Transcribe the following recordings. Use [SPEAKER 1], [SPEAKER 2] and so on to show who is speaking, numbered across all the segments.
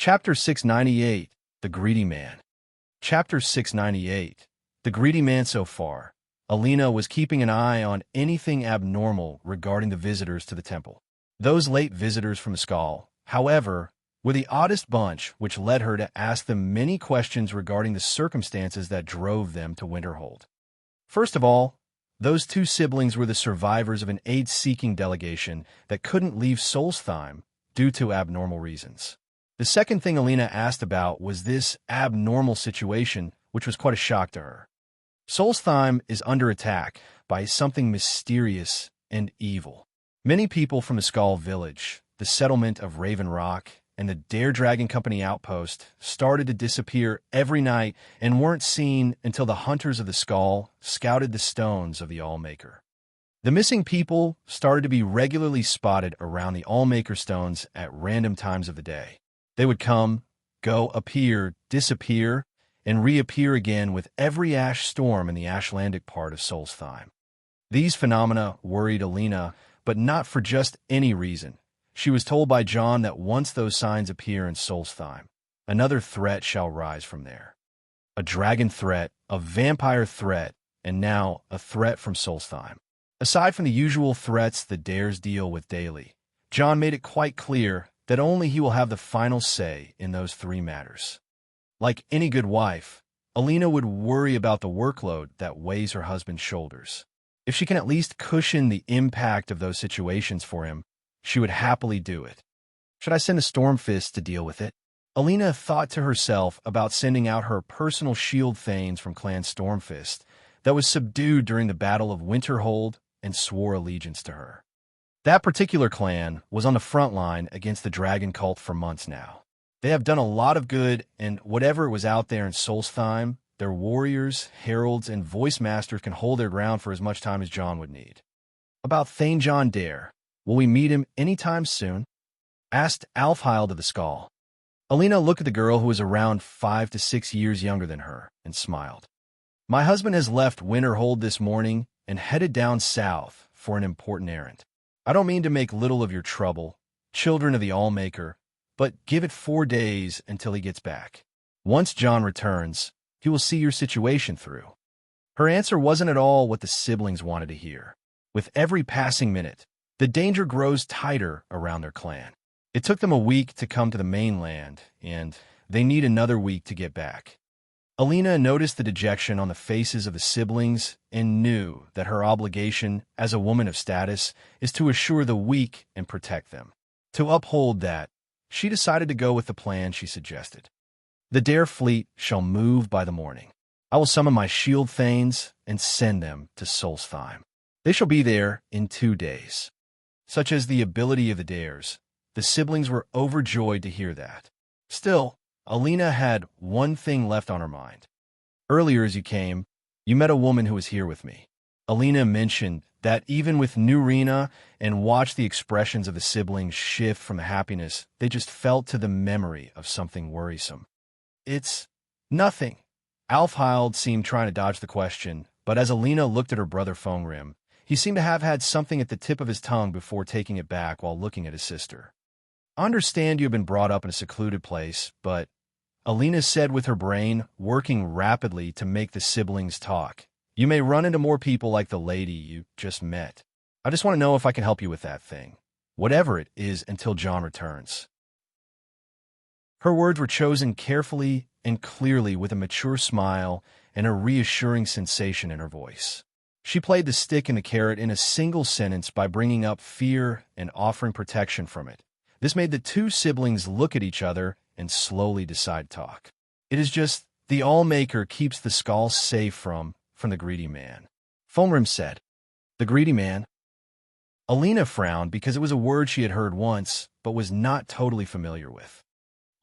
[SPEAKER 1] Chapter 698, The Greedy Man. Chapter 698, The Greedy Man. So far, Alina was keeping an eye on anything abnormal regarding the visitors to the temple. Those late visitors from Ascal, however, were the oddest bunch, which led her to ask them many questions regarding the circumstances that drove them to Winterhold. First of all, those two siblings were the survivors of an aid-seeking delegation that couldn't leave Solstheim due to abnormal reasons. The second thing Alina asked about was this abnormal situation, which was quite a shock to her. Solstheim is under attack by something mysterious and evil. Many people from the Ascal village, the settlement of Raven Rock, and the Dare Dragon Company outpost started to disappear every night and weren't seen until the hunters of the Skull scouted the stones of the Allmaker. The missing people started to be regularly spotted around the Allmaker stones at random times of the day. They would come, go, appear, disappear, and reappear again with every ash storm in the Ashlandic part of Solstheim. These phenomena worried Alina, but not for just any reason. She was told by John that once those signs appear in Solstheim, another threat shall rise from there. A dragon threat, a vampire threat, and now a threat from Solstheim. Aside from the usual threats the Dares deal with daily, John made it quite clear that only he will have the final say in those three matters. Like any good wife, Alina would worry about the workload that weighs her husband's shoulders. If she can at least cushion the impact of those situations for him, she would happily do it. Should I send a Stormfist to deal with it? Alina thought to herself about sending out her personal shield thanes from Clan Stormfist that was subdued during the Battle of Winterhold and swore allegiance to her. That particular clan was on the front line against the dragon cult for months now. They have done a lot of good, and whatever was out there in Solstheim, their warriors, heralds, and voice masters can hold their ground for as much time as John would need. About Thane John Dare, will we meet him any time soon? Asked Alfhild of the Skull. Alina looked at the girl who was around 5 to 6 years younger than her and smiled. My husband has left Winterhold this morning and headed down south for an important errand. I don't mean to make little of your trouble, children of the Allmaker, but give it 4 days until he gets back. Once John returns, he will see your situation through. Her answer wasn't at all what the siblings wanted to hear. With every passing minute, the danger grows tighter around their clan. It took them a week to come to the mainland, and they need another week to get back. Alina noticed the dejection on the faces of the siblings and knew that her obligation as a woman of status is to assure the weak and protect them. To uphold that, she decided to go with the plan she suggested. The Dare fleet shall move by the morning. I will summon my shield thanes and send them to Solstheim. They shall be there in 2 days. Such as the ability of the Dares, the siblings were overjoyed to hear that. Still, Alina had one thing left on her mind. Earlier as you came, you met a woman who was here with me. Alina mentioned that even with New Rena and watched the expressions of the siblings shift from the happiness, they just felt to the memory of something worrisome. It's nothing. Alfhild seemed trying to dodge the question, but as Alina looked at her brother Fongrim, he seemed to have had something at the tip of his tongue before taking it back while looking at his sister. I understand you have been brought up in a secluded place, but Alina said with her brain working rapidly to make the siblings talk, you may run into more people like the lady you just met. I just want to know if I can help you with that thing, whatever it is, until John returns. Her words were chosen carefully and clearly with a mature smile and a reassuring sensation in her voice. She played the stick and the carrot in a single sentence by bringing up fear and offering protection from it. This made the two siblings look at each other and slowly decide talk. It is just the Allmaker keeps the Skull safe from the greedy man. Fomrim said. The greedy man? Alina frowned because it was a word she had heard once, but was not totally familiar with.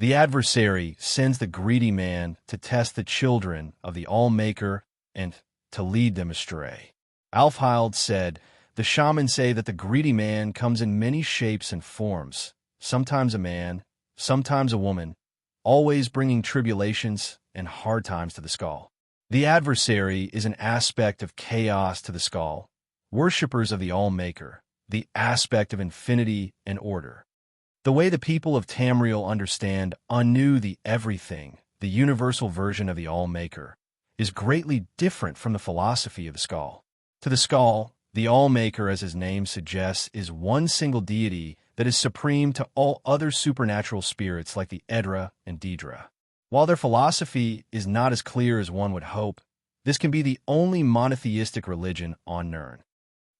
[SPEAKER 1] The adversary sends the greedy man to test the children of the Allmaker and to lead them astray. Alfhild said, the shamans say that the greedy man comes in many shapes and forms, sometimes a man, sometimes a woman, always bringing tribulations and hard times to the Skull. The adversary is an aspect of chaos to the Skull, worshippers of the Allmaker, the aspect of infinity and order. The way the people of Tamriel understand Anu the Everything, the universal version of the All-Maker, is greatly different from the philosophy of the Skull. To the Skull, the All-Maker, as his name suggests, is one single deity that is supreme to all other supernatural spirits like the Edra and Daedra. While their philosophy is not as clear as one would hope, this can be the only monotheistic religion on Nirn.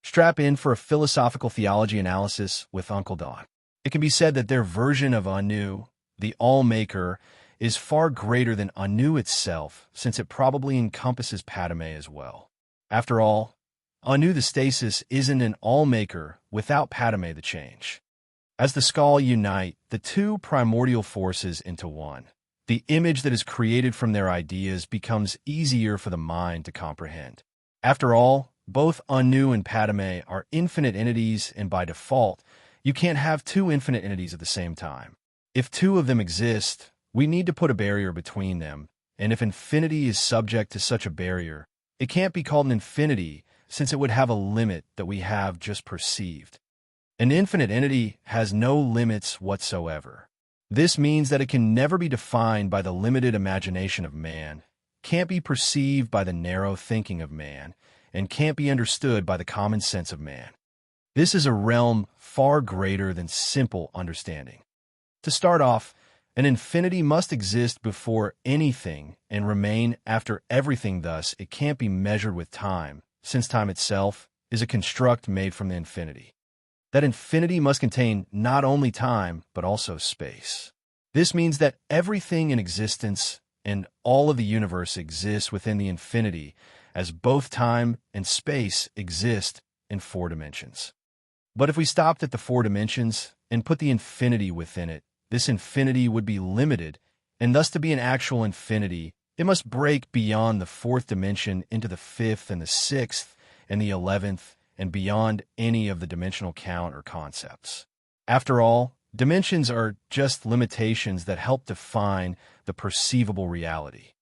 [SPEAKER 1] Strap in for a philosophical theology analysis with Uncle Don. It can be said that their version of Anu, the All-Maker, is far greater than Anu itself, since it probably encompasses Padme as well. After all, Anu the Stasis isn't an All-Maker without Padme the Change. As the Skull unite the two primordial forces into one, the image that is created from their ideas becomes easier for the mind to comprehend. After all, both Anu and Padme are infinite entities, and by default, you can't have two infinite entities at the same time. If two of them exist, we need to put a barrier between them, and if infinity is subject to such a barrier, it can't be called an infinity since it would have a limit that we have just perceived. An infinite entity has no limits whatsoever. This means that it can never be defined by the limited imagination of man, can't be perceived by the narrow thinking of man, and can't be understood by the common sense of man. This is a realm far greater than simple understanding. To start off, an infinity must exist before anything and remain after everything, thus it can't be measured with time, since time itself is a construct made from the infinity. That infinity must contain not only time, but also space. This means that everything in existence and all of the universe exists within the infinity, as both time and space exist in 4 dimensions. But if we stopped at the 4 dimensions and put the infinity within it, this infinity would be limited, and thus to be an actual infinity, it must break beyond the 4th dimension into the 5th and the 6th and the 11th, and beyond any of the dimensional count or concepts. After all, dimensions are just limitations that help define the perceivable reality.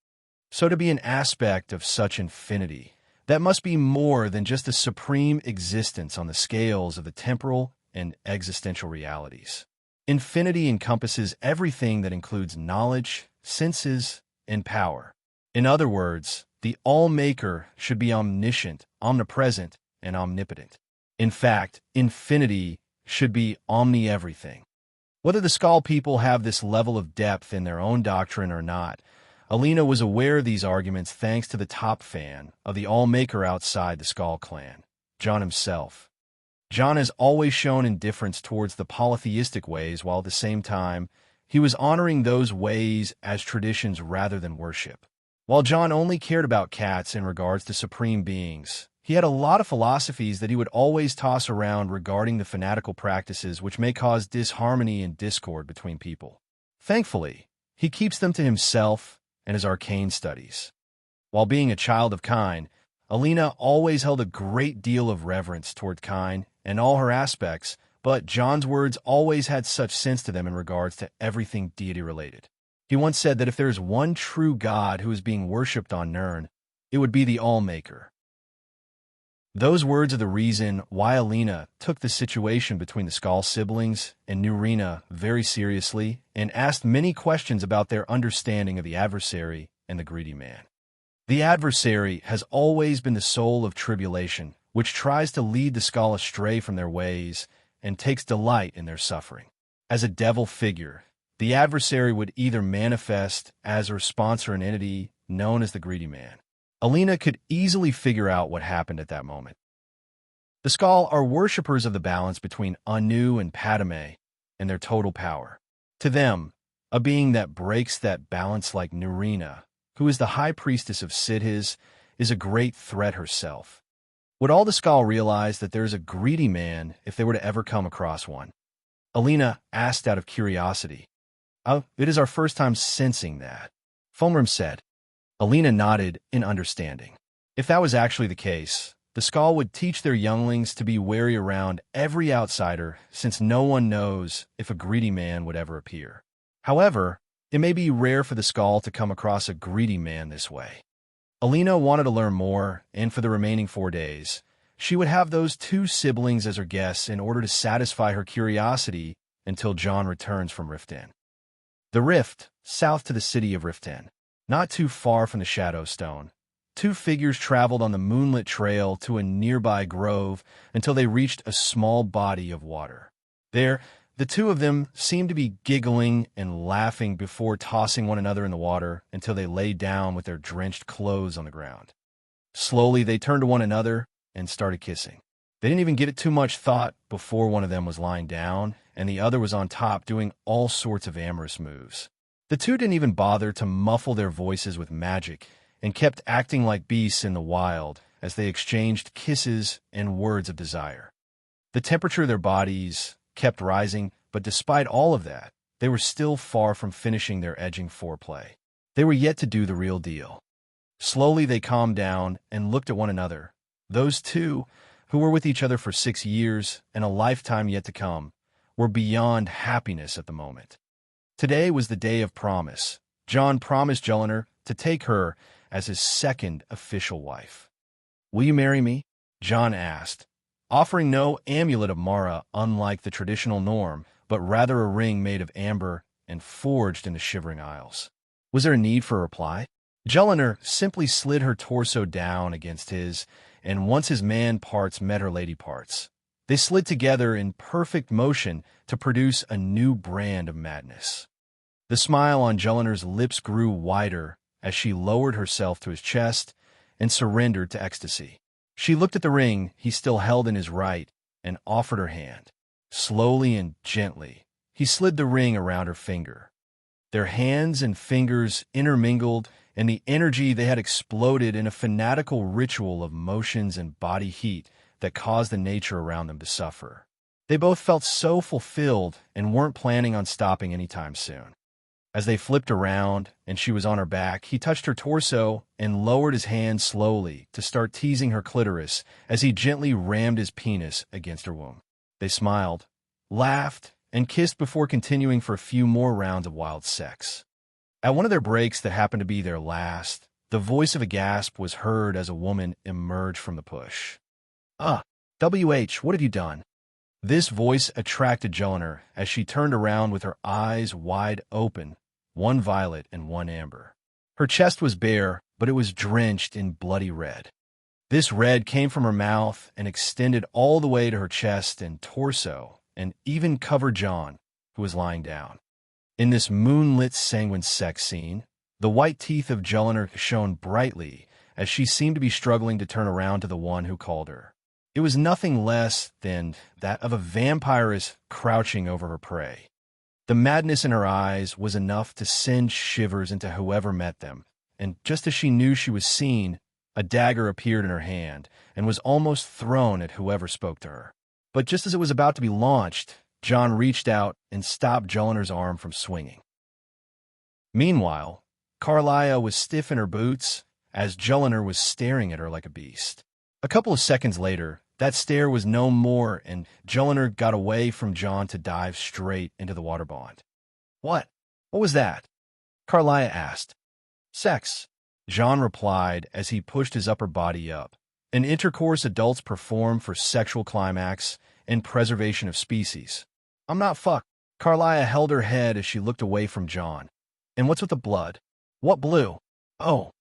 [SPEAKER 1] So to be an aspect of such infinity, that must be more than just a supreme existence on the scales of the temporal and existential realities. Infinity encompasses everything that includes knowledge, senses, and power. In other words, the All-Maker should be omniscient, omnipresent, and omnipotent. In fact, infinity should be omni-everything. Whether the Skull people have this level of depth in their own doctrine or not, Alina was aware of these arguments thanks to the top fan of the All-Maker outside the Skull clan, Jon himself. Jon has always shown indifference towards the polytheistic ways, while at the same time, he was honoring those ways as traditions rather than worship. While Jon only cared about cats in regards to supreme beings, he had a lot of philosophies that he would always toss around regarding the fanatical practices which may cause disharmony and discord between people. Thankfully, he keeps them to himself and his arcane studies. While being a child of Kine, Alina always held a great deal of reverence toward Kine and all her aspects, but Jon's words always had such sense to them in regards to everything deity-related. He once said that if there is one true God who is being worshipped on Nirn, it would be the All-Maker. Those words are the reason why Alina took the situation between the Skull siblings and Nurina very seriously and asked many questions about their understanding of the adversary and the greedy man. The adversary has always been the soul of tribulation, which tries to lead the Skull astray from their ways and takes delight in their suffering. As a devil figure, the adversary would either manifest as a response or an entity known as the greedy man. Alina could easily figure out what happened at that moment. The Skull are worshippers of the balance between Anu and Padme and their total power. To them, a being that breaks that balance like Nurina, who is the high priestess of Sidhis, is a great threat herself. Would all the Skull realize that there is a greedy man if they were to ever come across one? Alina asked out of curiosity. Oh, it is our first time sensing that, Fulgrim said. Alina nodded in understanding. If that was actually the case, the Skull would teach their younglings to be wary around every outsider, since no one knows if a greedy man would ever appear. However, it may be rare for the Skull to come across a greedy man this way. Alina wanted to learn more, and for the remaining 4 days, she would have those 2 siblings as her guests in order to satisfy her curiosity until John returns from Riften. The Rift, south to the city of Riften, not too far from the Shadow Stone. Two figures traveled on the moonlit trail to a nearby grove until they reached a small body of water. There, the two of them seemed to be giggling and laughing before tossing one another in the water until they lay down with their drenched clothes on the ground. Slowly, they turned to one another and started kissing. They didn't even give it too much thought before one of them was lying down and the other was on top doing all sorts of amorous moves. The two didn't even bother to muffle their voices with magic and kept acting like beasts in the wild as they exchanged kisses and words of desire. The temperature of their bodies kept rising, but despite all of that, they were still far from finishing their edging foreplay. They were yet to do the real deal. Slowly they calmed down and looked at one another. Those two, who were with each other for 6 years and a lifetime yet to come, were beyond happiness at the moment. Today was the day of promise. John promised Jellinar to take her as his second official wife. "Will you marry me?" John asked, offering no amulet of Mara unlike the traditional norm, but rather a ring made of amber and forged in the Shivering Isles. Was there a need for a reply? Jellinar simply slid her torso down against his, and once his man parts met her lady parts, they slid together in perfect motion to produce a new brand of madness. The smile on Jellinar's lips grew wider as she lowered herself to his chest and surrendered to ecstasy. She looked at the ring he still held in his right and offered her hand. Slowly and gently, he slid the ring around her finger. Their hands and fingers intermingled, and the energy they had exploded in a fanatical ritual of motions and body heat that caused the nature around them to suffer. They both felt so fulfilled and weren't planning on stopping anytime soon. As they flipped around and she was on her back, he touched her torso and lowered his hand slowly to start teasing her clitoris as he gently rammed his penis against her womb. They smiled, laughed, and kissed before continuing for a few more rounds of wild sex. At one of their breaks that happened to be their last, the voice of a gasp was heard as a woman emerged from the push. WH, what have you done?" This voice attracted Jellinar as she turned around with her eyes wide open, one violet and one amber. Her chest was bare, but it was drenched in bloody red. This red came from her mouth and extended all the way to her chest and torso, and even covered John, who was lying down. In this moonlit sanguine sex scene, the white teeth of Jellinar shone brightly as she seemed to be struggling to turn around to the one who called her. It was nothing less than that of a vampiress crouching over her prey. The madness in her eyes was enough to send shivers into whoever met them, and just as she knew she was seen, a dagger appeared in her hand and was almost thrown at whoever spoke to her. But just as it was about to be launched, John reached out and stopped Jellinar's arm from swinging. Meanwhile, Carlia was stiff in her boots as Jellinar was staring at her like a beast. A couple of seconds later, that stare was no more, and Jellinar got away from John to dive straight into the water bond. What was that?" Carlia asked. "Sex," John replied as he pushed his upper body up. An intercourse adults perform for sexual climax and preservation of species. "I'm not fucked." Carlia held her head as she looked away from John. "And what's with the blood? What blue?" "Oh,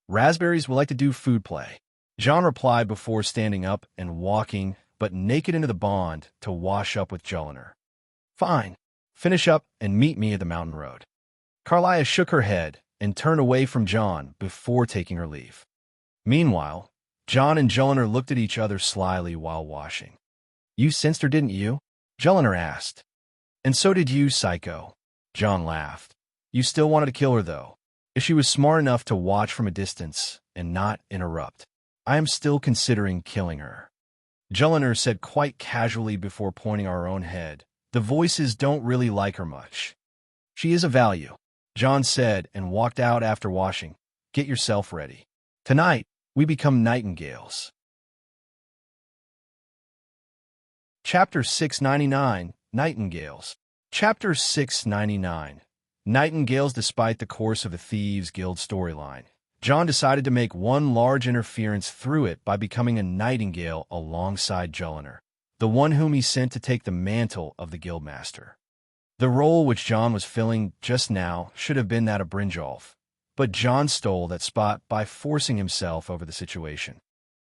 [SPEAKER 1] raspberries will like to do food play," John replied before standing up and walking, but naked into the bond to wash up with Jellinar. "Fine. Finish up and meet me at the mountain road." Carlia shook her head and turned away from John before taking her leave. Meanwhile, John and Jellinar looked at each other slyly while washing. "You sensed her, didn't you?" Jellinar asked. "And so did you, psycho." John laughed. "You still wanted to kill her, though. If she was smart enough to watch from a distance and not interrupt, I am still considering killing her." Jellinar said quite casually before pointing our own head. "The voices don't really like her much." "She is a value," John said and walked out after washing. "Get yourself ready. Tonight, we become nightingales." Chapter 699, Nightingales. Chapter 699, Nightingales. Despite the course of the Thieves' Guild storyline, John decided to make one large interference through it by becoming a nightingale alongside Jellinar. the one whom he sent to take the mantle of the guildmaster. The role which John was filling just now should have been that of Brynjolf, but John stole that spot by forcing himself over the situation.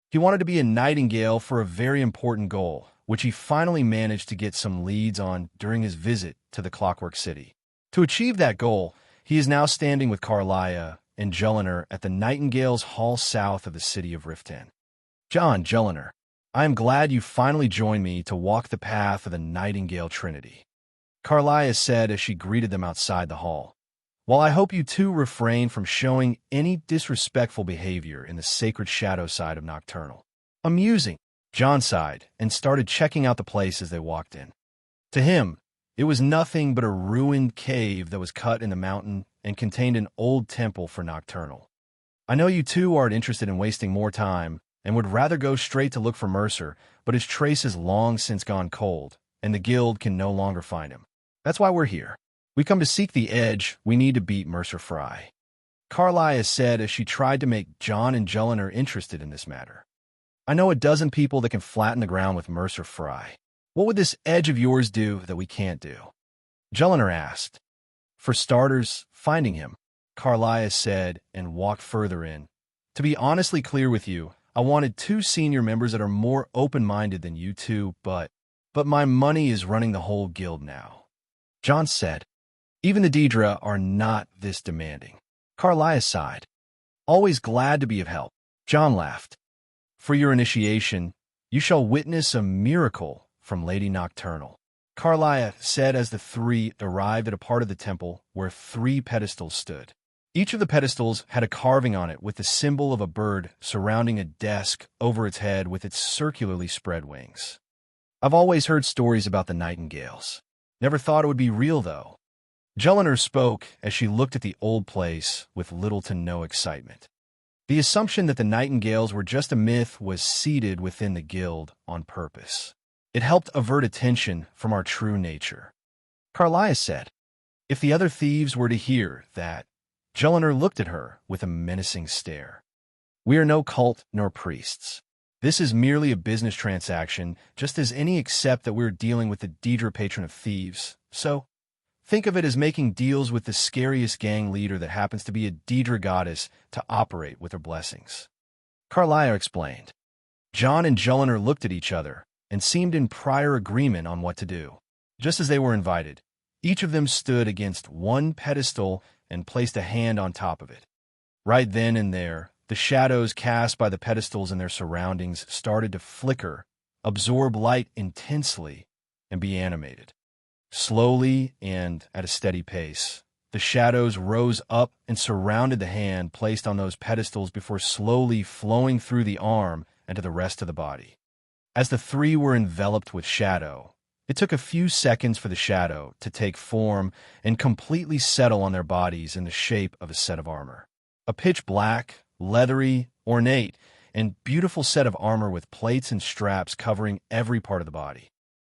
[SPEAKER 1] He wanted to be a nightingale for a very important goal, which he finally managed to get some leads on during his visit to the Clockwork City. To achieve that goal, he is now standing with Carlia and Jelliner at the Nightingale's Hall south of the city of Riften. John, Jelliner, I am glad you finally joined me to walk the path of the Nightingale Trinity, Carlia said as she greeted them outside the hall. While I hope you two refrain from showing any disrespectful behavior in the sacred shadow side of Nocturnal. Amusing, John sighed and started checking out the place as they walked in. To him, it was nothing but a ruined cave that was cut in the mountain and contained an old temple for Nocturnal. I know you two aren't interested in wasting more time and would rather go straight to look for Mercer, but his trace is long since gone cold, and the guild can no longer find him. That's why we're here. We come to seek the edge we need to beat Mercer Fry, Carlia said as she tried to make John and Jelliner interested in this matter. I know a dozen people that can flatten the ground with Mercer Fry. What would this edge of yours do that we can't do? Jelliner asked. For starters, finding him, Carlia said and walked further in. To be honestly clear with you, I wanted two senior members that are more open-minded than you two, but my money is running the whole guild now. John said. Even the Daedra are not this demanding. Carlia sighed. Always glad to be of help. John laughed. For your initiation, you shall witness a miracle from Lady Nocturnal, Carlia said as the three arrived at a part of the temple where 3 pedestals stood. Each of the pedestals had a carving on it with the symbol of a bird surrounding a desk over its head with its circularly spread wings. I've always heard stories about the nightingales. Never thought it would be real, though. Jelliner spoke as she looked at the old place with little to no excitement. The assumption that the nightingales were just a myth was seeded within the guild on purpose. It helped avert attention from our true nature. Carlia said, if the other thieves were to hear that, Jelliner looked at her with a menacing stare. We are no cult nor priests. This is merely a business transaction, just as any except that we're dealing with the Daedra patron of thieves. So, think of it as making deals with the scariest gang leader that happens to be a Daedra goddess to operate with her blessings. Carlia explained. John and Jelliner looked at each other and seemed in prior agreement on what to do. Just as they were invited, each of them stood against one pedestal and placed a hand on top of it. Right then and there, the shadows cast by the pedestals and their surroundings started to flicker, absorb light intensely, and be animated. Slowly and at a steady pace, the shadows rose up and surrounded the hand placed on those pedestals before slowly flowing through the arm and to the rest of the body. As the 3 were enveloped with shadow, it took a few seconds for the shadow to take form and completely settle on their bodies in the shape of a set of armor. A pitch black, leathery, ornate, and beautiful set of armor with plates and straps covering every part of the body.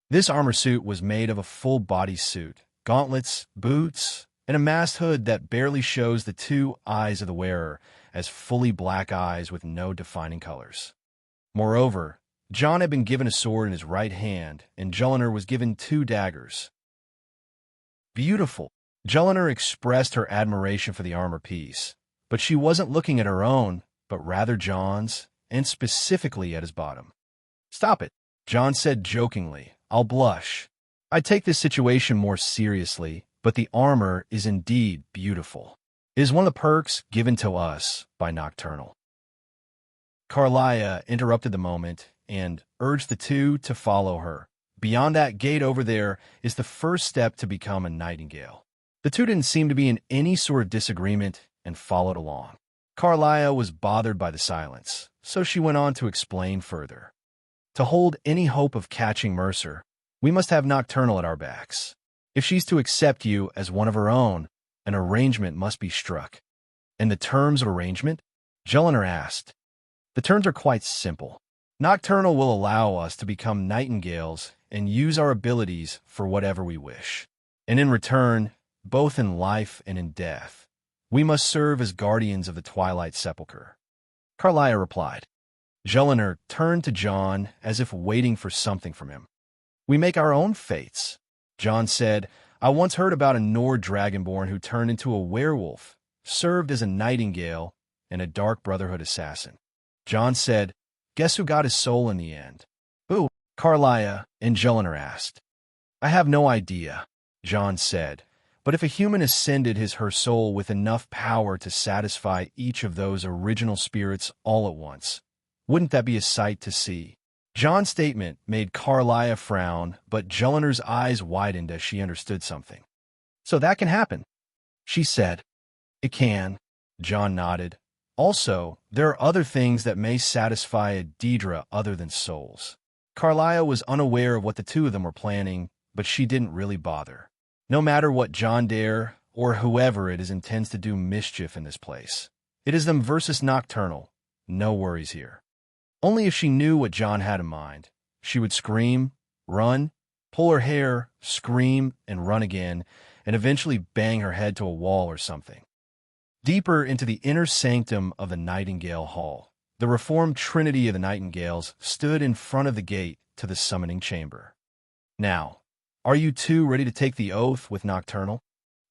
[SPEAKER 1] This armor suit was made of a full body suit, gauntlets, boots, and a masked hood that barely shows the 2 eyes of the wearer as fully black eyes with no defining colors. Moreover, John had been given a sword in his right hand, and Jelliner was given 2 daggers. Beautiful. Jelliner expressed her admiration for the armor piece, but she wasn't looking at her own, but rather John's, and specifically at his bottom. Stop it, John said jokingly. I'll blush. I take this situation more seriously, but the armor is indeed beautiful. It is one of the perks given to us by Nocturnal. Carlia interrupted the moment and urged the 2 to follow her. Beyond that gate over there is the first step to become a nightingale. The 2 didn't seem to be in any sort of disagreement and followed along. Carlia was bothered by the silence, so she went on to explain further. To hold any hope of catching Mercer, we must have Nocturnal at our backs. If she's to accept you as one of her own, an arrangement must be struck. And the terms of arrangement? Jelliner asked. The terms are quite simple. Nocturnal will allow us to become nightingales and use our abilities for whatever we wish. And in return, both in life and in death, we must serve as guardians of the Twilight Sepulchre. Carlia replied. Jelinar turned to John as if waiting for something from him. "We make our own fates," John said. "I once heard about a Nord Dragonborn who turned into a werewolf, served as a nightingale, and a Dark Brotherhood assassin." John said, "Guess who got his soul in the end?" "Who?" Carlia and Jelinar asked. "I have no idea," John said, "but if a human ascended her soul with enough power to satisfy each of those original spirits all at once, wouldn't that be a sight to see?" John's statement made Carlia frown, but Jelinar's eyes widened as she understood something. "So that can happen," she said. "It can," John nodded. "Also, there are other things that may satisfy a Daedra other than souls." Carlia was unaware of what the two of them were planning, but she didn't really bother. No matter what John Dare, or whoever it is, intends to do mischief in this place, it is them versus Nocturnal. No worries here. Only if she knew what John had in mind. She would scream, run, pull her hair, scream, and run again, and eventually bang her head to a wall or something. Deeper into the inner sanctum of the Nightingale Hall, the reformed trinity of the Nightingales stood in front of the gate to the summoning chamber. "Now, are you two ready to take the oath with Nocturnal?"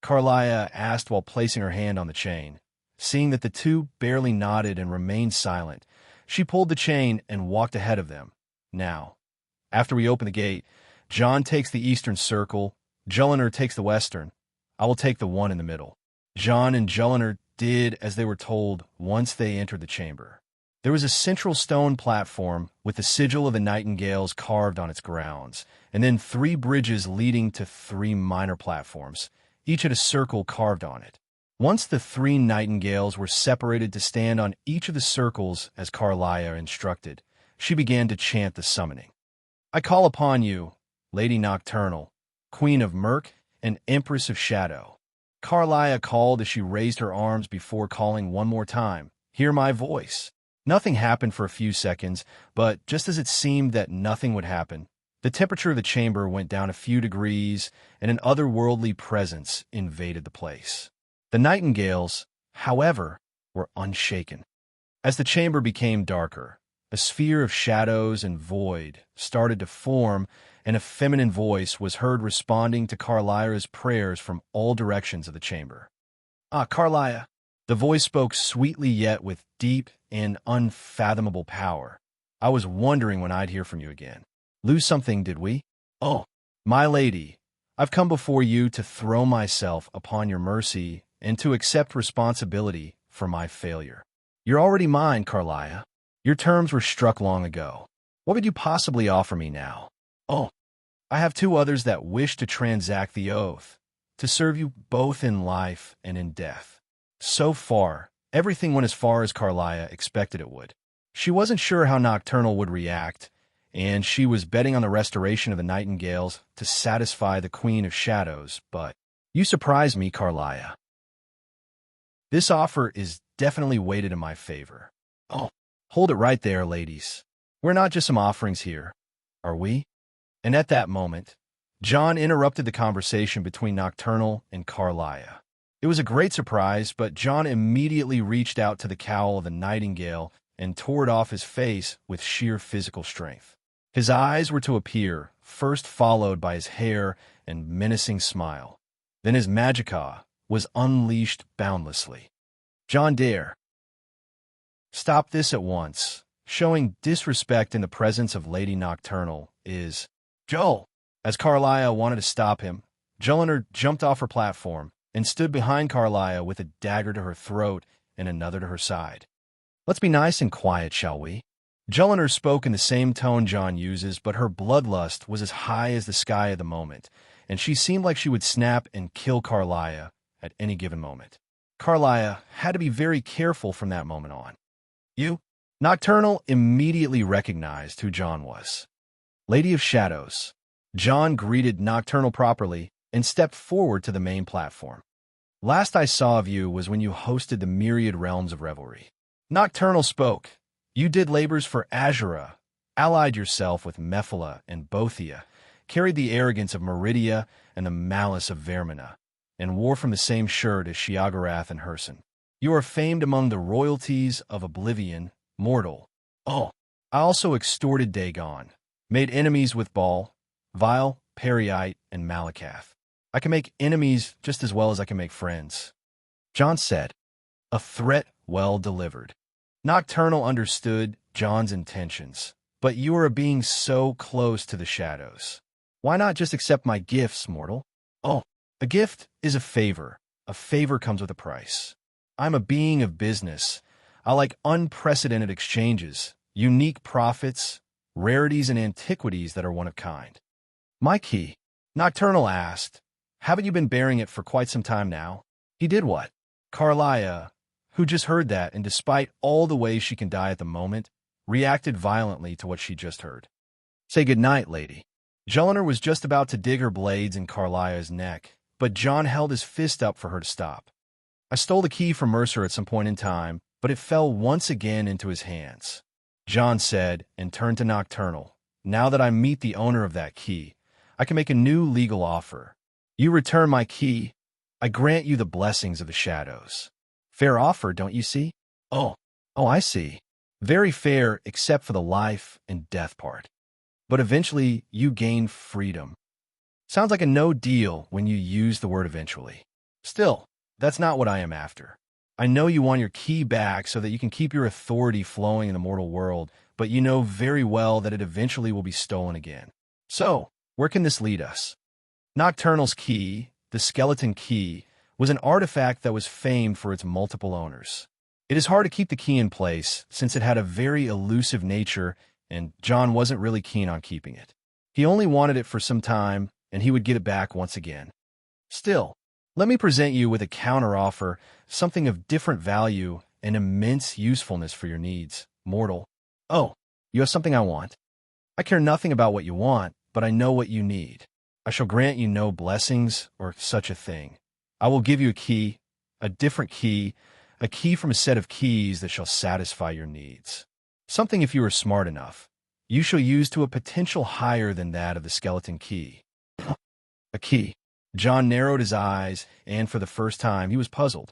[SPEAKER 1] Carlia asked while placing her hand on the chain. Seeing that the two barely nodded and remained silent, she pulled the chain and walked ahead of them. "Now, after we open the gate, John takes the eastern circle, Jelinar takes the western. I will take the one in the middle." John and Jelinar did as they were told once they entered the chamber. There was a central stone platform with the sigil of the Nightingales carved on its grounds, and then 3 bridges leading to 3 minor platforms, each had a circle carved on it. Once the 3 Nightingales were separated to stand on each of the circles as Carlia instructed, she began to chant the summoning. "I call upon you, Lady Nocturnal, Queen of Murk and Empress of Shadow." Carlia called as she raised her arms before calling one more time, "Hear my voice." Nothing happened for a few seconds, but just as it seemed that nothing would happen, the temperature of the chamber went down a few degrees and an otherworldly presence invaded the place. The Nightingales, however, were unshaken. As the chamber became darker, a sphere of shadows and void started to form, and a feminine voice was heard responding to Carlia's prayers from all directions of the chamber. "Ah, Carlia," the voice spoke sweetly yet with deep and unfathomable power. "I was wondering when I'd hear from you again. Lose something, did we?" "Oh, my lady, I've come before you to throw myself upon your mercy and to accept responsibility for my failure." "You're already mine, Carlia. Your terms were struck long ago. What would you possibly offer me now?" "Oh, I have 2 others that wish to transact the oath, to serve you both in life and in death." So far, everything went as far as Carlia expected it would. She wasn't sure how Nocturnal would react, and she was betting on the restoration of the Nightingales to satisfy the Queen of Shadows, but "You surprise me, Carlia. This offer is definitely weighted in my favor." "Oh, hold it right there, ladies. We're not just some offerings here, are we?" And at that moment, John interrupted the conversation between Nocturnal and Carlia. It was a great surprise, but John immediately reached out to the cowl of the Nightingale and tore it off his face with sheer physical strength. His eyes were to appear, first followed by his hair and menacing smile. Then his magicka was unleashed boundlessly. "John Dare, stop this at once. Showing disrespect in the presence of Lady Nocturnal is—" "Joel!" As Carlia wanted to stop him, Jelinar jumped off her platform and stood behind Carlia with a dagger to her throat and another to her side. "Let's be nice and quiet, shall we?" Jelinar spoke in the same tone John uses, but her bloodlust was as high as the sky at the moment, and she seemed like she would snap and kill Carlia at any given moment. Carlia had to be very careful from that moment on. "You?" Nocturnal immediately recognized who John was. "Lady of Shadows." John greeted Nocturnal properly and stepped forward to the main platform. "Last I saw of you was when you hosted the myriad realms of revelry." Nocturnal spoke. "You did labors for Azura, allied yourself with Mephala and Bothia, carried the arrogance of Meridia and the malice of Vermina, and wore from the same shirt as Sheogorath and Herson. You are famed among the royalties of Oblivion, mortal." "Oh, I also extorted Dagon, made enemies with Baal, Vile, Periite, and Malakath. I can make enemies just as well as I can make friends. John said, a threat well delivered. Nocturnal understood John's intentions, but you are a being so close to the shadows. Why not just accept my gifts, mortal? Oh, a gift is a favor. A favor comes with a price. I'm a being of business. I like unprecedented exchanges, unique profits, rarities and antiquities that are one of kind. My key? Nocturnal asked, haven't you been bearing it for quite some time now? He did what? Carlia, who just heard that and despite all the ways she can die at the moment, reacted violently to what she just heard. Say good night, lady. Jelinar was just about to dig her blades in Carlia's neck, but John held his fist up for her to stop. I stole the key from Mercer at some point in time, but it fell once again into his hands. John said, and turned to Nocturnal. Now that I meet the owner of that key, I can make a new legal offer. You return my key, I grant you the blessings of the shadows. Fair offer, don't you see? Oh, I see. Very fair, except for the life and death part. But eventually, you gain freedom. Sounds like a no deal when you use the word eventually. Still, that's not what I am after. I know you want your key back so that you can keep your authority flowing in the mortal world, but you know very well that it eventually will be stolen again. So, where can this lead us? Nocturnal's key, the skeleton key, was an artifact that was famed for its multiple owners. It is hard to keep the key in place since it had a very elusive nature, and John wasn't really keen on keeping it. He only wanted it for some time, and he would get it back once again. Still, let me present you with a counteroffer, something of different value and immense usefulness for your needs, mortal. Oh, you have something I want? I care nothing about what you want, but I know what you need. I shall grant you no blessings or such a thing. I will give you a key, a different key, a key from a set of keys that shall satisfy your needs. Something, if you are smart enough, you shall use to a potential higher than that of the skeleton key. A key. John narrowed his eyes, and for the first time he was puzzled.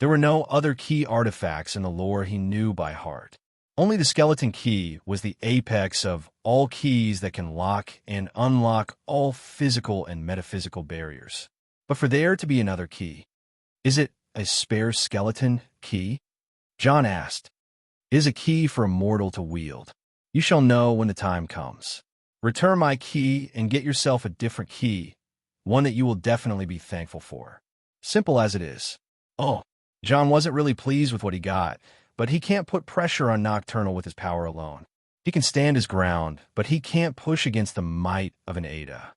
[SPEAKER 1] There were no other key artifacts in the lore he knew by heart. Only the skeleton key was the apex of all keys that can lock and unlock all physical and metaphysical barriers. But for there to be another key, is it a spare skeleton key? John asked. It is a key for a mortal to wield. You shall know when the time comes. Return my key and get yourself a different key, one that you will definitely be thankful for. Simple as it is. Oh, John wasn't really pleased with what he got, but he can't put pressure on Nocturnal with his power alone. He can stand his ground, but he can't push against the might of an Ada.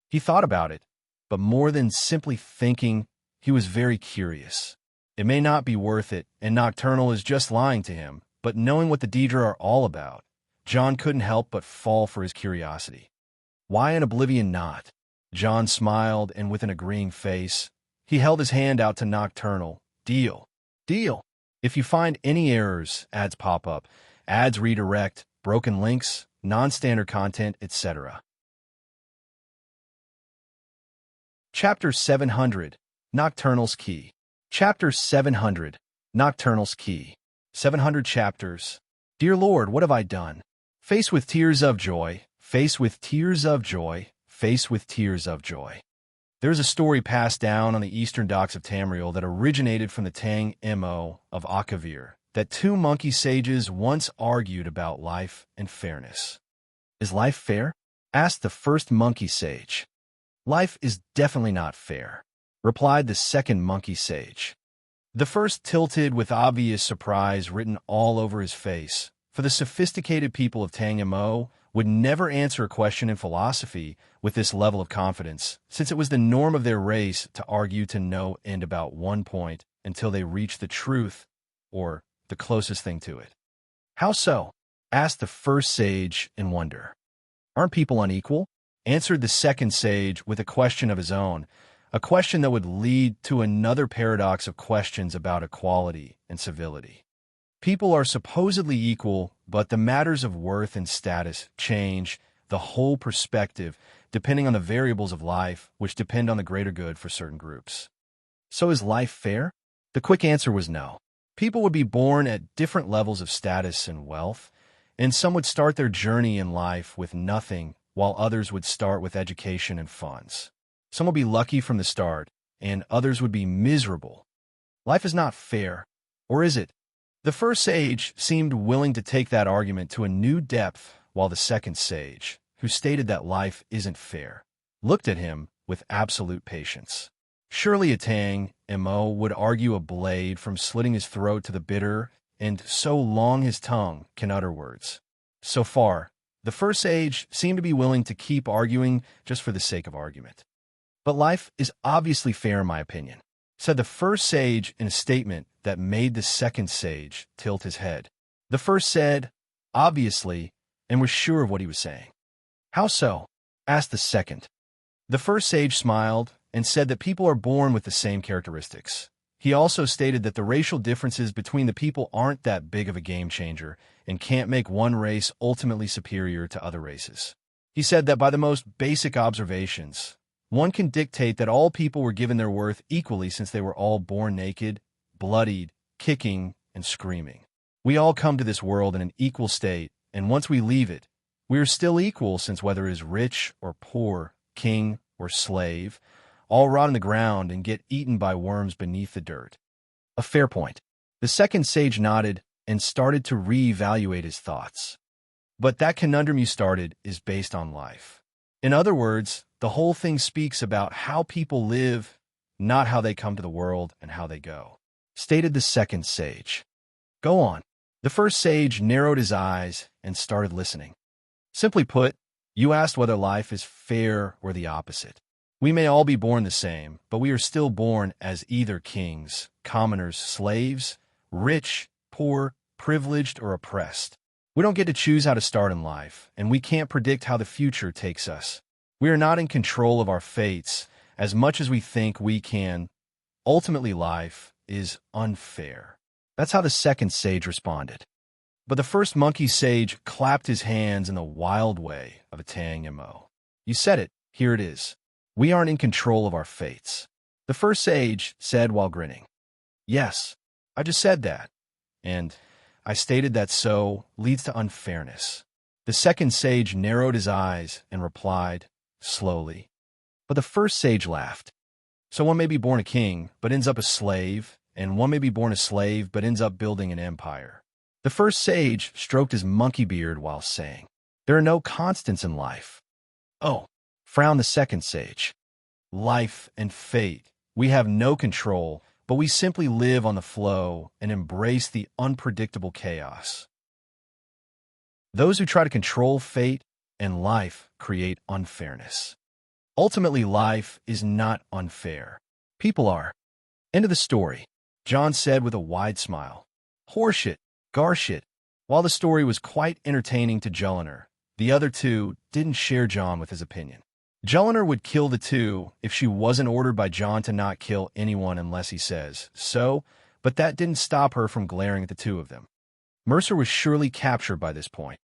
[SPEAKER 1] He thought about it, but more than simply thinking, he was very curious. It may not be worth it, and Nocturnal is just lying to him, but knowing what the Daedra are all about, John couldn't help but fall for his curiosity. Why an Oblivion not? John smiled, and with an agreeing face, he held his hand out to Nocturnal. Deal. Deal. If you find any errors, ads pop up, ads redirect, broken links, non-standard content, etc. Chapter 700, Nocturnal's Key. Chapter 700, Nocturnal's Key. 700 chapters. Dear Lord, what have I done? Faced with tears of joy, faced with tears of joy, faced with tears of joy. There's a story passed down on the eastern docks of Tamriel that originated from the Tang Mo of Akavir, that two monkey sages once argued about life and fairness. Is life fair? Asked the first monkey sage. Life is definitely not fair, replied the second monkey sage. The first tilted with obvious surprise written all over his face, for the sophisticated people of Tang Mo would never answer a question in philosophy with this level of confidence, since it was the norm of their race to argue to no end about one point until they reached the truth, or the closest thing to it. How so? Asked the first sage in wonder. Aren't people unequal? Answered the second sage with a question of his own, a question that would lead to another paradox of questions about equality and civility. People are supposedly equal, but the matters of worth and status change the whole perspective depending on the variables of life, which depend on the greater good for certain groups. So is life fair? The quick answer was no. People would be born at different levels of status and wealth, and some would start their journey in life with nothing, while others would start with education and funds. Some would be lucky from the start, and others would be miserable. Life is not fair, or is it? The first sage seemed willing to take that argument to a new depth, while the second sage, who stated that life isn't fair, looked at him with absolute patience. Surely a Tang Mo would argue a blade from slitting his throat to the bitter, and so long his tongue can utter words. So far, the first sage seemed to be willing to keep arguing just for the sake of argument. But life is obviously fair in my opinion, said the first sage in a statement that made the second sage tilt his head. The first said, obviously, and was sure of what he was saying. How so? Asked the second. The first sage smiled and said that people are born with the same characteristics. He also stated that the racial differences between the people aren't that big of a game changer and can't make one race ultimately superior to other races. He said that by the most basic observations, one can dictate that all people were given their worth equally since they were all born naked, bloodied, kicking, and screaming. We all come to this world in an equal state, and once we leave it, we are still equal since whether it is rich or poor, king or slave, all rot in the ground and get eaten by worms beneath the dirt. A fair point. The second sage nodded and started to reevaluate his thoughts. But that conundrum you started is based on life. In other words, the whole thing speaks about how people live, not how they come to the world and how they go, stated the second sage. Go on. The first sage narrowed his eyes and started listening. Simply put, you asked whether life is fair or the opposite. We may all be born the same, but we are still born as either kings, commoners, slaves, rich, poor, privileged, or oppressed. We don't get to choose how to start in life, and we can't predict how the future takes us. We are not in control of our fates as much as we think we can. Ultimately, life is unfair. That's how the second sage responded. But the first monkey sage clapped his hands in the wild way of a Tang Mo. You said it. Here it is. We aren't in control of our fates. The first sage said while grinning. Yes, I just said that. And I stated that so leads to unfairness. The second sage narrowed his eyes and replied, slowly. But the first sage laughed. So one may be born a king, but ends up a slave, and one may be born a slave, but ends up building an empire. The first sage stroked his monkey beard while saying, there are no constants in life. Oh, frowned the second sage. Life and fate. We have no control, but we simply live on the flow and embrace the unpredictable chaos. Those who try to control fate and life create unfairness. Ultimately, life is not unfair. People are. End of the story, John said with a wide smile. Horseshit, garshit. While the story was quite entertaining to Jelliner, the other two didn't share John with his opinion. Jelliner would kill the two if she wasn't ordered by John to not kill anyone unless he says so, but that didn't stop her from glaring at the two of them. Mercer was surely captured by this point.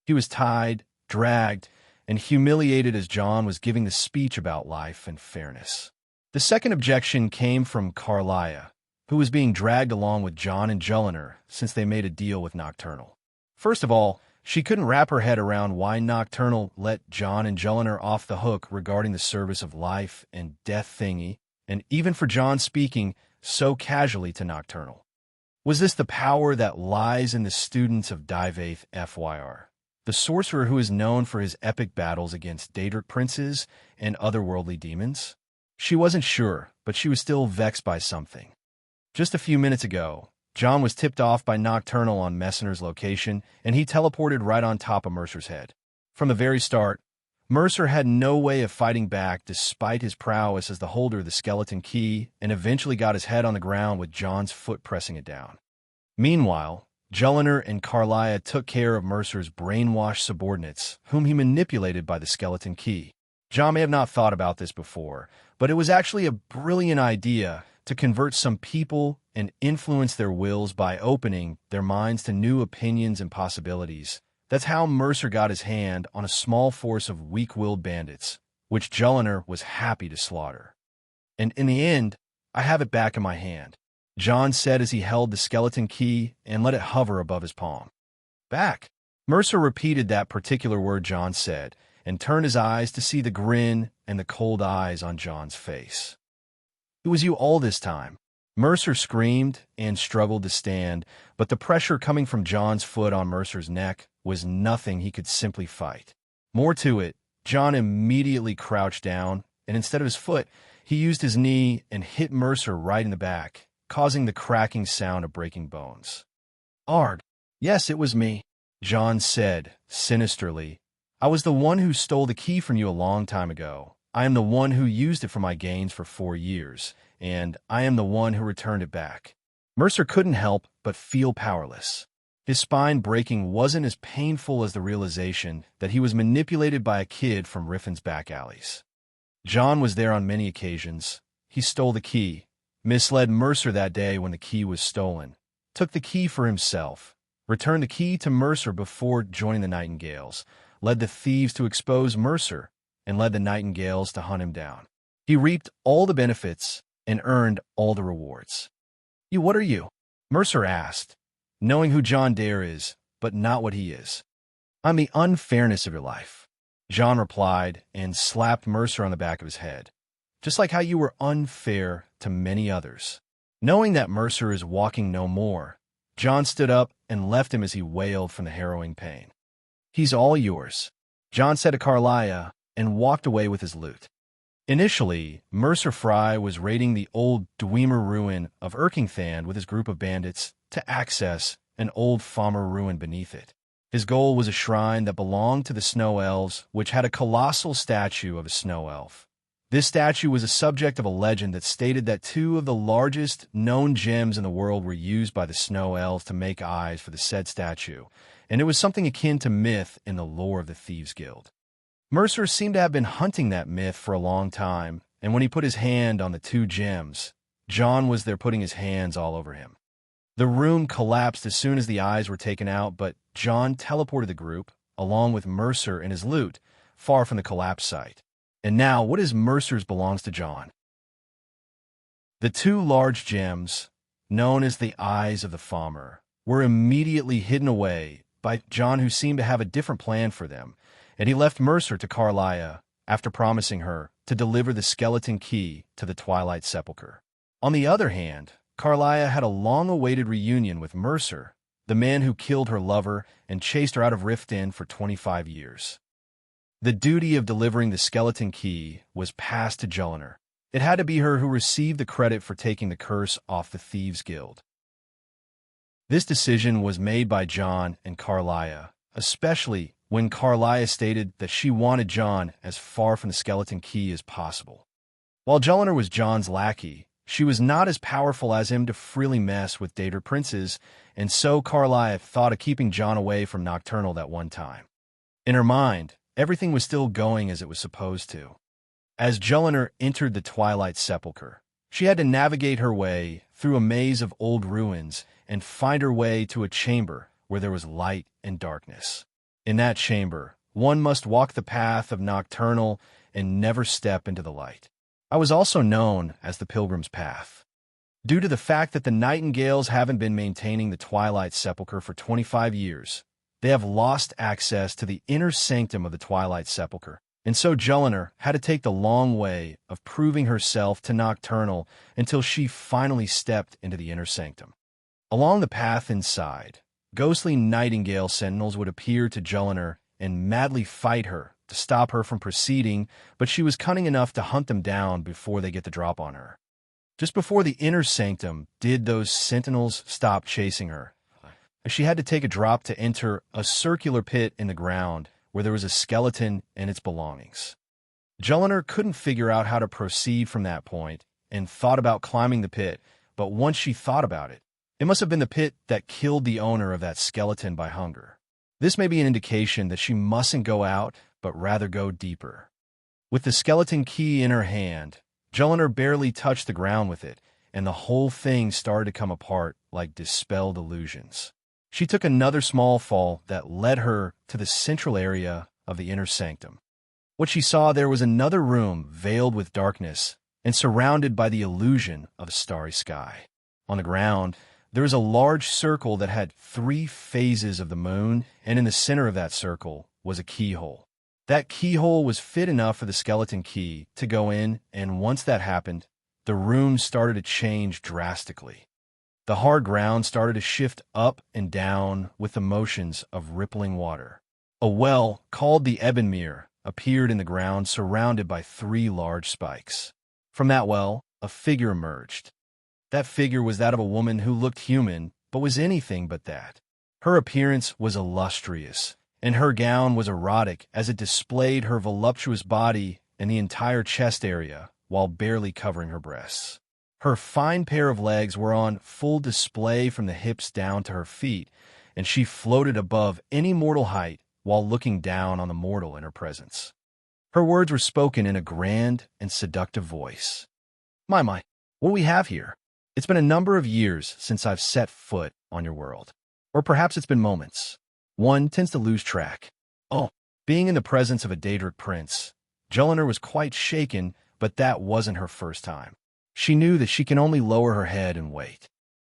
[SPEAKER 1] He was tied, dragged, and humiliated as John was giving the speech about life and fairness. The second objection came from Carlia, who was being dragged along with John and Jelliner since they made a deal with Nocturnal. First of all, she couldn't wrap her head around why Nocturnal let John and Jelliner off the hook regarding the service of life and death thingy, and even for John speaking so casually to Nocturnal. Was this the power that lies in the students of Divaith FYR, the sorcerer who is known for his epic battles against Daedric princes and otherworldly demons? She wasn't sure, but she was still vexed by something. Just a few minutes ago, John was tipped off by Nocturnal on Messenger's location, and he teleported right on top of Mercer's head. From the very start, Mercer had no way of fighting back despite his prowess as the holder of the skeleton key, and eventually got his head on the ground with John's foot pressing it down. Meanwhile, Jelliner and Carlia took care of Mercer's brainwashed subordinates, whom he manipulated by the skeleton key. John may have not thought about this before, but it was actually a brilliant idea to convert some people and influence their wills by opening their minds to new opinions and possibilities. That's how Mercer got his hand on a small force of weak-willed bandits, which Jelliner was happy to slaughter. And in the end, I have it back in my hand. John said as he held the skeleton key and let it hover above his palm. Back. Mercer repeated that particular word John said and turned his eyes to see the grin and the cold eyes on John's face. It was you all this time. Mercer screamed and struggled to stand, but the pressure coming from John's foot on Mercer's neck was nothing he could simply fight. More to it, John immediately crouched down, and instead of his foot, he used his knee and hit Mercer right in the back, causing the cracking sound of breaking bones. Arg. Yes, it was me, John said, sinisterly. I was the one who stole the key from you a long time ago. I am the one who used it for my gains for 4 years, and I am the one who returned it back. Mercer couldn't help but feel powerless. His spine breaking wasn't as painful as the realization that he was manipulated by a kid from Riffin's back alleys. John was there on many occasions. He stole the key, misled Mercer that day when the key was stolen, took the key for himself, returned the key to Mercer before joining the Nightingales, led the thieves to expose Mercer, and led the Nightingales to hunt him down. He reaped all the benefits and earned all the rewards. What are you? Mercer asked, knowing who John Dare is, but not what he is. I'm the unfairness of your life, John replied and slapped Mercer on the back of his head, just like how you were unfair to many others. Knowing that Mercer is walking no more, John stood up and left him as he wailed from the harrowing pain. He's all yours, John said to Carlia and walked away with his loot. Initially, Mercer Fry was raiding the old Dwemer ruin of Erkingthand with his group of bandits to access an old Falmer ruin beneath it. His goal was a shrine that belonged to the Snow Elves, which had a colossal statue of a snow elf. This statue was a subject of a legend that stated that 2 of the largest known gems in the world were used by the Snow Elves to make eyes for the said statue, and it was something akin to myth in the lore of the Thieves' Guild. Mercer seemed to have been hunting that myth for a long time, and when he put his hand on the 2 gems, John was there putting his hands all over him. The room collapsed as soon as the eyes were taken out, but John teleported the group, along with Mercer and his loot, far from the collapse site. And now, what is Mercer's belongs to John? The 2 large gems, known as the Eyes of the Falmer, were immediately hidden away by John, who seemed to have a different plan for them, and he left Mercer to Carlia after promising her to deliver the skeleton key to the Twilight Sepulchre. On the other hand, Carlia had a long-awaited reunion with Mercer, the man who killed her lover and chased her out of Rift Inn for 25 years. The duty of delivering the skeleton key was passed to Jelinar. It had to be her who received the credit for taking the curse off the Thieves' Guild. This decision was made by John and Carlia, especially when Carlia stated that she wanted John as far from the skeleton key as possible. While Jelinar was John's lackey, she was not as powerful as him to freely mess with Daedra princes, and so Carlia thought of keeping John away from Nocturnal that one time. In her mind, everything was still going as it was supposed to. As Jelinar entered the Twilight Sepulchre, she had to navigate her way through a maze of old ruins and find her way to a chamber where there was light and darkness. In that chamber, one must walk the path of Nocturnal and never step into the light. I was also known as the Pilgrim's Path. Due to the fact that the Nightingales haven't been maintaining the Twilight Sepulchre for 25 years, they have lost access to the inner sanctum of the Twilight Sepulchre, and so Jelinar had to take the long way of proving herself to Nocturnal until she finally stepped into the inner sanctum. Along the path inside, ghostly Nightingale sentinels would appear to Jelinar and madly fight her to stop her from proceeding, but she was cunning enough to hunt them down before they get the drop on her. Just before the inner sanctum did those sentinels stop chasing her, as she had to take a drop to enter a circular pit in the ground where there was a skeleton and its belongings. Jelinar couldn't figure out how to proceed from that point and thought about climbing the pit, but once she thought about it, it must have been the pit that killed the owner of that skeleton by hunger. This may be an indication that she mustn't go out, but rather go deeper. With the skeleton key in her hand, Jelinar barely touched the ground with it, and the whole thing started to come apart like dispelled illusions. She took another small fall that led her to the central area of the inner sanctum. What she saw there was another room veiled with darkness and surrounded by the illusion of a starry sky. On the ground, there was a large circle that had 3 phases of the moon, and in the center of that circle was a keyhole. That keyhole was fit enough for the skeleton key to go in, and once that happened, the room started to change drastically. The hard ground started to shift up and down with the motions of rippling water. A well, called the Ebenmere, appeared in the ground surrounded by 3 large spikes. From that well, a figure emerged. That figure was that of a woman who looked human, but was anything but that. Her appearance was illustrious, and her gown was erotic as it displayed her voluptuous body and the entire chest area while barely covering her breasts. Her fine pair of legs were on full display from the hips down to her feet, and she floated above any mortal height while looking down on the mortal in her presence. Her words were spoken in a grand and seductive voice. My, what do we have here? It's been a number of years since I've set foot on your world. Or perhaps it's been moments. One tends to lose track. Oh, being in the presence of a Daedric prince, Jelena was quite shaken, but that wasn't her first time. She knew that she can only lower her head and wait.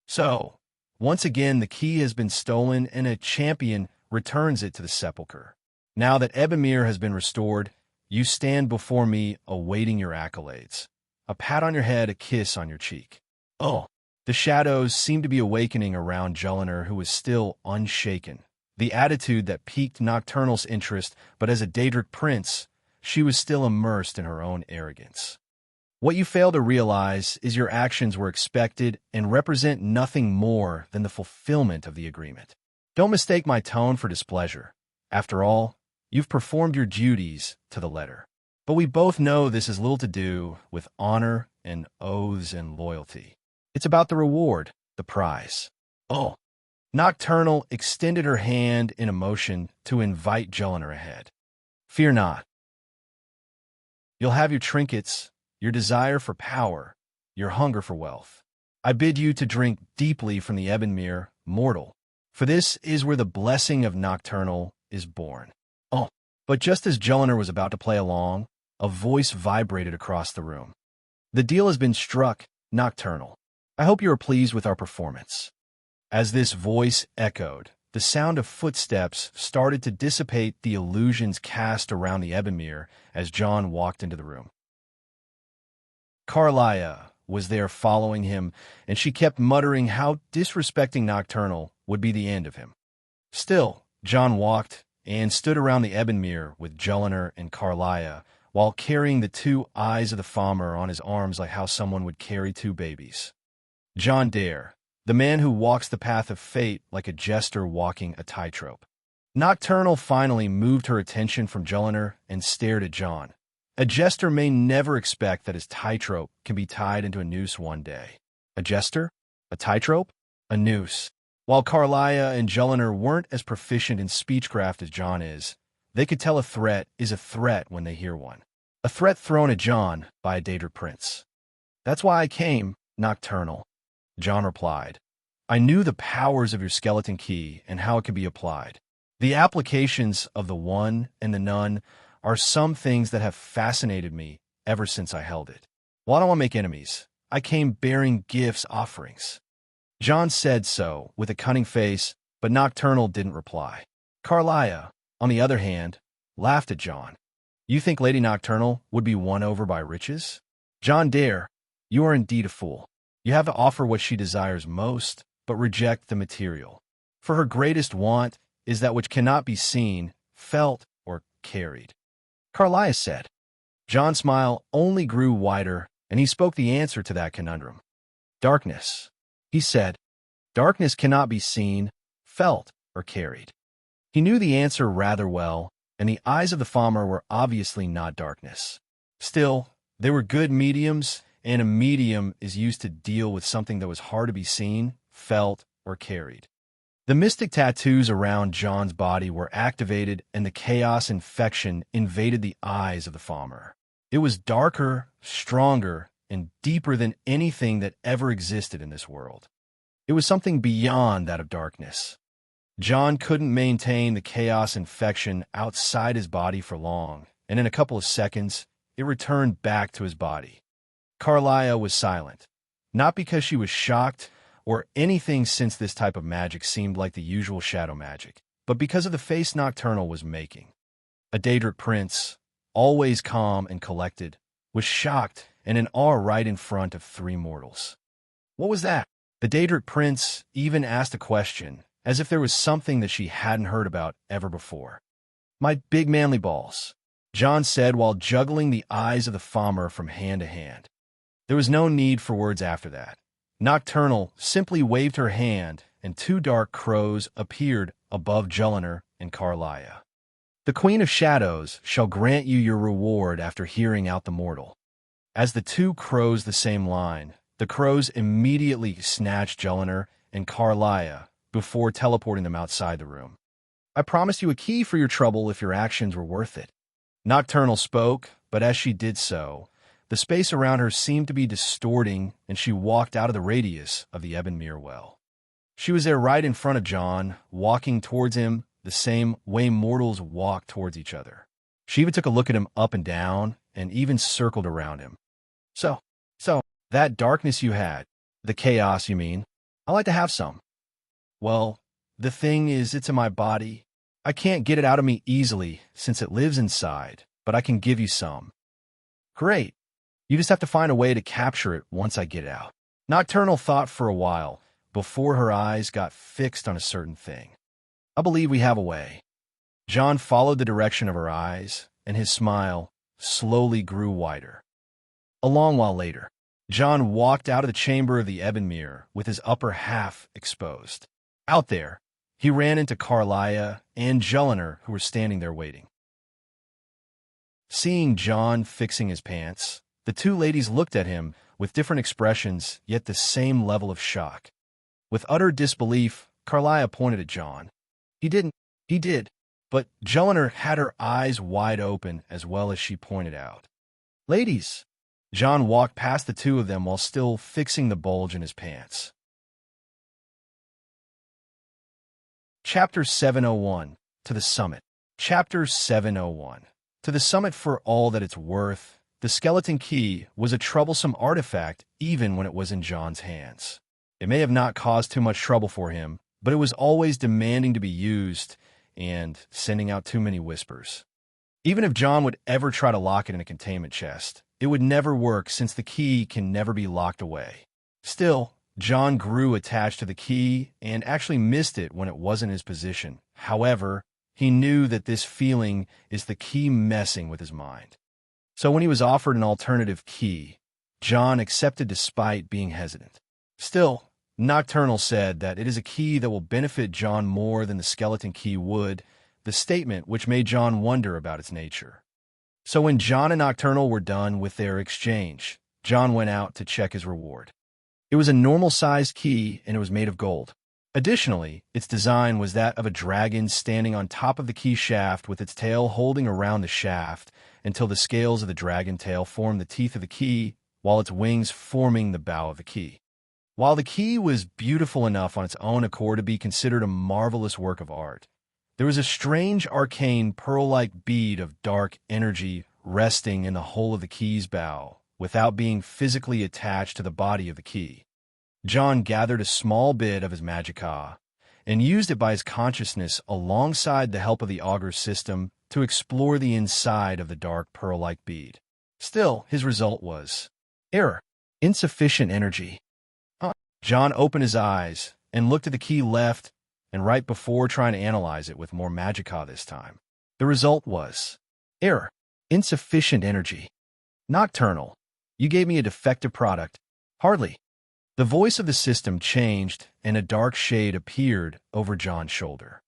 [SPEAKER 1] So, once again the key has been stolen and a champion returns it to the sepulchre. Now that Ebenmere has been restored, you stand before me awaiting your accolades. A pat on your head, a kiss on your cheek. Oh, the shadows seemed to be awakening around Jelena, who was still unshaken. The attitude that piqued Nocturnal's interest, but as a Daedric prince, she was still immersed in her own arrogance. What you fail to realize is your actions were expected and represent nothing more than the fulfillment of the agreement. Don't mistake my tone for displeasure. After all, you've performed your duties to the letter. But we both know this has little to do with honor and oaths and loyalty. It's about the reward, the prize. Oh, Nocturnal extended her hand in a motion to invite Jelena ahead. Fear not. You'll have your trinkets, your desire for power, your hunger for wealth. I bid you to drink deeply from the Ebenmere, mortal, for this is where the blessing of Nocturnal is born. Oh, but just as Jelena was about to play along, a voice vibrated across the room. The deal has been struck, Nocturnal. I hope you are pleased with our performance. As this voice echoed, the sound of footsteps started to dissipate the illusions cast around the Ebenmere as John walked into the room. Carlia was there following him, and she kept muttering how disrespecting Nocturnal would be the end of him. Still, John walked and stood around the Ebenmere with Jelena and Carlia, while carrying the 2 eyes of the Falmer on his arms like how someone would carry 2 babies. John Dare, the man who walks the path of fate like a jester walking a tightrope. Nocturnal finally moved her attention from Jelena and stared at John. A jester may never expect that his tightrope can be tied into a noose one day. A jester? A tightrope? A noose. While Carlia and Jelena weren't as proficient in speechcraft as John is, they could tell a threat is a threat when they hear one. A threat thrown at John by a Daedric prince. That's why I came, Nocturnal. John replied. I knew the powers of your skeleton key and how it could be applied. The applications of the one and the none are some things that have fascinated me ever since I held it. Well, I don't want to make enemies. I came bearing gifts, offerings. John said so with a cunning face, but Nocturnal didn't reply. Carlia, on the other hand, laughed at John. You think Lady Nocturnal would be won over by riches? John Dare, you are indeed a fool. You have to offer what she desires most, but reject the material. For her greatest want is that which cannot be seen, felt, or carried. Carlia said. John's smile only grew wider, and he spoke the answer to that conundrum. Darkness. He said, darkness cannot be seen, felt, or carried. He knew the answer rather well, and the eyes of the Falmer were obviously not darkness. Still, they were good mediums, and a medium is used to deal with something that was hard to be seen, felt, or carried. The mystic tattoos around John's body were activated, and the chaos infection invaded the eyes of the Falmer. It was darker, stronger, and deeper than anything that ever existed in this world. It was something beyond that of darkness. John couldn't maintain the chaos infection outside his body for long, and in a couple of seconds, it returned back to his body. Carlia was silent, not because she was shocked, or anything, since this type of magic seemed like the usual shadow magic, but because of the face Nocturnal was making. A Daedric prince, always calm and collected, was shocked and in awe right in front of three mortals. What was that? The Daedric prince even asked a question, as if there was something that she hadn't heard about ever before. "My big manly balls," John said while juggling the eyes of the farmer from hand to hand. There was no need for words after that. Nocturnal simply waved her hand, and two dark crows appeared above Juliner and Carlia. "The Queen of Shadows shall grant you your reward after hearing out the mortal." As the two crows the same line, the crows immediately snatched Juliner and Carlia before teleporting them outside the room. "I promised you a key for your trouble if your actions were worth it." Nocturnal spoke, but as she did so, the space around her seemed to be distorting, and she walked out of the radius of the Ebonmere well. She was there right in front of John, walking towards him the same way mortals walk towards each other. She even took a look at him up and down, and even circled around him. So, that darkness you had, the chaos, you mean? I like to have some." "Well, the thing is, it's in my body. I can't get it out of me easily since it lives inside, but I can give you some." "Great. You just have to find a way to capture it once I get it out." Nocturnal thought for a while before her eyes got fixed on a certain thing. "I believe we have a way." John followed the direction of her eyes, and his smile slowly grew wider. A long while later, John walked out of the chamber of the Ebonmere with his upper half exposed. Out there, he ran into Carlia and Juliner, who were standing there waiting. Seeing John fixing his pants, the two ladies looked at him with different expressions, yet the same level of shock. With utter disbelief, Carlia pointed at John. He did, but Juliner had her eyes wide open as well as she pointed out. "Ladies!" John walked past the two of them while still fixing the bulge in his pants. Chapter 701, To the Summit. Chapter 701. To the summit. For all that it's worth, the skeleton key was a troublesome artifact even when it was in John's hands. It may have not caused too much trouble for him, but it was always demanding to be used and sending out too many whispers. Even if John would ever try to lock it in a containment chest, it would never work since the key can never be locked away. Still, John grew attached to the key and actually missed it when it wasn't his position. However, he knew that this feeling is the key messing with his mind. So when he was offered an alternative key, John accepted despite being hesitant. Still, Nocturnal said that it is a key that will benefit John more than the skeleton key would, the statement which made John wonder about its nature. So when John and Nocturnal were done with their exchange, John went out to check his reward. It was a normal-sized key, and it was made of gold. Additionally, its design was that of a dragon standing on top of the key shaft with its tail holding around the shaft until the scales of the dragon tail formed the teeth of the key, while its wings forming the bow of the key. While the key was beautiful enough on its own accord to be considered a marvelous work of art, there was a strange arcane pearl-like bead of dark energy resting in the hole of the key's bow without being physically attached to the body of the key. John gathered a small bit of his magicka and used it by his consciousness alongside the help of the augur system to explore the inside of the dark pearl-like bead. Still, his result was error. Insufficient energy. John opened his eyes and looked at the key left and right before trying to analyze it with more magicka this time. The result was error. Insufficient energy. Nocturnal. You gave me a defective product. Hardly. The voice of the system changed, and a dark shade appeared over John's shoulder.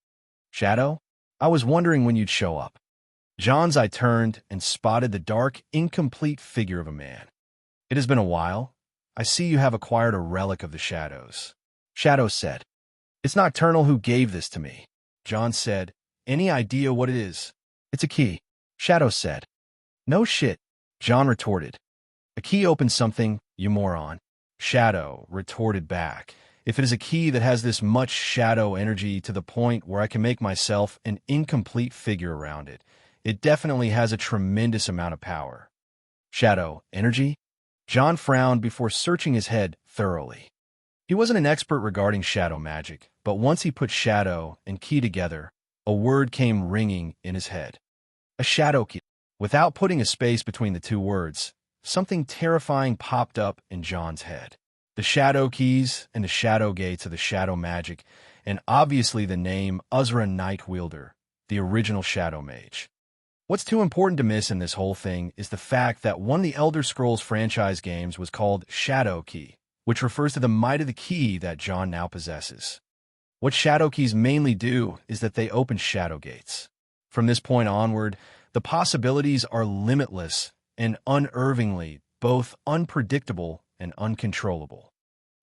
[SPEAKER 1] Shadow? I was wondering when you'd show up. John's eye turned and spotted the dark, incomplete figure of a man. It has been a while. I see you have acquired a relic of the shadows. Shadow said. It's Nocturnal who gave this to me. John said. Any idea what it is? It's a key. Shadow said. No shit. John retorted. A key opens something, you moron. Shadow retorted back. If it is a key that has this much shadow energy to the point where I can make myself an incomplete figure around it, it definitely has a tremendous amount of power. Shadow energy? John frowned before searching his head thoroughly. He wasn't an expert regarding shadow magic, but once he put shadow and key together, a word came ringing in his head. A shadow key. Without putting a space between the two words, something terrifying popped up in John's head. The shadow keys and the shadow gates of the shadow magic, and obviously the name Uzra Nightwielder, the original shadow mage. What's too important to miss in this whole thing is the fact that one of the Elder Scrolls franchise games was called Shadow Key, which refers to the might of the key that John now possesses. What shadow keys mainly do is that they open shadow gates. From this point onward, the possibilities are limitless and unervingly both unpredictable and uncontrollable.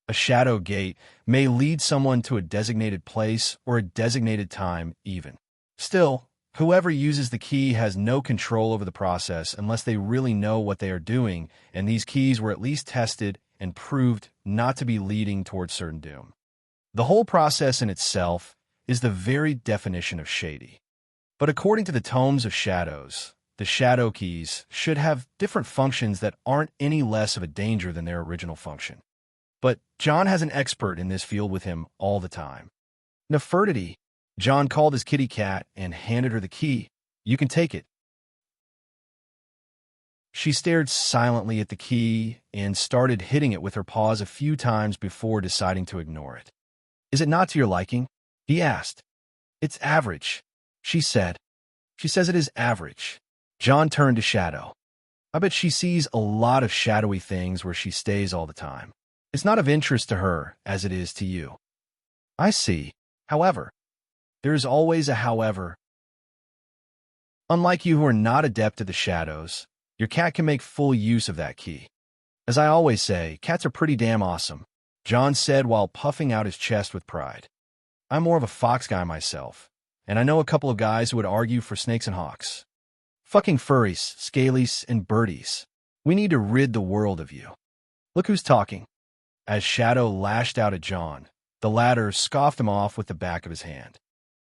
[SPEAKER 1] A shadow gate may lead someone to a designated place or a designated time even. Still, whoever uses the key has no control over the process unless they really know what they are doing, and these keys were at least tested and proved not to be leading towards certain doom. The whole process in itself is the very definition of shady. But according to the Tomes of Shadows, the shadow keys should have different functions that aren't any less of a danger than their original function. But John has an expert in this field with him all the time. Nefertiti. John called his kitty cat and handed her the key. You can take it. She stared silently at the key and started hitting it with her paws a few times before deciding to ignore it. Is it not to your liking? He asked. It's average, she said. She says it is average. John turned to Shadow. I bet she sees a lot of shadowy things where she stays all the time. It's not of interest to her as it is to you. I see. However, there is always a however. Unlike you who are not adept at the shadows, your cat can make full use of that key. As I always say, cats are pretty damn awesome, John said while puffing out his chest with pride. I'm more of a fox guy myself, and I know a couple of guys who would argue for snakes and hawks. Fucking furries, scalies, and birdies. We need to rid the world of you. Look who's talking. As Shadow lashed out at John, the latter scoffed him off with the back of his hand.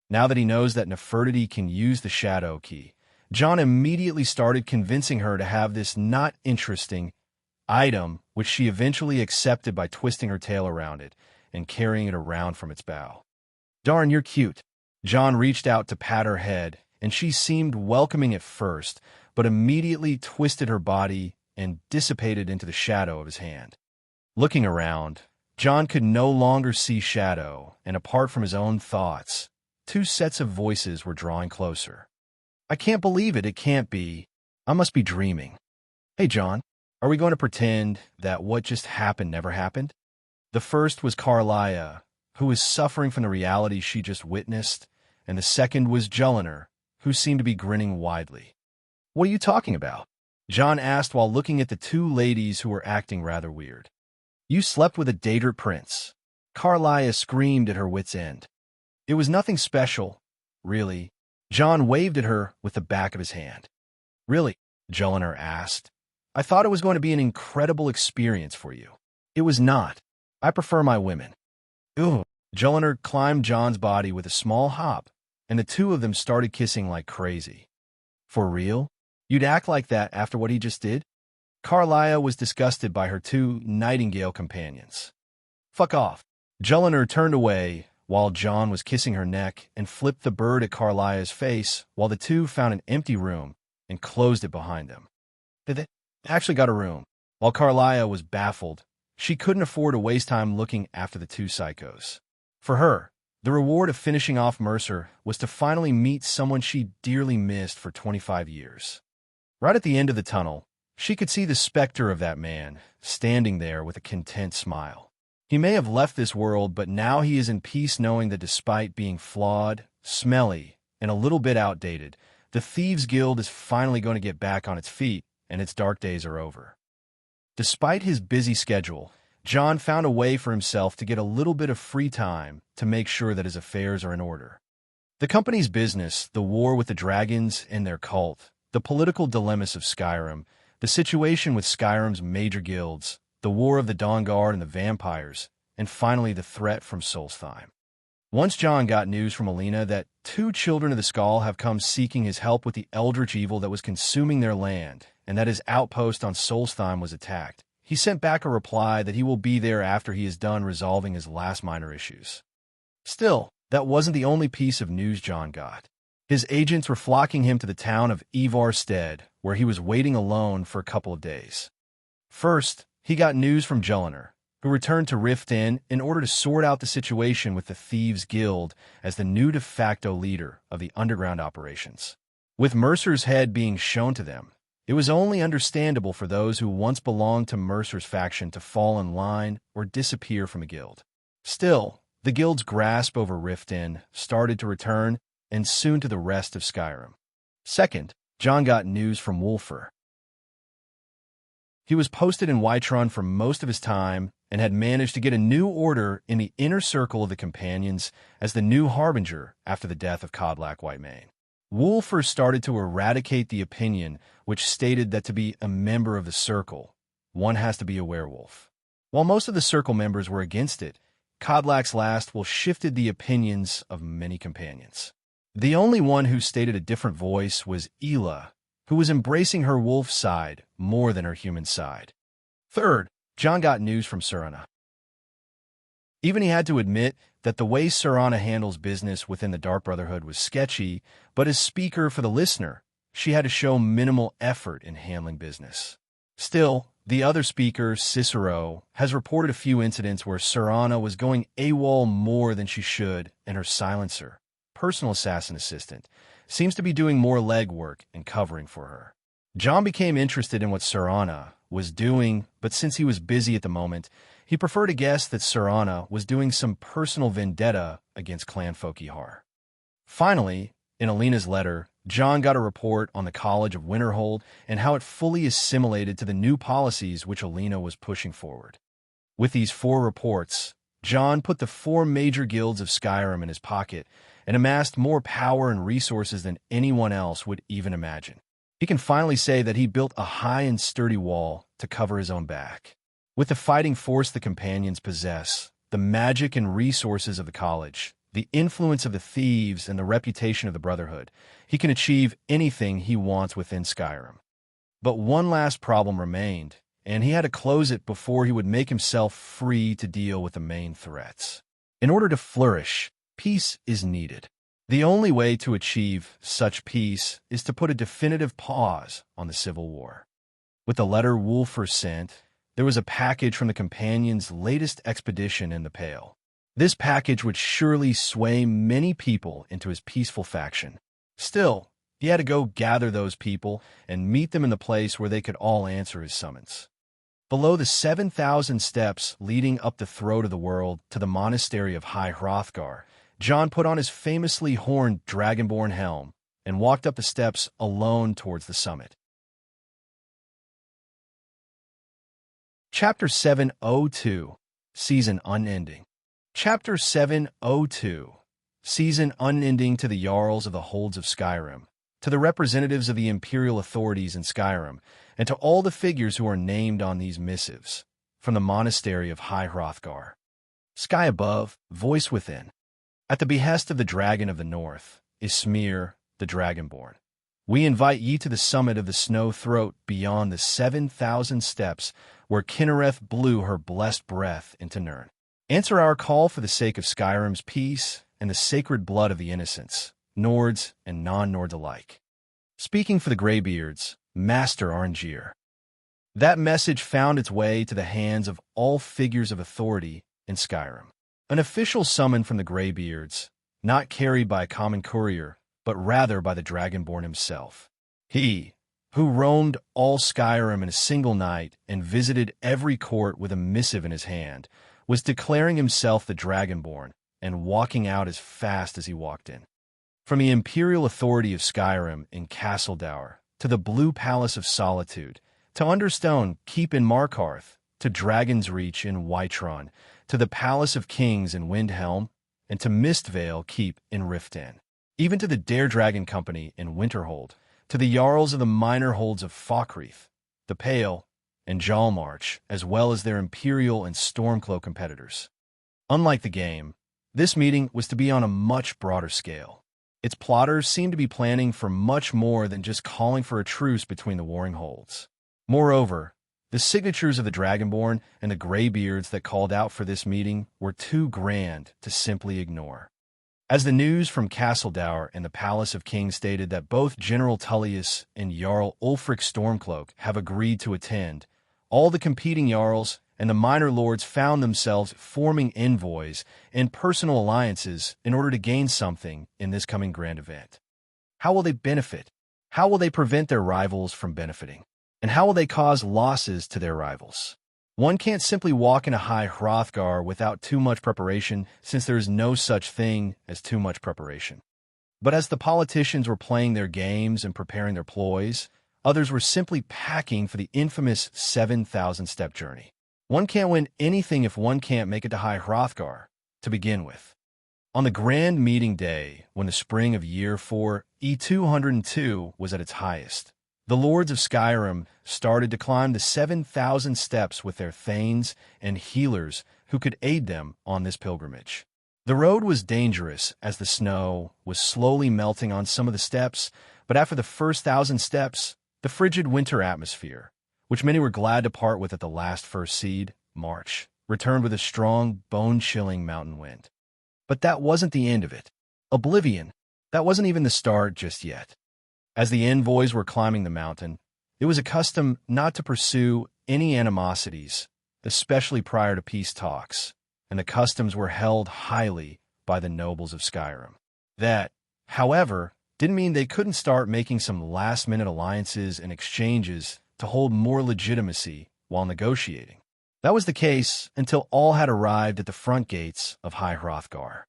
[SPEAKER 1] Now that he knows that Nefertiti can use the shadow key, John immediately started convincing her to have this not interesting item, which she eventually accepted by twisting her tail around it and carrying it around from its bow. Darn, you're cute. John reached out to pat her head, and she seemed welcoming at first, but immediately twisted her body and dissipated into the shadow of his hand. Looking around, John could no longer see Shadow, and apart from his own thoughts, two sets of voices were drawing closer. I can't believe it. It can't be. I must be dreaming. Hey, John, are we going to pretend that what just happened never happened? The first was Carlia, who was suffering from the reality she just witnessed, and the second was Jelinar, who seemed to be grinning widely. What are you talking about? John asked while looking at the two ladies who were acting rather weird. You slept with a Daedric prince. Carlia screamed at her wit's end. It was nothing special, really. John waved at her with the back of his hand. Really? Jelinar asked. I thought it was going to be an incredible experience for you. It was not. I prefer my women. Ugh. Jelinar climbed John's body with a small hop, and the two of them started kissing like crazy. For real? You'd act like that after what he just did? Carlia was disgusted by her two nightingale companions. Fuck off. Jelinar turned away while John was kissing her neck and flipped the bird at Carlia's face while the two found an empty room and closed it behind them. They actually got a room. While Carlia was baffled, she couldn't afford to waste time looking after the two psychos. For her, the reward of finishing off Mercer was to finally meet someone she dearly missed for 25 years. Right at the end of the tunnel, she could see the specter of that man, standing there with a content smile. He may have left this world, but now he is in peace knowing that despite being flawed, smelly, and a little bit outdated, the Thieves' Guild is finally going to get back on its feet, and its dark days are over. Despite his busy schedule, John found a way for himself to get a little bit of free time to make sure that his affairs are in order. The company's business, the war with the dragons and their cult, the political dilemmas of Skyrim, the situation with Skyrim's major guilds, the war of the Dawnguard and the vampires, and finally the threat from Solstheim. Once John got news from Alina that 2 children of the Skull have come seeking his help with the eldritch evil that was consuming their land, and that his outpost on Solstheim was attacked, he sent back a reply that he will be there after he is done resolving his last minor issues. Still, that wasn't the only piece of news John got. His agents were flocking him to the town of Ivarstead, where he was waiting alone for a couple of days. First, he got news from Jelinar, who returned to Rift Inn in order to sort out the situation with the Thieves' Guild as the new de facto leader of the underground operations. With Mercer's head being shown to them, it was only understandable for those who once belonged to Mercer's faction to fall in line or disappear from a guild. Still, the guild's grasp over Rift Inn started to return, and soon to the rest of Skyrim. Second, John got news from Wulfr. He was posted in Whiterun for most of his time and had managed to get a new order in the inner circle of the Companions as the new Harbinger after the death of Codlac Whitemane. Wulfr started to eradicate the opinion which stated that to be a member of the Circle, one has to be a werewolf. While most of the Circle members were against it, Codlac's last will shifted the opinions of many companions. The only one who stated a different voice was Ela, who was embracing her wolf side more than her human side. Third, John got news from Serana. Even he had to admit that the way Serana handles business within the Dark Brotherhood was sketchy, but as speaker for the listener, she had to show minimal effort in handling business. Still, the other speaker, Cicero, has reported a few incidents where Serana was going AWOL more than she should, and her silencer, personal assassin assistant, seems to be doing more legwork and covering for her. John became interested in what Serana was doing, but since he was busy at the moment, he preferred to guess that Serana was doing some personal vendetta against Clan Folkihar. Finally, in Alina's letter, John got a report on the College of Winterhold and how it fully assimilated to the new policies which Alina was pushing forward. With these 4 reports, John put the 4 major guilds of Skyrim in his pocket and amassed more power and resources than anyone else would even imagine. He can finally say that he built a high and sturdy wall to cover his own back. With the fighting force the Companions possess, the magic and resources of the college, the influence of the thieves, and the reputation of the Brotherhood, he can achieve anything he wants within Skyrim. But one last problem remained, and he had to close it before he would make himself free to deal with the main threats. In order to flourish, peace is needed. The only way to achieve such peace is to put a definitive pause on the civil war. With the letter Wulfr sent, there was a package from the Companions' latest expedition in the Pale. This package would surely sway many people into his peaceful faction. Still, he had to go gather those people and meet them in the place where they could all answer his summons. Below the 7,000 steps leading up the throat of the world to the monastery of High Hrothgar, John put on his famously horned Dragonborn helm and walked up the steps alone towards the summit. Chapter 702, Season Unending. Chapter 702, Season Unending to the Jarls of the Holds of Skyrim, to the representatives of the imperial authorities in Skyrim, and to all the figures who are named on these missives, from the monastery of High Hrothgar. Sky above, voice within. At the behest of the Dragon of the North, Ysmir, the Dragonborn, we invite ye to the summit of the snow throat beyond the 7,000 steps where Kinnereth blew her blessed breath into Nirn. Answer our call for the sake of Skyrim's peace and the sacred blood of the innocents, Nords and non-Nords alike. Speaking for the Greybeards, Master Arngir. That message found its way to the hands of all figures of authority in Skyrim. An official summon from the Greybeards, not carried by a common courier, but rather by the Dragonborn himself. He, who roamed all Skyrim in a single night and visited every court with a missive in his hand, was declaring himself the Dragonborn and walking out as fast as he walked in. From the imperial authority of Skyrim in Castledour, to the Blue Palace of Solitude, to Understone Keep in Markarth, to Dragon's Reach in Whiterun, to the Palace of Kings in Windhelm, and to Mistvale Keep in Rift Inn, even to the Dare Dragon Company in Winterhold, to the Jarls of the minor holds of Falkreath, the Pale, and Jalmarch, as well as their Imperial and Stormcloak competitors. Unlike the game, this meeting was to be on a much broader scale. Its plotters seemed to be planning for much more than just calling for a truce between the warring holds. Moreover, The signatures of the Dragonborn and the graybeards that called out for this meeting were too grand to simply ignore. As the news from Castledour and the Palace of Kings stated that both General Tullius and Jarl Ulfric Stormcloak have agreed to attend, all the competing jarls and the minor lords found themselves forming envoys and personal alliances in order to gain something in this coming grand event. How will they benefit? How will they prevent their rivals from benefiting? And how will they cause losses to their rivals? One can't simply walk into High Hrothgar without too much preparation, since there is no such thing as too much preparation. But as the politicians were playing their games and preparing their ploys, others were simply packing for the infamous 7,000-step journey. One can't win anything if one can't make it to High Hrothgar, to begin with. On the grand meeting day, when the spring of year 4 E202 was at its highest, the lords of Skyrim started to climb the 7,000 steps with their thanes and healers who could aid them on this pilgrimage. The road was dangerous as the snow was slowly melting on some of the steps, but after the first 1,000 steps, the frigid winter atmosphere, which many were glad to part with at the last first seed, March, returned with a strong, bone-chilling mountain wind. But that wasn't the end of it. Oblivion, that wasn't even the start just yet. As the envoys were climbing the mountain, it was a custom not to pursue any animosities, especially prior to peace talks, and the customs were held highly by the nobles of Skyrim. That, however, didn't mean they couldn't start making some last-minute alliances and exchanges to hold more legitimacy while negotiating. That was the case until all had arrived at the front gates of High Hrothgar.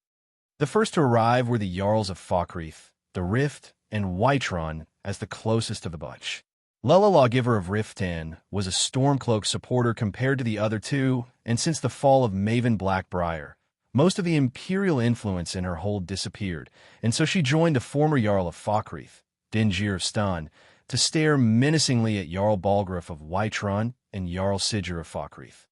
[SPEAKER 1] The first to arrive were the Jarls of Falkreath, the Rift, and Whiterun as the closest of the bunch. Lella Lawgiver of Riften was a Stormcloak supporter compared to the other two, and since the fall of Maven Blackbriar, most of the imperial influence in her hold disappeared, and so she joined the former Jarl of Falkreath, Dingear of Stun, to stare menacingly at Jarl Balgruuf of Whiterun and Jarl Sigurd of Falkreath.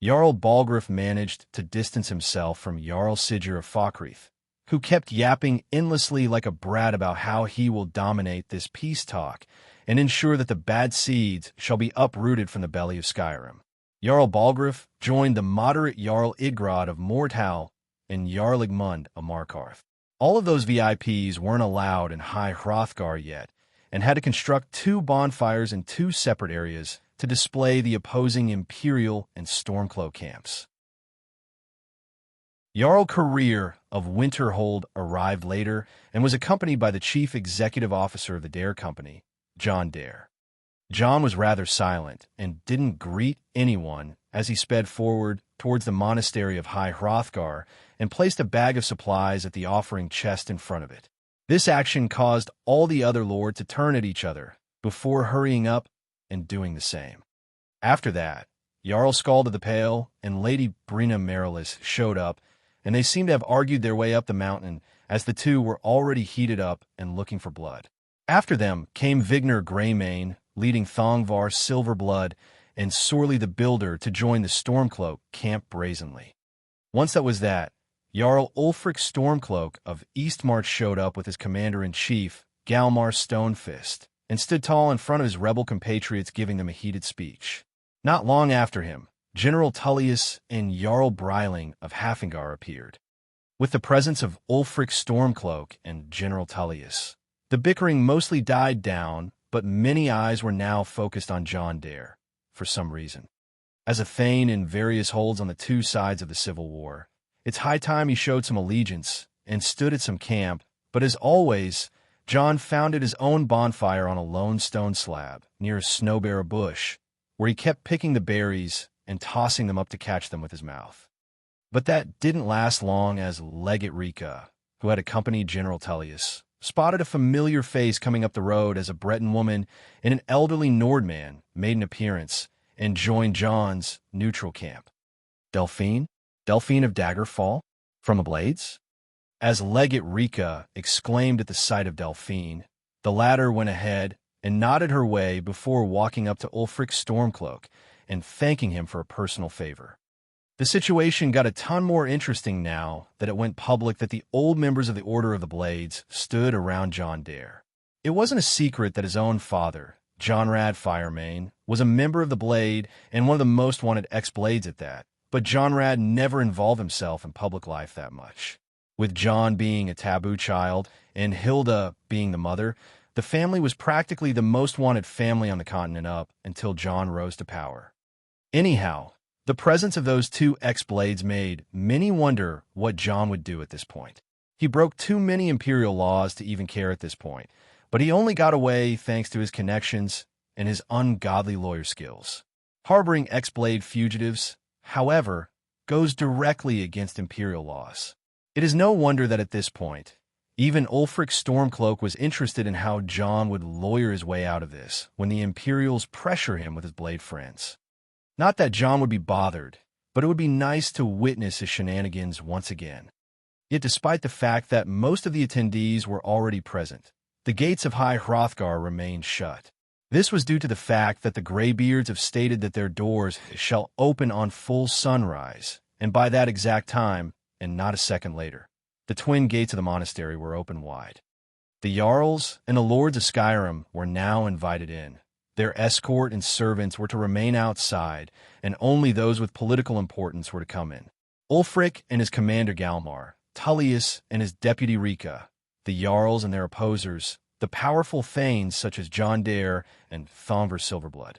[SPEAKER 1] Jarl Balgruuf managed to distance himself from Jarl Sigurd of Falkreath, who kept yapping endlessly like a brat about how he will dominate this peace talk and ensure that the bad seeds shall be uprooted from the belly of Skyrim. Jarl Balgruuf joined the moderate Jarl Idgrod of Mordhau and Jarl Igmund of Markarth. All of those VIPs weren't allowed in High Hrothgar yet, and had to construct 2 bonfires in 2 separate areas to display the opposing Imperial and Stormcloak camps. Jarl Career of Winterhold arrived later and was accompanied by the chief executive officer of the Dare Company, John Dare. John was rather silent and didn't greet anyone as he sped forward towards the monastery of High Hrothgar and placed a bag of supplies at the offering chest in front of it. This action caused all the other lords to turn at each other before hurrying up and doing the same. After that, Jarl Skald of the Pale and Lady Brina Marilis showed up, and they seemed to have argued their way up the mountain as the two were already heated up and looking for blood. After them came Vigner Greymane, leading Thongvar Silverblood and Sorley the Builder to join the Stormcloak camp brazenly. Once that was that, Jarl Ulfric Stormcloak of Eastmarch showed up with his commander-in-chief, Galmar Stonefist, and stood tall in front of his rebel compatriots giving them a heated speech. Not long after him, General Tullius and Jarl Breiling of Hafingar appeared. With the presence of Ulfric Stormcloak and General Tullius, the bickering mostly died down, but many eyes were now focused on John Dare, for some reason. As a thane in various holds on the 2 sides of the Civil War, it's high time he showed some allegiance and stood at some camp, but as always, John founded his own bonfire on a lone stone slab near a snowbearer bush, where he kept picking the berries and tossing them up to catch them with his mouth. But that didn't last long as Legate Rika, who had accompanied General Tullius, spotted a familiar face coming up the road as a Breton woman and an elderly Nordman made an appearance and joined John's neutral camp. Delphine? Delphine of Daggerfall? From the Blades? As Legate Rika exclaimed at the sight of Delphine, the latter went ahead and nodded her way before walking up to Ulfric Stormcloak and thanking him for a personal favor. The situation got a ton more interesting now that it went public that the old members of the Order of the Blades stood around John Dare. It wasn't a secret that his own father, Jonrad Firemane, was a member of the Blade and one of the most wanted ex-Blades at that, but Jonrad never involved himself in public life that much. With John being a taboo child and Hilda being the mother, the family was practically the most wanted family on the continent up until John rose to power. Anyhow, the presence of those two ex-Blades made many wonder what John would do at this point. He broke too many imperial laws to even care at this point, but he only got away thanks to his connections and his ungodly lawyer skills. Harboring ex-Blade fugitives, however, goes directly against imperial laws. It is no wonder that at this point, even Ulfric Stormcloak was interested in how John would lawyer his way out of this when the Imperials pressure him with his Blade friends. Not that John would be bothered, but it would be nice to witness his shenanigans once again. Yet despite the fact that most of the attendees were already present, the gates of High Hrothgar remained shut. This was due to the fact that the Greybeards have stated that their doors shall open on full sunrise, and by that exact time, and not a second later, the twin gates of the monastery were open wide. The Jarls and the Lords of Skyrim were now invited in. Their escort and servants were to remain outside, and only those with political importance were to come in. Ulfric and his commander Galmar, Tullius and his deputy Rika, the Jarls and their opposers, the powerful thanes such as Jon Dare and Thomver Silverblood.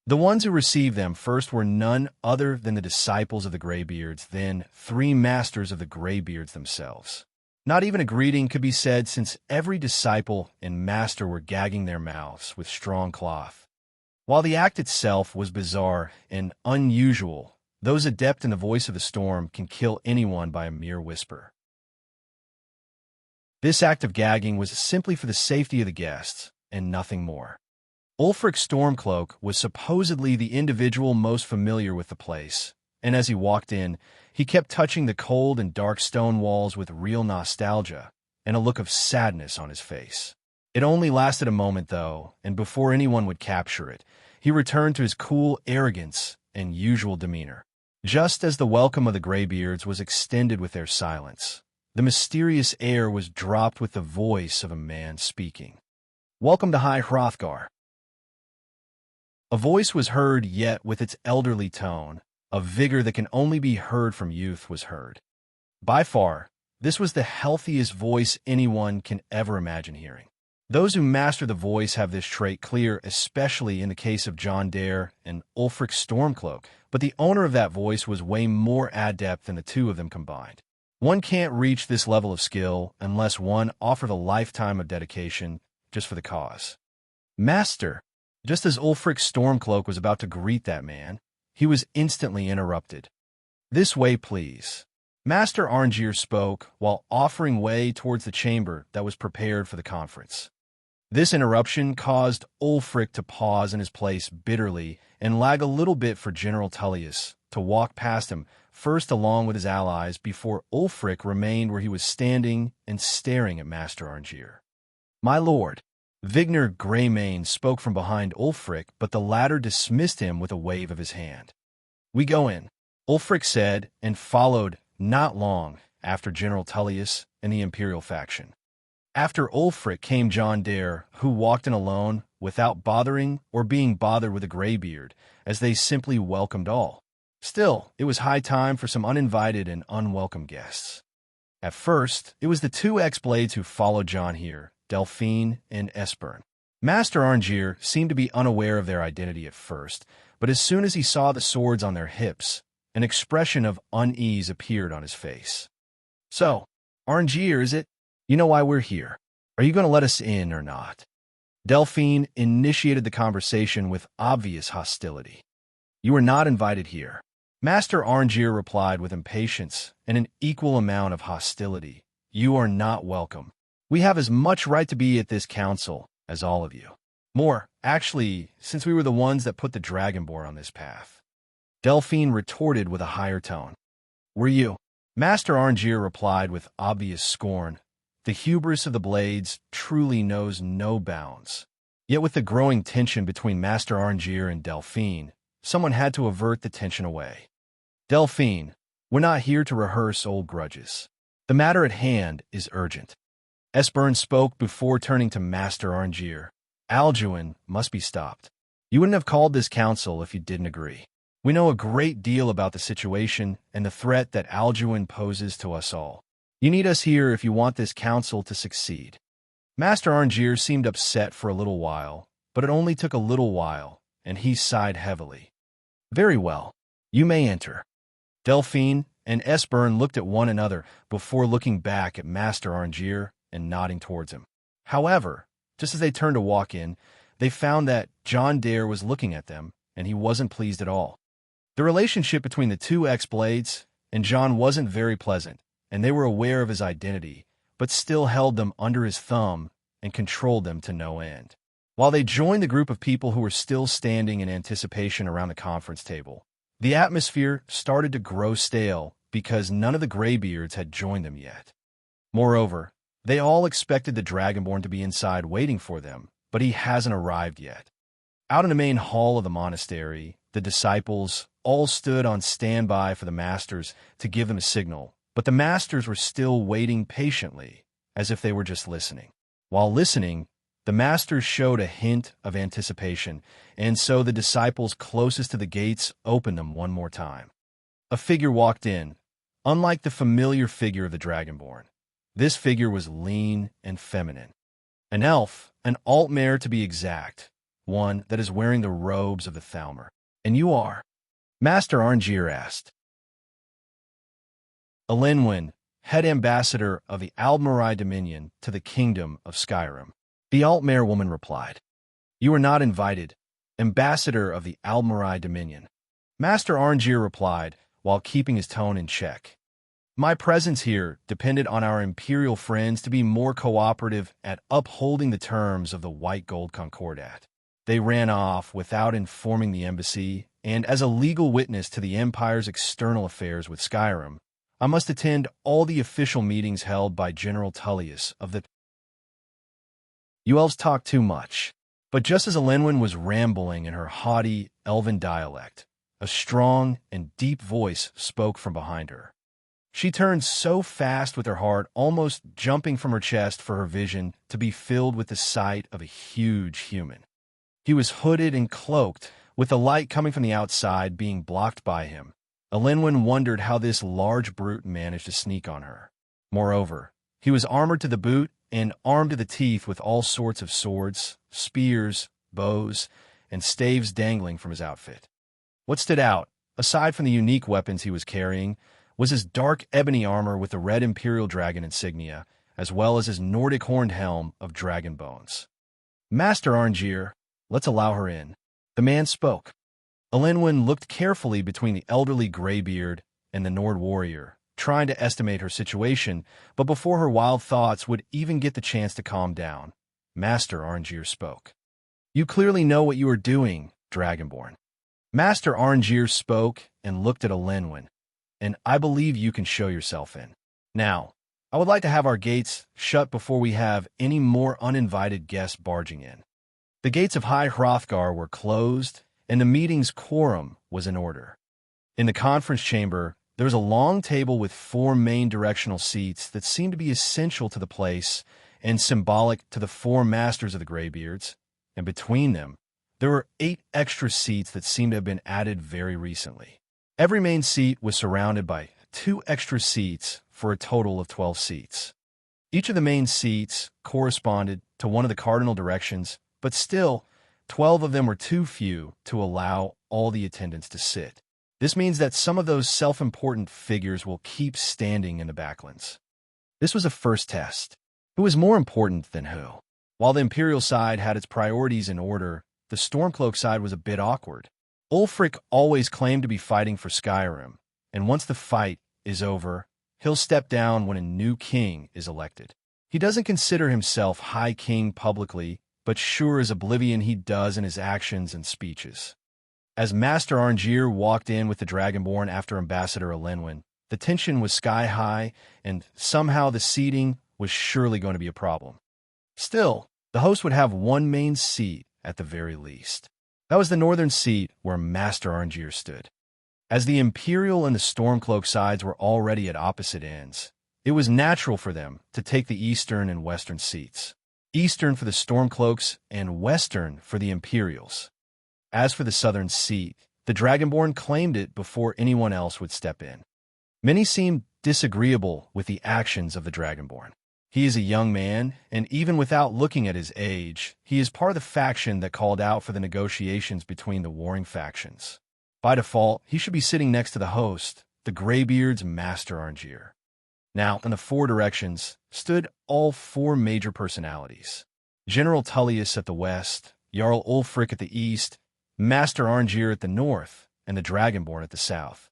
[SPEAKER 1] The ones who received them first were none other than the disciples of the Greybeards, then 3 masters of the Greybeards themselves. Not even a greeting could be said since every disciple and master were gagging their mouths with strong cloth. While the act itself was bizarre and unusual, those adept in the voice of the storm can kill anyone by a mere whisper. This act of gagging was simply for the safety of the guests, and nothing more. Ulfric Stormcloak was supposedly the individual most familiar with the place, and as he walked in, he kept touching the cold and dark stone walls with real nostalgia and a look of sadness on his face. It only lasted a moment, though, and before anyone would capture it, he returned to his cool arrogance and usual demeanor. Just as the welcome of the Greybeards was extended with their silence, the mysterious air was dropped with the voice of a man speaking. "Welcome to High Hrothgar." A voice was heard, yet with its elderly tone, a vigor that can only be heard from youth was heard. By far, this was the healthiest voice anyone can ever imagine hearing. Those who master the voice have this trait clear, especially in the case of Jon Dare and Ulfric Stormcloak, but the owner of that voice was way more adept than the two of them combined. One can't reach this level of skill unless one offered a lifetime of dedication just for the cause. "Master," just as Ulfric Stormcloak was about to greet that man, he was instantly interrupted. "This way, please." Master Arngeir spoke while offering way towards the chamber that was prepared for the conference. This interruption caused Ulfric to pause in his place bitterly and lag a little bit for General Tullius to walk past him, first along with his allies, before Ulfric remained where he was standing and staring at Master Arngeir. "My lord." Vigner Greymane spoke from behind Ulfric, but the latter dismissed him with a wave of his hand. "We go in," Ulfric said, and followed not long after General Tullius and the Imperial faction. After Ulfric came Jon Dare, who walked in alone, without bothering or being bothered with a Greybeard, as they simply welcomed all. Still, it was high time for some uninvited and unwelcome guests. At first, it was the 2 ex-Blades who followed John here, Delphine and Esbern. Master Arngeir seemed to be unaware of their identity at first, but as soon as he saw the swords on their hips, an expression of unease appeared on his face. "So, Arngeir, is it? You know why we're here. Are you going to let us in or not?" Delphine initiated the conversation with obvious hostility. "You are not invited here." Master Arngeir replied with impatience and an equal amount of hostility. "You are not welcome. We have as much right to be at this council as all of you. More, actually, since we were the ones that put the Dragonborn on this path." Delphine retorted with a higher tone. "Were you?" Master Arngeir replied with obvious scorn. The hubris of the Blades truly knows no bounds. Yet with the growing tension between Master Arngeir and Delphine, someone had to avert the tension away. "Delphine, we're not here to rehearse old grudges. The matter at hand is urgent." Esbern spoke before turning to Master Arngeir. Alduin must be stopped. You wouldn't have called this council if you didn't agree. We know a great deal about the situation and the threat that Alduin poses to us all. You need us here if you want this council to succeed. Master Arngeir seemed upset for a little while, but it only took a little while, and he sighed heavily. Very well. You may enter. Delphine and Esbern looked at one another before looking back at Master Arngeir and nodding towards him. However, just as they turned to walk in, they found that John Dare was looking at them, and he wasn't pleased at all. The relationship between the two ex-blades and John wasn't very pleasant, and they were aware of his identity, but still held them under his thumb and controlled them to no end. While they joined the group of people who were still standing in anticipation around the conference table, the atmosphere started to grow stale because none of the Greybeards had joined them yet. Moreover, they all expected the Dragonborn to be inside waiting for them, but he hasn't arrived yet. Out in the main hall of the monastery, the disciples all stood on standby for the masters to give them a signal, but the masters were still waiting patiently, as if they were just listening. While listening, the masters showed a hint of anticipation, and so the disciples closest to the gates opened them one more time. A figure walked in, unlike the familiar figure of the Dragonborn. This figure was lean and feminine. An elf, an altmare to be exact, one that is wearing the robes of the Thalmor. And you are? Master Arngeir asked. Elenwen, head ambassador of the Aldmeri Dominion to the Kingdom of Skyrim. The altmare woman replied. You are not invited, ambassador of the Aldmeri Dominion. Master Arngeir replied, while keeping his tone in check. My presence here depended on our Imperial friends to be more cooperative at upholding the terms of the White Gold Concordat. They ran off without informing the embassy, and as a legal witness to the Empire's external affairs with Skyrim, I must attend all the official meetings held by General Tullius of the... You elves talk too much. But just as Elenwen was rambling in her haughty, elven dialect, a strong and deep voice spoke from behind her. She turned so fast with her heart almost jumping from her chest for her vision to be filled with the sight of a huge human. He was hooded and cloaked, with the light coming from the outside being blocked by him. Elenwen wondered how this large brute managed to sneak on her. Moreover, he was armored to the boot and armed to the teeth with all sorts of swords, spears, bows, and staves dangling from his outfit. What stood out, aside from the unique weapons he was carrying, was his dark ebony armor with the red Imperial Dragon insignia, as well as his Nordic horned helm of dragon bones. Master Arngeir, let's allow her in. The man spoke. Elenwen looked carefully between the elderly Greybeard and the Nord warrior, trying to estimate her situation, but before her wild thoughts would even get the chance to calm down, Master Arngeir spoke. You clearly know what you are doing, Dragonborn. Master Arngeir spoke and looked at Elenwen, and I believe you can show yourself in. Now, I would like to have our gates shut before we have any more uninvited guests barging in. The gates of High Hrothgar were closed, and the meeting's quorum was in order. In the conference chamber, there was a long table with 4 main directional seats that seemed to be essential to the place and symbolic to the 4 masters of the Greybeards, and between them, there were 8 extra seats that seemed to have been added very recently. Every main seat was surrounded by 2 extra seats for a total of 12 seats. Each of the main seats corresponded to one of the cardinal directions, but still, 12 of them were too few to allow all the attendants to sit. This means that some of those self-important figures will keep standing in the backlands. This was a first test. Who was more important than who? While the Imperial side had its priorities in order, the Stormcloak side was a bit awkward. Ulfric always claimed to be fighting for Skyrim, and once the fight is over, he'll step down when a new king is elected. He doesn't consider himself High King publicly, but sure as oblivion he does in his actions and speeches. As Master Arngeir walked in with the Dragonborn after Ambassador Elenwen, the tension was sky-high, and somehow the seating was surely going to be a problem. Still, the host would have one main seat at the very least. That was the northern seat where Master Arngeir stood. As the Imperial and the Stormcloak sides were already at opposite ends, it was natural for them to take the eastern and western seats. eastern for the Stormcloaks, and western for the Imperials. As for the southern seat, the Dragonborn claimed it before anyone else would step in. Many seemed disagreeable with the actions of the Dragonborn. He is a young man, and even without looking at his age, he is part of the faction that called out for the negotiations between the warring factions. By default, he should be sitting next to the host, the Greybeard's Master Arngeir. Now, in the four directions, stood all four major personalities. General Tullius at the west, Jarl Ulfric at the east, Master Arngeir at the north, and the Dragonborn at the south.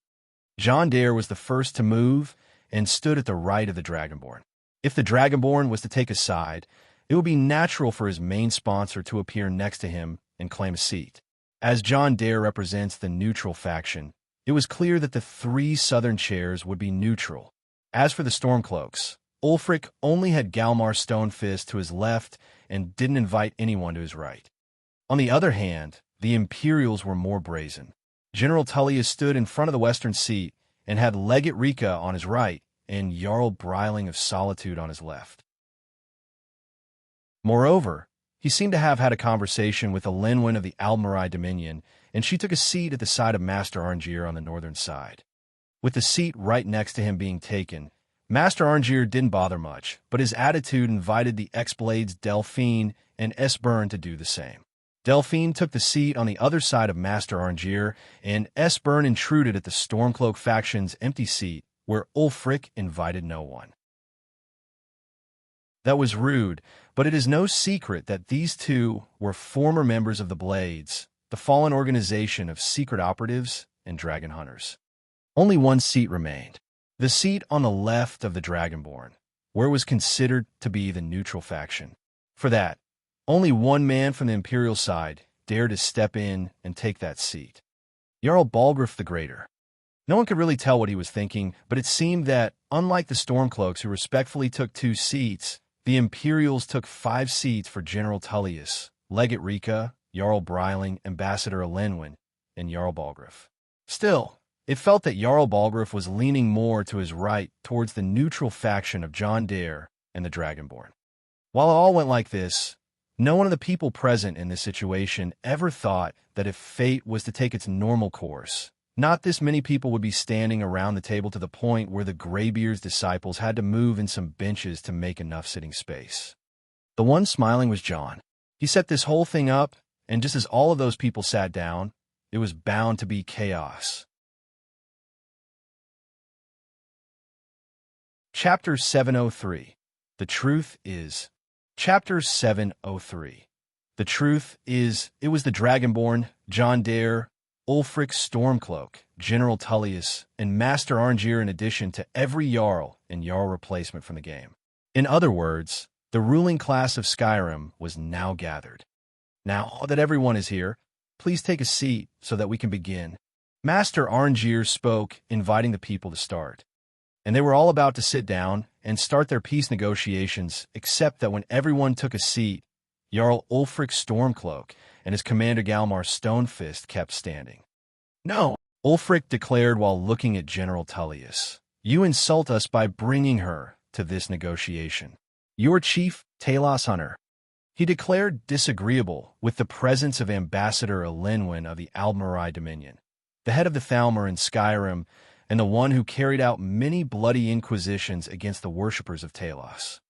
[SPEAKER 1] John Dare was the first to move and stood at the right of the Dragonborn. If the Dragonborn was to take a side, it would be natural for his main sponsor to appear next to him and claim a seat. As John Dare represents the neutral faction, it was clear that the three southern chairs would be neutral. As for the Stormcloaks, Ulfric only had Galmar Stonefist to his left and didn't invite anyone to his right. On the other hand, the Imperials were more brazen. General Tullius stood in front of the western seat and had Legate Rika on his right and Jarl Breiling of Solitude on his left. Moreover, he seemed to have had a conversation with Elenwen of the Aldmarai Dominion, and she took a seat at the side of Master Arngeir on the northern side. With the seat right next to him being taken, Master Arngeir didn't bother much, but his attitude invited the ex-blades Delphine and Esbern to do the same. Delphine took the seat on the other side of Master Arngeir, and Esbern intruded at the Stormcloak faction's empty seat, where Ulfric invited no one. That was rude, but it is no secret that these two were former members of the Blades, the fallen organization of secret operatives and dragon hunters. Only one seat remained, the seat on the left of the Dragonborn, where it was considered to be the neutral faction. For that, only one man from the Imperial side dared to step in and take that seat. Jarl Balgruuf the Greater. No one could really tell what he was thinking, but it seemed that, unlike the Stormcloaks who respectfully took 2 seats, the Imperials took 5 seats for General Tullius, Legate Rika, Jarl Breiling, Ambassador Elenwen, and Jarl Balgruuf. Still, it felt that Jarl Balgruuf was leaning more to his right towards the neutral faction of John Dare and the Dragonborn. While it all went like this, no one of the people present in this situation ever thought that if fate was to take its normal course, not this many people would be standing around the table to the point where the Greybeard's disciples had to move in some benches to make enough sitting space. The one smiling was John. He set this whole thing up, and just as all of those people sat down, it was bound to be chaos. Chapter 703. The Truth Is. Chapter 703. The truth is, it was the Dragonborn, John Dare, Ulfric Stormcloak, General Tullius, and Master Arngeir in addition to every Jarl and Jarl replacement from the game. In other words, the ruling class of Skyrim was now gathered. Now that everyone is here, please take a seat so that we can begin. Master Arngeir spoke, inviting the people to start. And they were all about to sit down and start their peace negotiations, except that when everyone took a seat, Jarl Ulfric Stormcloak and his commander Galmar Stonefist kept standing. "No," Ulfric declared while looking at General Tullius. "You insult us by bringing her to this negotiation. Your chief, Talos Hunter." He declared disagreeable with the presence of Ambassador Elenwen of the Aldmarai Dominion, the head of the Thalmor in Skyrim, and the one who carried out many bloody inquisitions against the worshippers of Talos.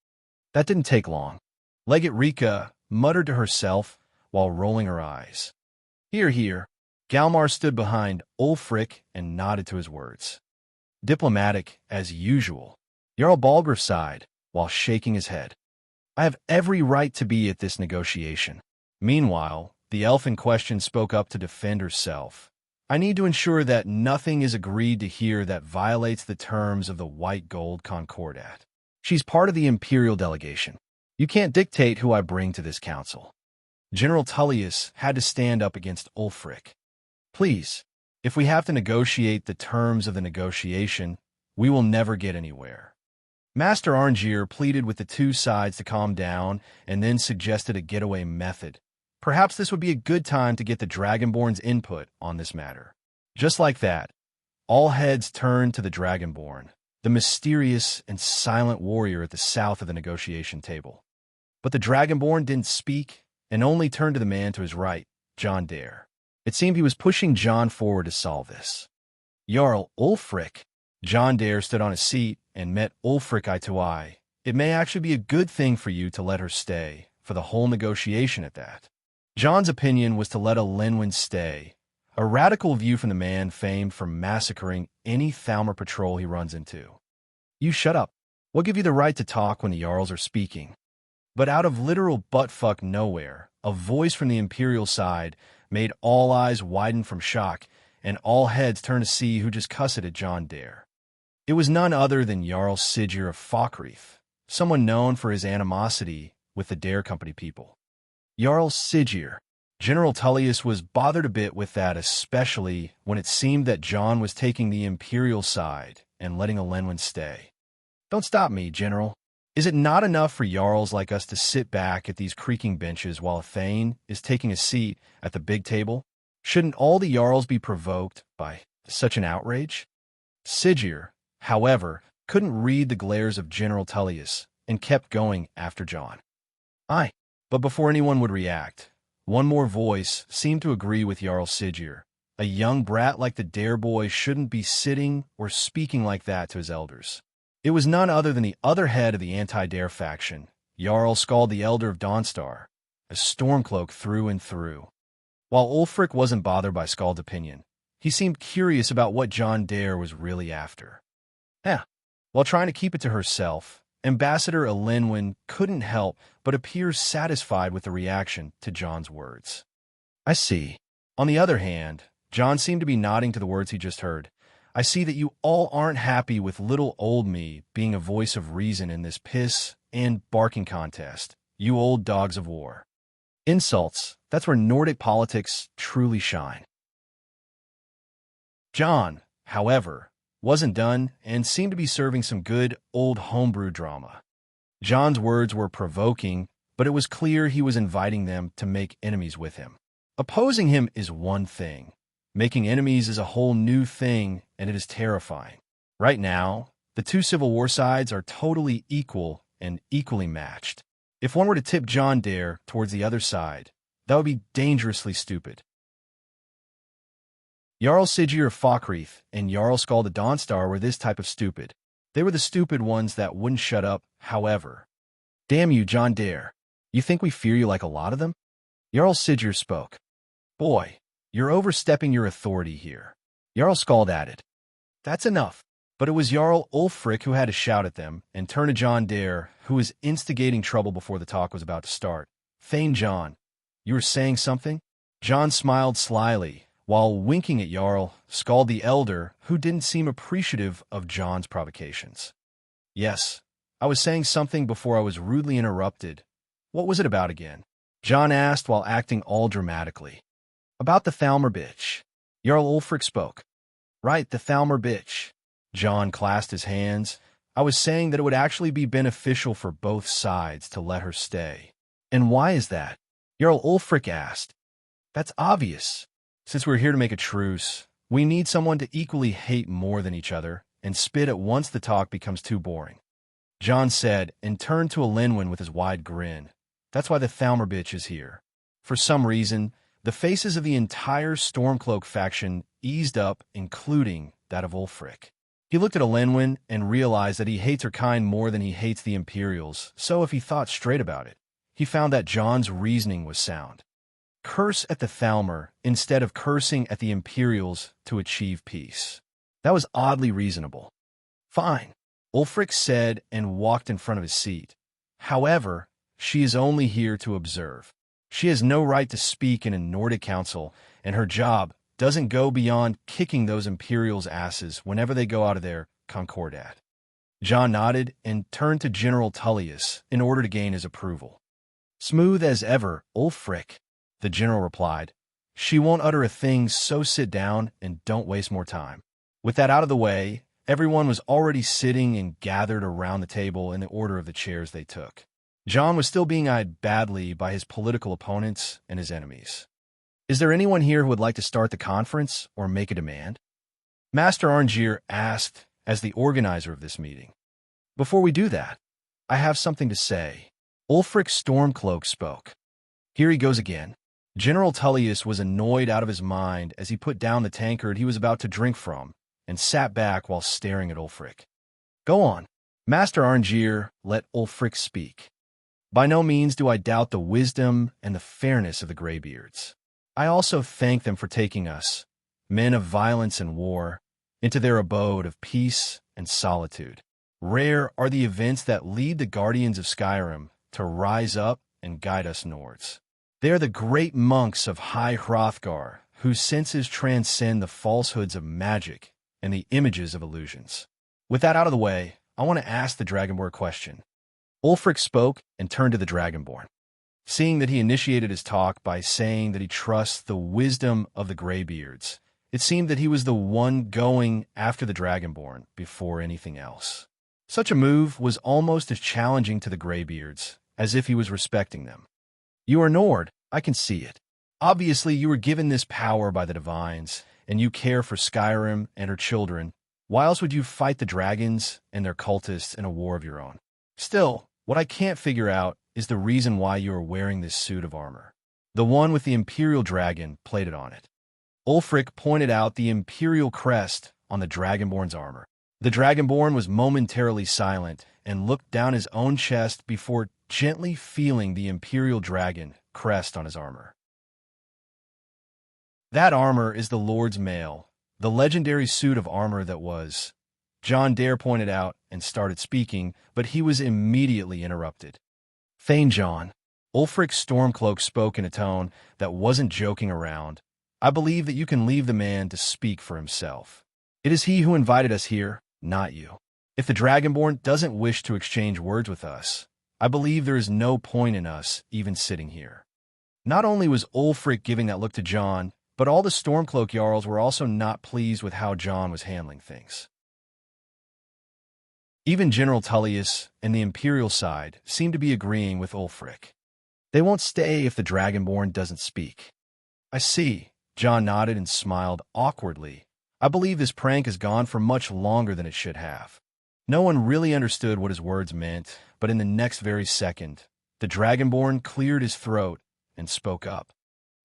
[SPEAKER 1] That didn't take long. Legate Rika muttered to herself while rolling her eyes. "Hear, hear." Galmar stood behind Ulfric and nodded to his words. Diplomatic, as usual, Jarl Balgruuf sighed while shaking his head. "I have every right to be at this negotiation." Meanwhile, the elf in question spoke up to defend herself. "I need to ensure that nothing is agreed to here that violates the terms of the White Gold Concordat. She's part of the Imperial delegation. You can't dictate who I bring to this council." General Tullius had to stand up against Ulfric. "Please, if we have to negotiate the terms of the negotiation, we will never get anywhere." Master Arngeir pleaded with the two sides to calm down and then suggested a getaway method. Perhaps this would be a good time to get the Dragonborn's input on this matter. Just like that, all heads turned to the Dragonborn, the mysterious and silent warrior at the south of the negotiation table. But the Dragonborn didn't speak and only turned to the man to his right, John Dare. It seemed he was pushing John forward to solve this. Jarl Ulfric. John Dare stood on his seat and met Ulfric eye to eye. It may actually be a good thing for you to let her stay, for the whole negotiation at that. John's opinion was to let Elenwen stay, a radical view from the man famed for massacring any Thalmor patrol he runs into. You shut up. What give you the right to talk when the Jarls are speaking? But out of literal buttfuck nowhere, a voice from the Imperial side made all eyes widen from shock, and all heads turn to see who just cussed at John Dare. It was none other than Jarl Sigurd of Falkreath, someone known for his animosity with the Dare Company people. Jarl Sigurd. General Tullius was bothered a bit with that, especially when it seemed that John was taking the Imperial side and letting Elenwen stay. Don't stop me, General. Is it not enough for Jarls like us to sit back at these creaking benches while a Thane is taking a seat at the big table? Shouldn't all the Jarls be provoked by such an outrage? Sigurd, however, couldn't read the glares of General Tullius and kept going after John. Aye. But before anyone would react, one more voice seemed to agree with Jarl Sigurd. A young brat like the Dare boy shouldn't be sitting or speaking like that to his elders. It was none other than the other head of the anti-Dare faction, Jarl Skald the Elder of Dawnstar, a Stormcloak through and through. While Ulfric wasn't bothered by Skald's opinion, he seemed curious about what John Dare was really after. While trying to keep it to herself, Ambassador Elenwen couldn't help but appear satisfied with the reaction to John's words. I see. On the other hand, John seemed to be nodding to the words he just heard. I see that you all aren't happy with little old me being a voice of reason in this piss and barking contest, you old dogs of war. Insults, that's where Nordic politics truly shine. John, however, wasn't done and seemed to be serving some good old homebrew drama. John's words were provoking, but it was clear he was inviting them to make enemies with him. Opposing him is one thing. Making enemies is a whole new thing, and it is terrifying. Right now, the two Civil War sides are totally equal and equally matched. If one were to tip John Dare towards the other side, that would be dangerously stupid. Jarl Sigurd of Falkreath and Jarl Skald of Dawnstar were this type of stupid. They were the stupid ones that wouldn't shut up, however. Damn you, John Dare. You think we fear you like a lot of them? Jarl Sigurd spoke. Boy, you're overstepping your authority here. Jarl Skald added. That's enough. But it was Jarl Ulfric who had to shout at them and turn to John Dare, who was instigating trouble before the talk was about to start. Thane John, you were saying something? John smiled slyly, while winking at Jarl Skald the Elder, who didn't seem appreciative of John's provocations. Yes, I was saying something before I was rudely interrupted. What was it about again? John asked while acting all dramatically. About the Thalmor bitch. Jarl Ulfric spoke. Right, the Thalmor bitch. John clasped his hands. I was saying that it would actually be beneficial for both sides to let her stay. And why is that? Jarl Ulfric asked. That's obvious. Since we're here to make a truce, we need someone to equally hate more than each other and spit at once the talk becomes too boring. John said and turned to Elenwen with his wide grin. That's why the Thalmor bitch is here. For some reason, the faces of the entire Stormcloak faction eased up, including that of Ulfric. He looked at Elenwen and realized that he hates her kind more than he hates the Imperials, so if he thought straight about it, he found that John's reasoning was sound. Curse at the Thalmor instead of cursing at the Imperials to achieve peace. That was oddly reasonable. Fine, Ulfric said and walked in front of his seat. However, she is only here to observe. She has no right to speak in a Nordic council, and her job doesn't go beyond kicking those Imperials' asses whenever they go out of their concordat. John nodded and turned to General Tullius in order to gain his approval. Smooth as ever, Ulfric, the general replied. She won't utter a thing, so sit down and don't waste more time. With that out of the way, everyone was already sitting and gathered around the table in the order of the chairs they took. John was still being eyed badly by his political opponents and his enemies. Is there anyone here who would like to start the conference or make a demand? Master Arngeir asked as the organizer of this meeting. Before we do that, I have something to say. Ulfric Stormcloak spoke. Here he goes again. General Tullius was annoyed out of his mind as he put down the tankard he was about to drink from and sat back while staring at Ulfric. Go on. Master Arngeir, let Ulfric speak. By no means do I doubt the wisdom and the fairness of the Greybeards. I also thank them for taking us, men of violence and war, into their abode of peace and solitude. Rare are the events that lead the guardians of Skyrim to rise up and guide us nords. They are the great monks of High Hrothgar, whose senses transcend the falsehoods of magic and the images of illusions. With that out of the way, I want to ask the Dragonborn a question. Ulfric spoke and turned to the Dragonborn. Seeing that he initiated his talk by saying that he trusts the wisdom of the Greybeards, it seemed that he was the one going after the Dragonborn before anything else. Such a move was almost as challenging to the Greybeards as if he was respecting them. You are Nord, I can see it. Obviously, you were given this power by the Divines, and you care for Skyrim and her children. Why else would you fight the dragons and their cultists in a war of your own? Still, what I can't figure out is the reason why you are wearing this suit of armor. The one with the Imperial Dragon plated on it. Ulfric pointed out the Imperial crest on the Dragonborn's armor. The Dragonborn was momentarily silent and looked down his own chest before gently feeling the Imperial Dragon crest on his armor. That armor is the Lord's Mail, the legendary suit of armor that was. John Dare pointed out and started speaking, but he was immediately interrupted. Thane John, Ulfric Stormcloak spoke in a tone that wasn't joking around. I believe that you can leave the man to speak for himself. It is he who invited us here, not you. If the Dragonborn doesn't wish to exchange words with us, I believe there is no point in us even sitting here. Not only was Ulfric giving that look to John, but all the Stormcloak Jarls were also not pleased with how John was handling things. Even General Tullius and the Imperial side seemed to be agreeing with Ulfric. They won't stay if the Dragonborn doesn't speak. I see. John nodded and smiled awkwardly. I believe this prank has gone for much longer than it should have. No one really understood what his words meant, but in the next very second, the Dragonborn cleared his throat and spoke up.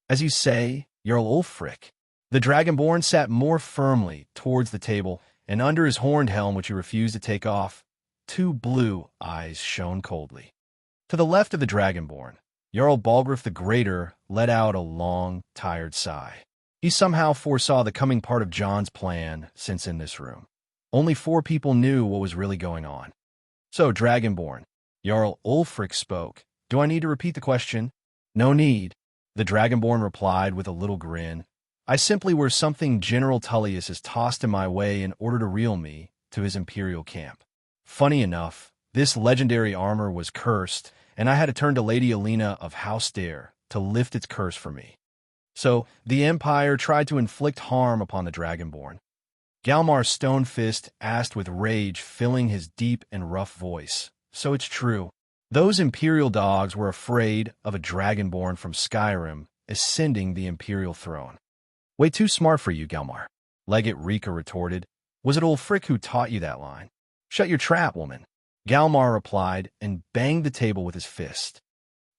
[SPEAKER 1] As you say, Jarl Ulfric. The Dragonborn sat more firmly towards the table, and under his horned helm, which he refused to take off, two blue eyes shone coldly. To the left of the Dragonborn, Jarl Balgruuf the Greater let out a long, tired sigh. He somehow foresaw the coming part of John's plan, since in this room, only 4 people knew what was really going on. So, Dragonborn, Jarl Ulfric spoke. Do I need to repeat the question? No need. The Dragonborn replied with a little grin. I simply wear something General Tullius has tossed in my way in order to reel me to his Imperial camp. Funny enough, this legendary armor was cursed, and I had to turn to Lady Alina of House Dare to lift its curse for me. So, the Empire tried to inflict harm upon the Dragonborn. Galmar Stonefist asked with rage filling his deep and rough voice. So it's true. Those Imperial dogs were afraid of a Dragonborn from Skyrim ascending the Imperial throne. Way too smart for you, Galmar, Legate Rika retorted. Was it Ulfric who taught you that line? Shut your trap, woman, Galmar replied and banged the table with his fist.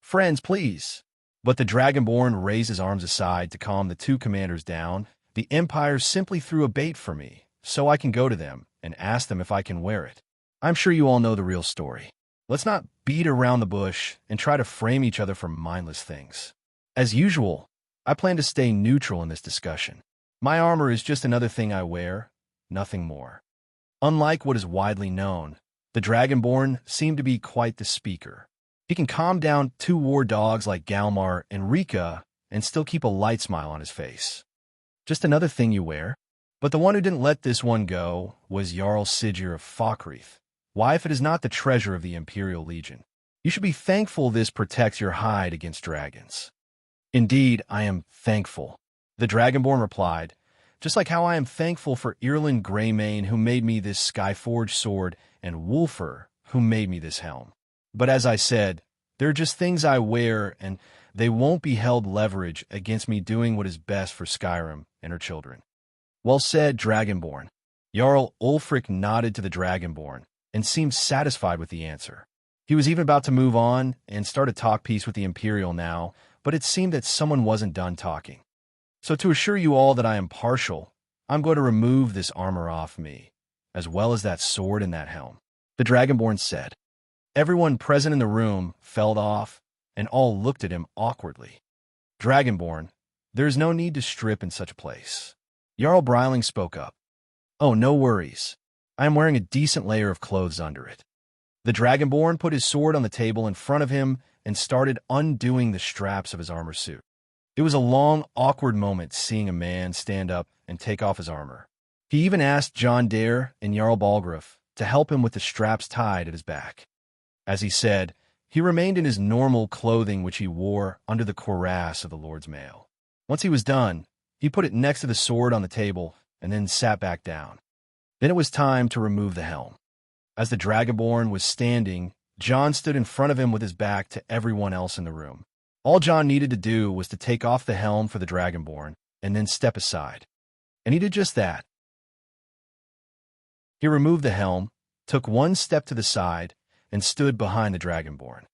[SPEAKER 1] Friends, please. But the Dragonborn raised his arms aside to calm the 2 commanders down. The Empire simply threw a bait for me, so I can go to them and ask them if I can wear it. I'm sure you all know the real story. Let's not beat around the bush and try to frame each other for mindless things. As usual, I plan to stay neutral in this discussion. My armor is just another thing I wear, nothing more. Unlike what is widely known, the Dragonborn seemed to be quite the speaker. He can calm down 2 war dogs like Galmar and Rika and still keep a light smile on his face. Just another thing you wear? But the one who didn't let this one go was Jarl Sigurd of Falkreath. Why, if it is not the treasure of the Imperial Legion? You should be thankful this protects your hide against dragons. Indeed, I am thankful, the Dragonborn replied, just like how I am thankful for Irlin Greymane who made me this Skyforged sword and Wulfur who made me this helm. But as I said, they're just things I wear and they won't be held leverage against me doing what is best for Skyrim and her children. Well said, Dragonborn. Jarl Ulfric nodded to the Dragonborn and seemed satisfied with the answer. He was even about to move on and start a talk piece with the Imperial now, but it seemed that someone wasn't done talking. So to assure you all that I am partial, I'm going to remove this armor off me, as well as that sword and that helm, the Dragonborn said. Everyone present in the room fell off, and all looked at him awkwardly. Dragonborn, there is no need to strip in such a place. Jarl Breiling spoke up. Oh, no worries. I am wearing a decent layer of clothes under it. The Dragonborn put his sword on the table in front of him and started undoing the straps of his armor suit. It was a long, awkward moment seeing a man stand up and take off his armor. He even asked John Dare and Jarl Balgruuf to help him with the straps tied at his back. As he said, he remained in his normal clothing which he wore under the cuirass of the Lord's Mail. Once he was done, he put it next to the sword on the table and then sat back down. Then it was time to remove the helm. As the Dragonborn was standing, John stood in front of him with his back to everyone else in the room. All John needed to do was to take off the helm for the Dragonborn and then step aside. And he did just that. He removed the helm, took one step to the side, and stood behind the Dragonborn.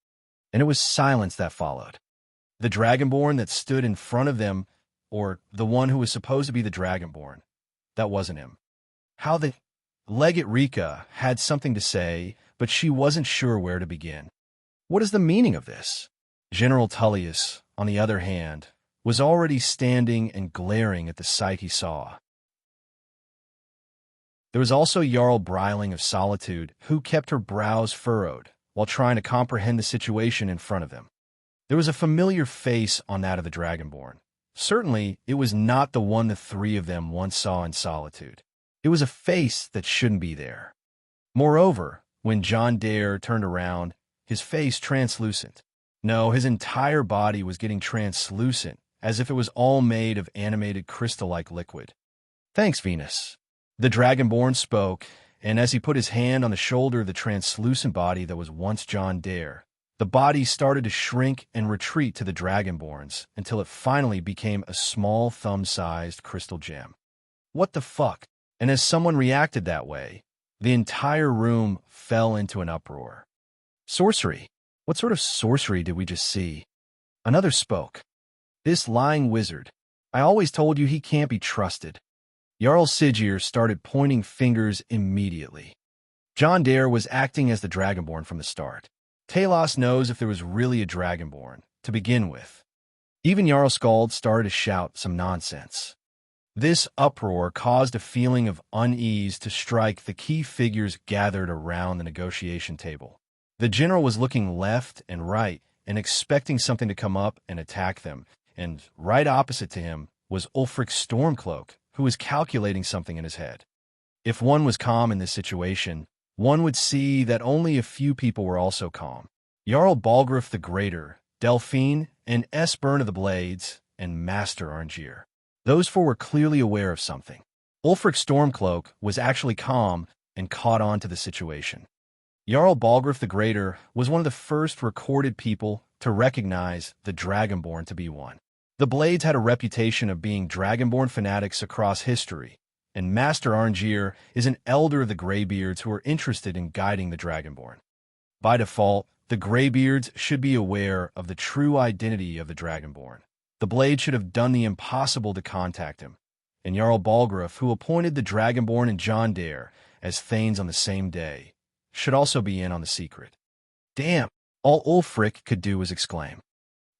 [SPEAKER 1] And it was silence that followed. The Dragonborn that stood in front of them, or the one who was supposed to be the Dragonborn, that wasn't him. How the Legate Rika had something to say, but she wasn't sure where to begin. What is the meaning of this? General Tullius, on the other hand, was already standing and glaring at the sight he saw. There was also Jarl Breiling of Solitude, who kept her brows furrowed while trying to comprehend the situation in front of them. There was a familiar face on that of the Dragonborn. Certainly, it was not the one the three of them once saw in Solitude. It was a face that shouldn't be there. Moreover, when John Dare turned around, his face translucent. No, his entire body was getting translucent, as if it was all made of animated crystal-like liquid. Thanks, Venus. The Dragonborn spoke, and as he put his hand on the shoulder of the translucent body that was once John Dare, the body started to shrink and retreat to the Dragonborns until it finally became a small thumb-sized crystal gem. What the fuck? And as someone reacted that way, the entire room fell into an uproar. Sorcery. What sort of sorcery did we just see? Another spoke. This lying wizard. I always told you he can't be trusted. Jarl Sigir started pointing fingers immediately. John Dare was acting as the Dragonborn from the start. Talos knows if there was really a Dragonborn, to begin with. Even Jarl Skald started to shout some nonsense. This uproar caused a feeling of unease to strike the key figures gathered around the negotiation table. The general was looking left and right and expecting something to come up and attack them, and right opposite to him was Ulfric Stormcloak, who was calculating something in his head. If one was calm in this situation, one would see that only a few people were also calm. Jarl Balgruuf the Greater, Delphine, and Esbern of the Blades, and Master Arngeir. Those four were clearly aware of something. Ulfric Stormcloak was actually calm and caught on to the situation. Jarl Balgruuf the Greater was one of the first recorded people to recognize the Dragonborn to be one. The Blades had a reputation of being Dragonborn fanatics across history, and Master Arngeir is an elder of the Greybeards who are interested in guiding the Dragonborn. By default, the Greybeards should be aware of the true identity of the Dragonborn. The Blade should have done the impossible to contact him, and Jarl Balgruuf, who appointed the Dragonborn and John Dare as Thanes on the same day, should also be in on the secret. Damn, all Ulfric could do was exclaim.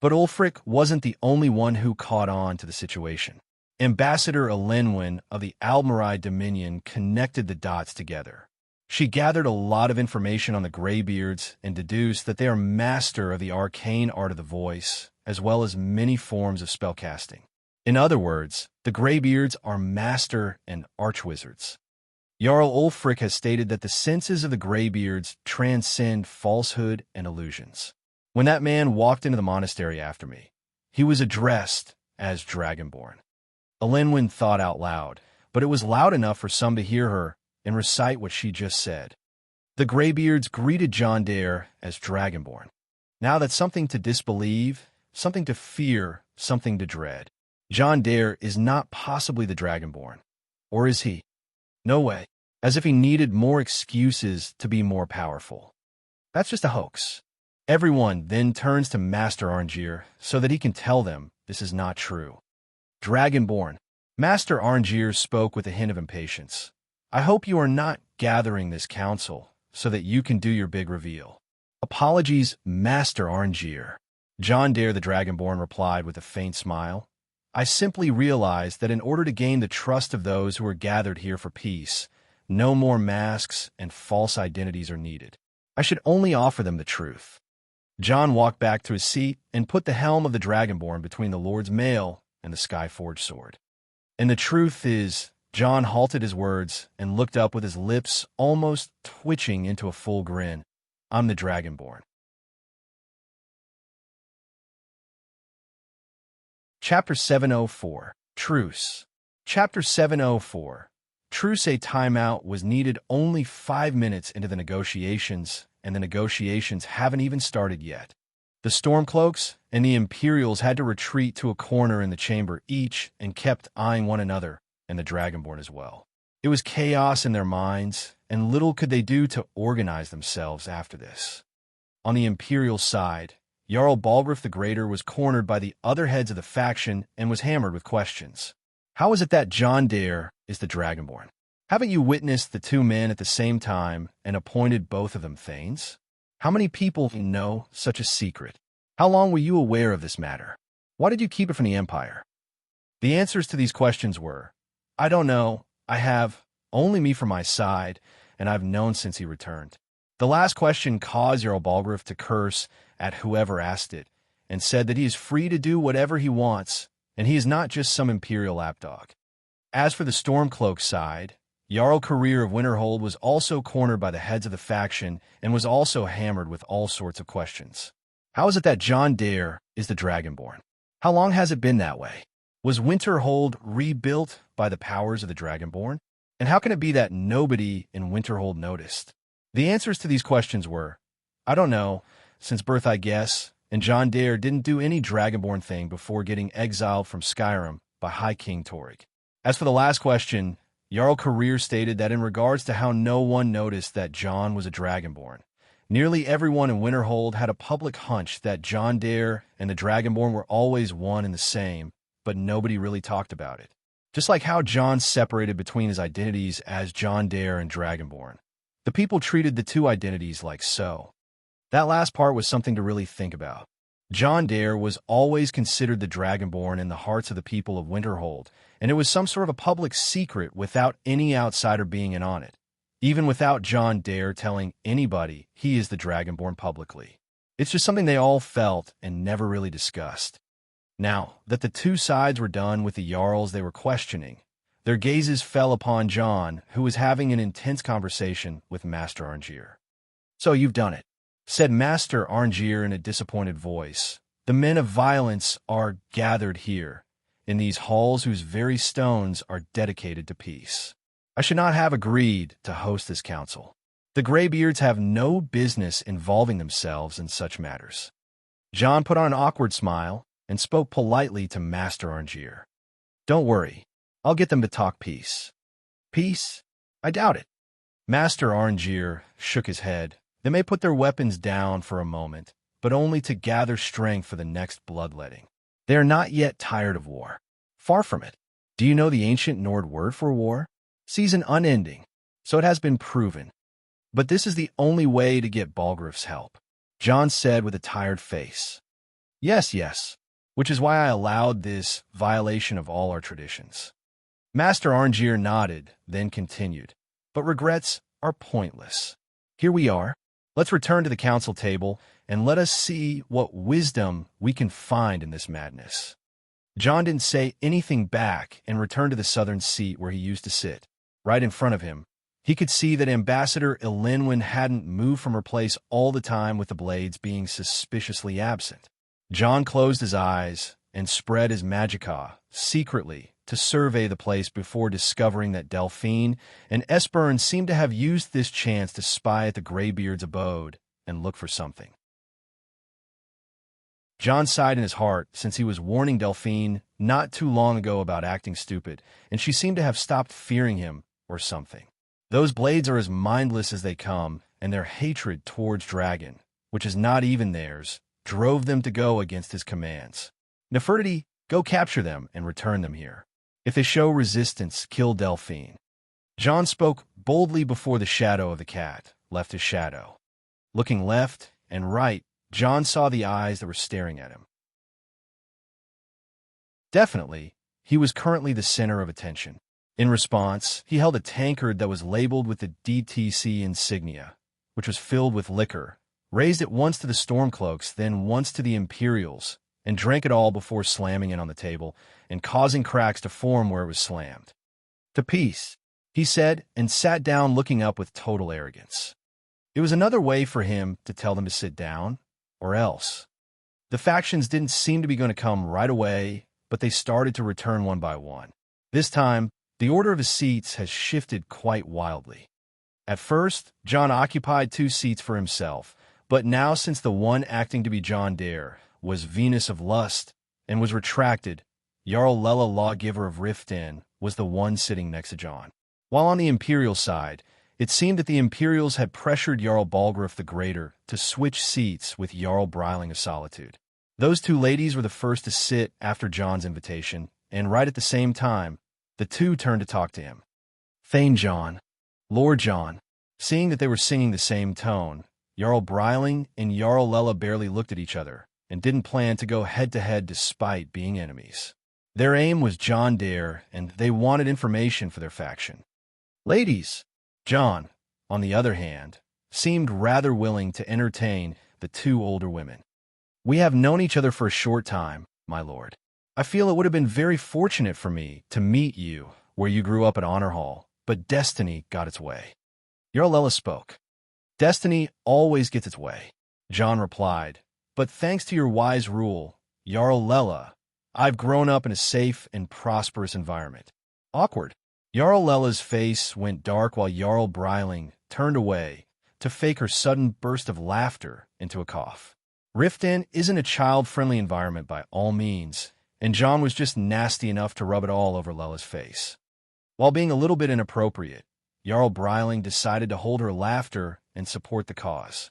[SPEAKER 1] But Ulfric wasn't the only one who caught on to the situation. Ambassador Elenwen of the Aldmeri Dominion connected the dots together. She gathered a lot of information on the Greybeards and deduced that they are master of the arcane art of the voice, as well as many forms of spellcasting. In other words, the Greybeards are master and archwizards. Jarl Ulfric has stated that the senses of the Greybeards transcend falsehood and illusions. When that man walked into the monastery after me, he was addressed as Dragonborn. Elenwen thought out loud, but it was loud enough for some to hear her and recite what she just said. The Greybeards greeted John Dare as Dragonborn. Now that's something to disbelieve, something to fear, something to dread. John Dare is not possibly the Dragonborn. Or is he? No way. As if he needed more excuses to be more powerful. That's just a hoax. Everyone then turns to Master Arngeir so that he can tell them this is not true. Dragonborn. Master Arngeir spoke with a hint of impatience. I hope you are not gathering this council so that you can do your big reveal. Apologies, Master Arngeir. John Dare the Dragonborn replied with a faint smile. I simply realized that in order to gain the trust of those who are gathered here for peace, no more masks and false identities are needed. I should only offer them the truth. John walked back to his seat and put the helm of the Dragonborn between the Lord's mail and the Skyforged sword. And the truth is, John halted his words and looked up with his lips almost twitching into a full grin. I'm the Dragonborn. Chapter 704, Truce. Chapter 704, Truce. A timeout was needed only 5 minutes into the negotiations, and the negotiations haven't even started yet. The Stormcloaks and the Imperials had to retreat to a corner in the chamber each and kept eyeing one another, and the Dragonborn as well. It was chaos in their minds, and little could they do to organize themselves after this. On the Imperial side, Jarl Balgruuf the Greater was cornered by the other heads of the faction and was hammered with questions. How is it that John Dare is the Dragonborn? Haven't you witnessed the two men at the same time and appointed both of them Thanes? How many people know such a secret? How long were you aware of this matter? Why did you keep it from the Empire? The answers to these questions were, I don't know, I have only me from my side, and I've known since he returned. The last question caused Jarl Balgruuf to curse at whoever asked it, and said that he is free to do whatever he wants, and he is not just some Imperial lapdog. As for the Stormcloak side, Jarl Career of Winterhold was also cornered by the heads of the faction and was also hammered with all sorts of questions. How is it that John Dare is the Dragonborn? How long has it been that way? Was Winterhold rebuilt by the powers of the Dragonborn? And how can it be that nobody in Winterhold noticed? The answers to these questions were, I don't know, since birth I guess, and John Dare didn't do any Dragonborn thing before getting exiled from Skyrim by High King Torygg. As for the last question, Jarl Career stated that in regards to how no one noticed that John was a Dragonborn, nearly everyone in Winterhold had a public hunch that John Dare and the Dragonborn were always one and the same, but nobody really talked about it. Just like how John separated between his identities as John Dare and Dragonborn, the people treated the two identities like so. That last part was something to really think about. John Dare was always considered the Dragonborn in the hearts of the people of Winterhold, and it was some sort of a public secret without any outsider being in on it, even without John Dare telling anybody he is the Dragonborn publicly. It's just something they all felt and never really discussed. Now that the two sides were done with the Jarls they were questioning, their gazes fell upon John, who was having an intense conversation with Master Arngeir. So you've done it, said Master Arngeir in a disappointed voice. The men of violence are gathered here, in these halls whose very stones are dedicated to peace. I should not have agreed to host this council. The Greybeards have no business involving themselves in such matters. John put on an awkward smile and spoke politely to Master Arngeir. Don't worry, I'll get them to talk peace. Peace? I doubt it. Master Arngeir shook his head. They may put their weapons down for a moment, but only to gather strength for the next bloodletting. They are not yet tired of war. Far from it. Do you know the ancient Nord word for war? Season unending, so it has been proven. But this is the only way to get Balgruuf's help, John said with a tired face. Yes, which is why I allowed this violation of all our traditions. Master Arngeir nodded, then continued, but regrets are pointless. Here we are. Let's return to the council table and let us see what wisdom we can find in this madness. John didn't say anything back and returned to the southern seat where he used to sit. Right in front of him, he could see that Ambassador Elenwen hadn't moved from her place all the time with the blades being suspiciously absent. John closed his eyes and spread his magicka secretly to survey the place before discovering that Delphine and Esperin seemed to have used this chance to spy at the Greybeard's abode and look for something. John sighed in his heart since he was warning Delphine not too long ago about acting stupid, and she seemed to have stopped fearing him or something. Those blades are as mindless as they come, and their hatred towards Dragon, which is not even theirs, drove them to go against his commands. Nefertiti, go capture them and return them here. If they show resistance, kill Delphine. John spoke boldly before the shadow of the cat left his shadow. Looking left and right, John saw the eyes that were staring at him. Definitely, he was currently the center of attention. In response, he held a tankard that was labeled with the DTC insignia, which was filled with liquor, raised it once to the Stormcloaks, then once to the Imperials, and drank it all before slamming it on the table and causing cracks to form where it was slammed. To peace, he said, and sat down looking up with total arrogance. It was another way for him to tell them to sit down, or else. The factions didn't seem to be going to come right away, but they started to return one by one. This time, the order of his seats has shifted quite wildly. At first, John occupied 2 seats for himself, but now since the one acting to be John Dare was Venus of Lust and was retracted, Jarl Lela, lawgiver of Riften, was the one sitting next to John. While on the Imperial side, it seemed that the Imperials had pressured Jarl Balgruuf the Greater to switch seats with Jarl Breiling of Solitude. Those 2 ladies were the first to sit after John's invitation, and right at the same time, the 2 turned to talk to him. Thane John, Lord John. Seeing that they were singing the same tone, Jarl Breiling and Jarl Lela barely looked at each other and didn't plan to go head-to-head despite being enemies. Their aim was John Dare, and they wanted information for their faction. Ladies, John, on the other hand, seemed rather willing to entertain the 2 older women. We have known each other for a short time, my lord. I feel it would have been very fortunate for me to meet you where you grew up at Honor Hall, but destiny got its way. Jarl Lela spoke. Destiny always gets its way, John replied, but thanks to your wise rule, Jarl Lela, I've grown up in a safe and prosperous environment. Awkward. Jarl Lela's face went dark while Jarl Breiling turned away to fake her sudden burst of laughter into a cough. Riften isn't a child-friendly environment by all means, and John was just nasty enough to rub it all over Lela's face. While being a little bit inappropriate, Jarl Breiling decided to hold her laughter and support the cause.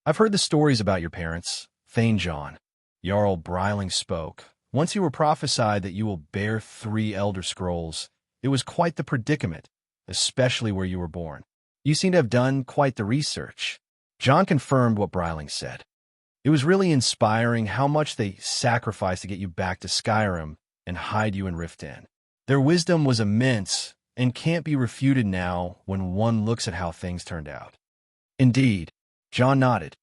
[SPEAKER 1] I've heard the stories about your parents, Thane John. Jarl Breiling spoke. Once you were prophesied that you will bear 3 Elder Scrolls, it was quite the predicament, especially where you were born. You seem to have done quite the research. John confirmed what Breiling said. It was really inspiring how much they sacrificed to get you back to Skyrim and hide you in Riften. Their wisdom was immense and can't be refuted now when one looks at how things turned out. Indeed, John nodded.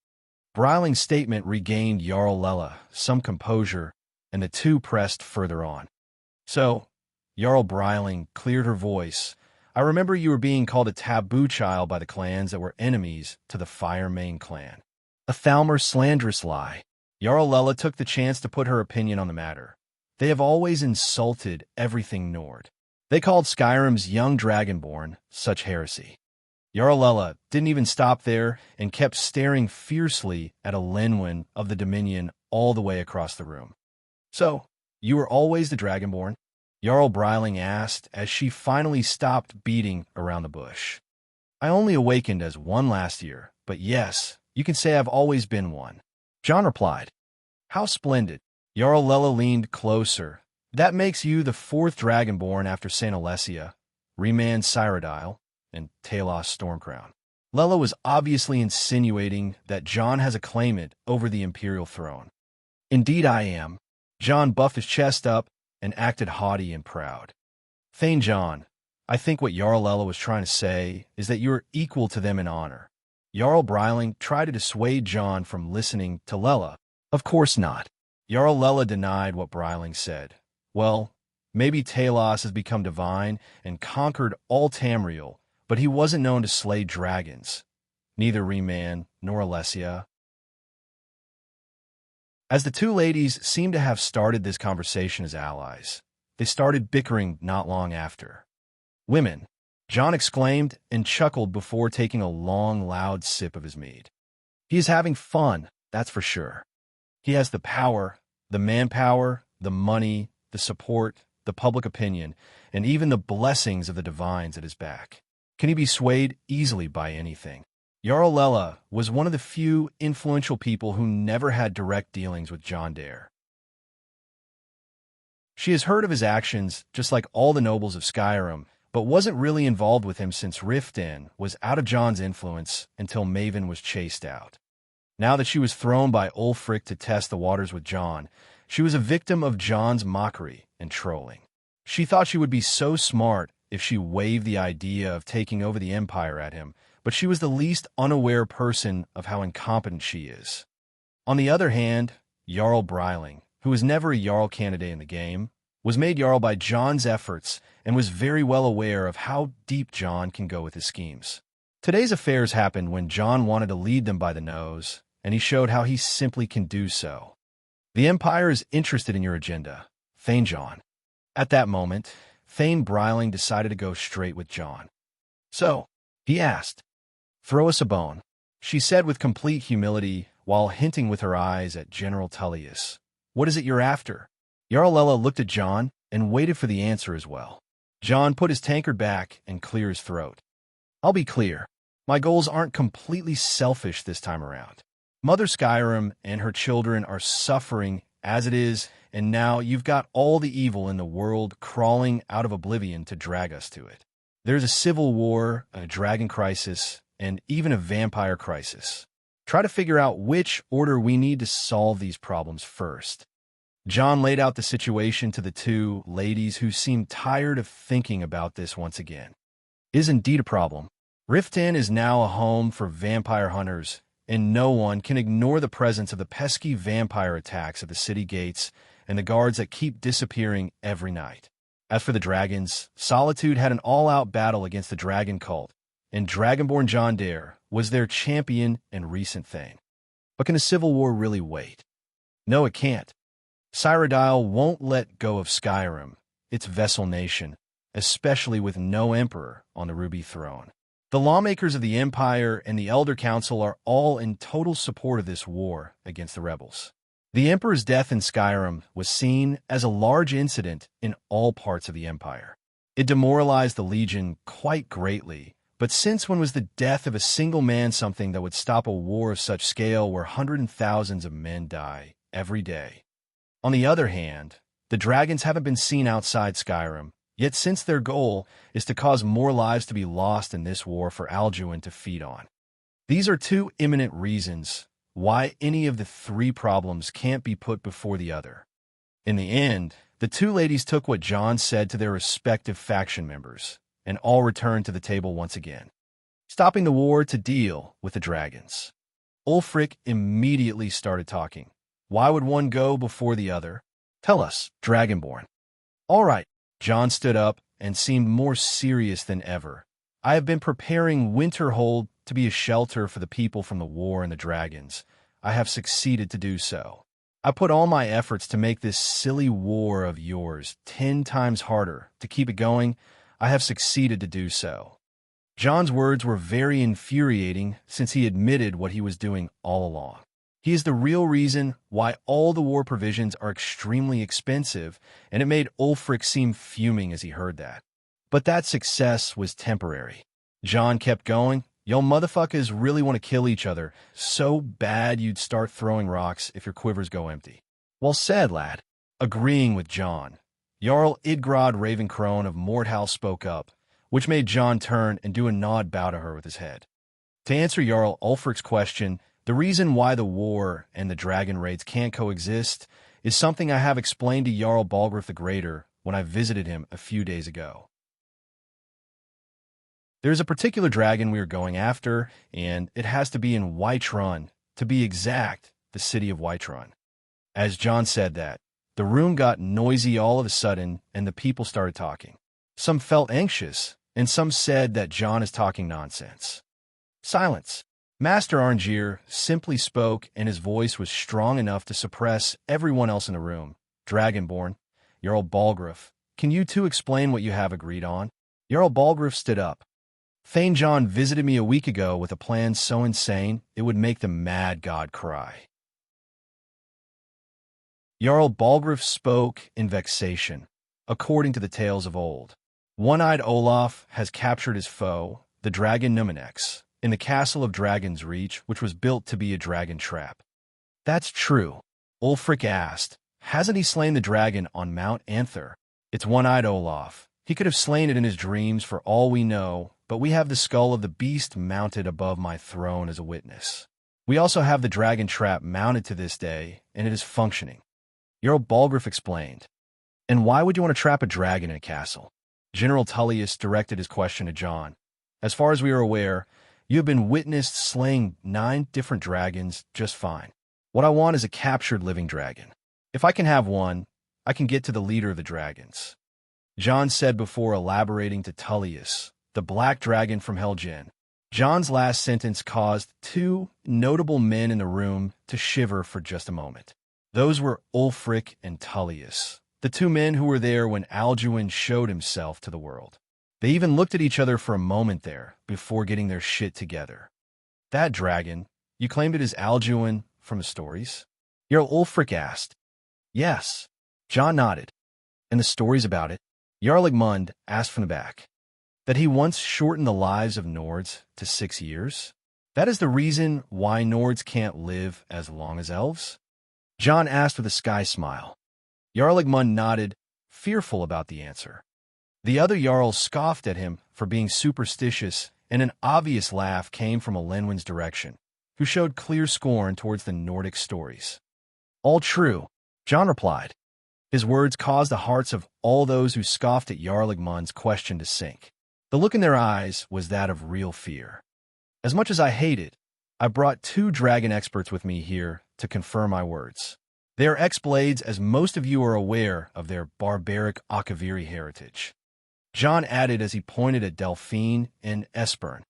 [SPEAKER 1] Breiling's statement regained Jarl Lela some composure, and the 2 pressed further on. So, Jarl Breiling cleared her voice. I remember you were being called a taboo child by the clans that were enemies to the Firemane clan. A Thalmor slanderous lie. Jarl Lela took the chance to put her opinion on the matter. They have always insulted everything Nord. They called Skyrim's young Dragonborn such heresy. Jarl Lela didn't even stop there and kept staring fiercely at a Lenwyn of the Dominion all the way across the room. So, you were always the Dragonborn? Jarl Breiling asked as she finally stopped beating around the bush. I only awakened as one last year, but yes, you can say I've always been one. John replied. How splendid. Jarl Lela leaned closer. That makes you the 4th Dragonborn after St. Alessia, Remand Cyrodiil, and Talos Stormcrown. Lela was obviously insinuating that John has a claimant over the Imperial throne. Indeed I am. John buffed his chest up and acted haughty and proud. Thane John, I think what Jarl Lela was trying to say is that you are equal to them in honor. Jarl Breiling tried to dissuade John from listening to Lela. Of course not. Jarl Lela denied what Breiling said. Well, maybe Talos has become divine and conquered all Tamriel, but he wasn't known to slay dragons. Neither Remand nor Alessia. As the 2 ladies seemed to have started this conversation as allies, they started bickering not long after. Women, John exclaimed and chuckled before taking a long, loud sip of his mead. He is having fun, that's for sure. He has the power, the manpower, the money, the support, the public opinion, and even the blessings of the divines at his back. Can he be swayed easily by anything? Jarl Lela was one of the few influential people who never had direct dealings with John Dare. She has heard of his actions just like all the nobles of Skyrim, but wasn't really involved with him since Riften was out of John's influence until Maven was chased out. Now that she was thrown by Ulfric to test the waters with John, she was a victim of John's mockery and trolling. She thought she would be so smart if she waved the idea of taking over the Empire at him, but she was the least unaware person of how incompetent she is. On the other hand, Jarl Breiling, who was never a Jarl candidate in the game, was made Jarl by John's efforts and was very well aware of how deep John can go with his schemes. Today's affairs happened when John wanted to lead them by the nose, and he showed how he simply can do so. The Empire is interested in your agenda, Thane John. At that moment, Thane Breiling decided to go straight with John. So, he asked, "Throw us a bone," she said with complete humility while hinting with her eyes at General Tullius. "What is it you're after?" Jarl Lela looked at John and waited for the answer as well. John put his tankard back and cleared his throat. "I'll be clear. My goals aren't completely selfish this time around. Mother Skyrim and her children are suffering as it is, and now you've got all the evil in the world crawling out of oblivion to drag us to it. There's a civil war, a dragon crisis, and even a vampire crisis. Try to figure out which order we need to solve these problems first." John laid out the situation to the two ladies who seemed tired of thinking about this once again. It is indeed a problem. Riften is now a home for vampire hunters, and no one can ignore the presence of the pesky vampire attacks at the city gates and the guards that keep disappearing every night. As for the dragons, Solitude had an all-out battle against the dragon cult, and Dragonborn John Dare was their champion and recent thing. But can a civil war really wait? No, it can't. Cyrodiil won't let go of Skyrim, its vessel nation, especially with no emperor on the Ruby Throne. The lawmakers of the Empire and the Elder Council are all in total support of this war against the rebels. The Emperor's death in Skyrim was seen as a large incident in all parts of the Empire. It demoralized the Legion quite greatly, but since when was the death of a single man something that would stop a war of such scale where hundreds and thousands of men die every day? On the other hand, the dragons haven't been seen outside Skyrim, yet since their goal is to cause more lives to be lost in this war for Alduin to feed on. These are two imminent reasons why any of the three problems can't be put before the other. In the end, the two ladies took what John said to their respective faction members, and all returned to the table once again, stopping the war to deal with the dragons. Ulfric immediately started talking. Why would one go before the other? Tell us, Dragonborn. All right. John stood up and seemed more serious than ever. I have been preparing Winterhold to be a shelter for the people from the war and the dragons. I have succeeded to do so. I put all my efforts to make this silly war of yours 10 times harder. To keep it going, I have succeeded to do so. John's words were very infuriating since he admitted what he was doing all along. He is the real reason why all the war provisions are extremely expensive, and it made Ulfric seem fuming as he heard that. But that success was temporary. John kept going. "Y'all motherfuckers really want to kill each other so bad you'd start throwing rocks if your quivers go empty." "Well said, lad." Agreeing with John, Jarl Idgrod Ravencrone of Mordhau spoke up, which made John turn and do a nod bow to her with his head. To answer Jarl Ulfric's question, the reason why the war and the dragon raids can't coexist is something I have explained to Jarl Balgruuf the Greater when I visited him a few days ago. There's a particular dragon we are going after, and it has to be in Whiterun, to be exact, the city of Whiterun. As John said that, the room got noisy all of a sudden, and the people started talking. Some felt anxious, and some said that John is talking nonsense. Silence. Master Arngeir simply spoke, and his voice was strong enough to suppress everyone else in the room. "Dragonborn, Jarl Balgruuf, can you two explain what you have agreed on?" Jarl Balgruuf stood up. "Thane John visited me a week ago with a plan so insane it would make the mad god cry." Jarl Balgruuf spoke in vexation, according to the tales of old. One-eyed Olaf has captured his foe, the dragon Numinex, in the castle of Dragon's Reach, which was built to be a dragon trap. That's true. Ulfric asked, hasn't he slain the dragon on Mount Anther? It's one-eyed Olaf. He could have slain it in his dreams for all we know, but we have the skull of the beast mounted above my throne as a witness. We also have the dragon trap mounted to this day, and it is functioning. Jarl Balgruuf explained. And why would you want to trap a dragon in a castle? General Tullius directed his question to Jon. As far as we are aware, you have been witnessed slaying 9 different dragons just fine. What I want is a captured living dragon. If I can have one, I can get to the leader of the dragons. Jon said before elaborating to Tullius, the black dragon from Helgen. Jon's last sentence caused 2 notable men in the room to shiver for just a moment. Those were Ulfric and Tullius, the 2 men who were there when Alduin showed himself to the world. They even looked at each other for a moment there before getting their shit together. That dragon, you claimed it as Alduin from the stories? Jarl Ulfric asked. Yes. Jon nodded. And the stories about it? Jarl Igmund asked from the back. That he once shortened the lives of Nords to 6 years? That is the reason why Nords can't live as long as elves? Jon asked with a sky smile. Jarl Igmund nodded, fearful about the answer. The other Jarls scoffed at him for being superstitious, and an obvious laugh came from Elenwen's direction, who showed clear scorn towards the Nordic stories. All true, Jon replied. His words caused the hearts of all those who scoffed at Jarl Igmund's question to sink. The look in their eyes was that of real fear. As much as I hate it, I brought 2 dragon experts with me here to confirm my words. They are ex-blades, as most of you are aware of their barbaric Akaviri heritage. Jon added as he pointed at Delphine and Espern.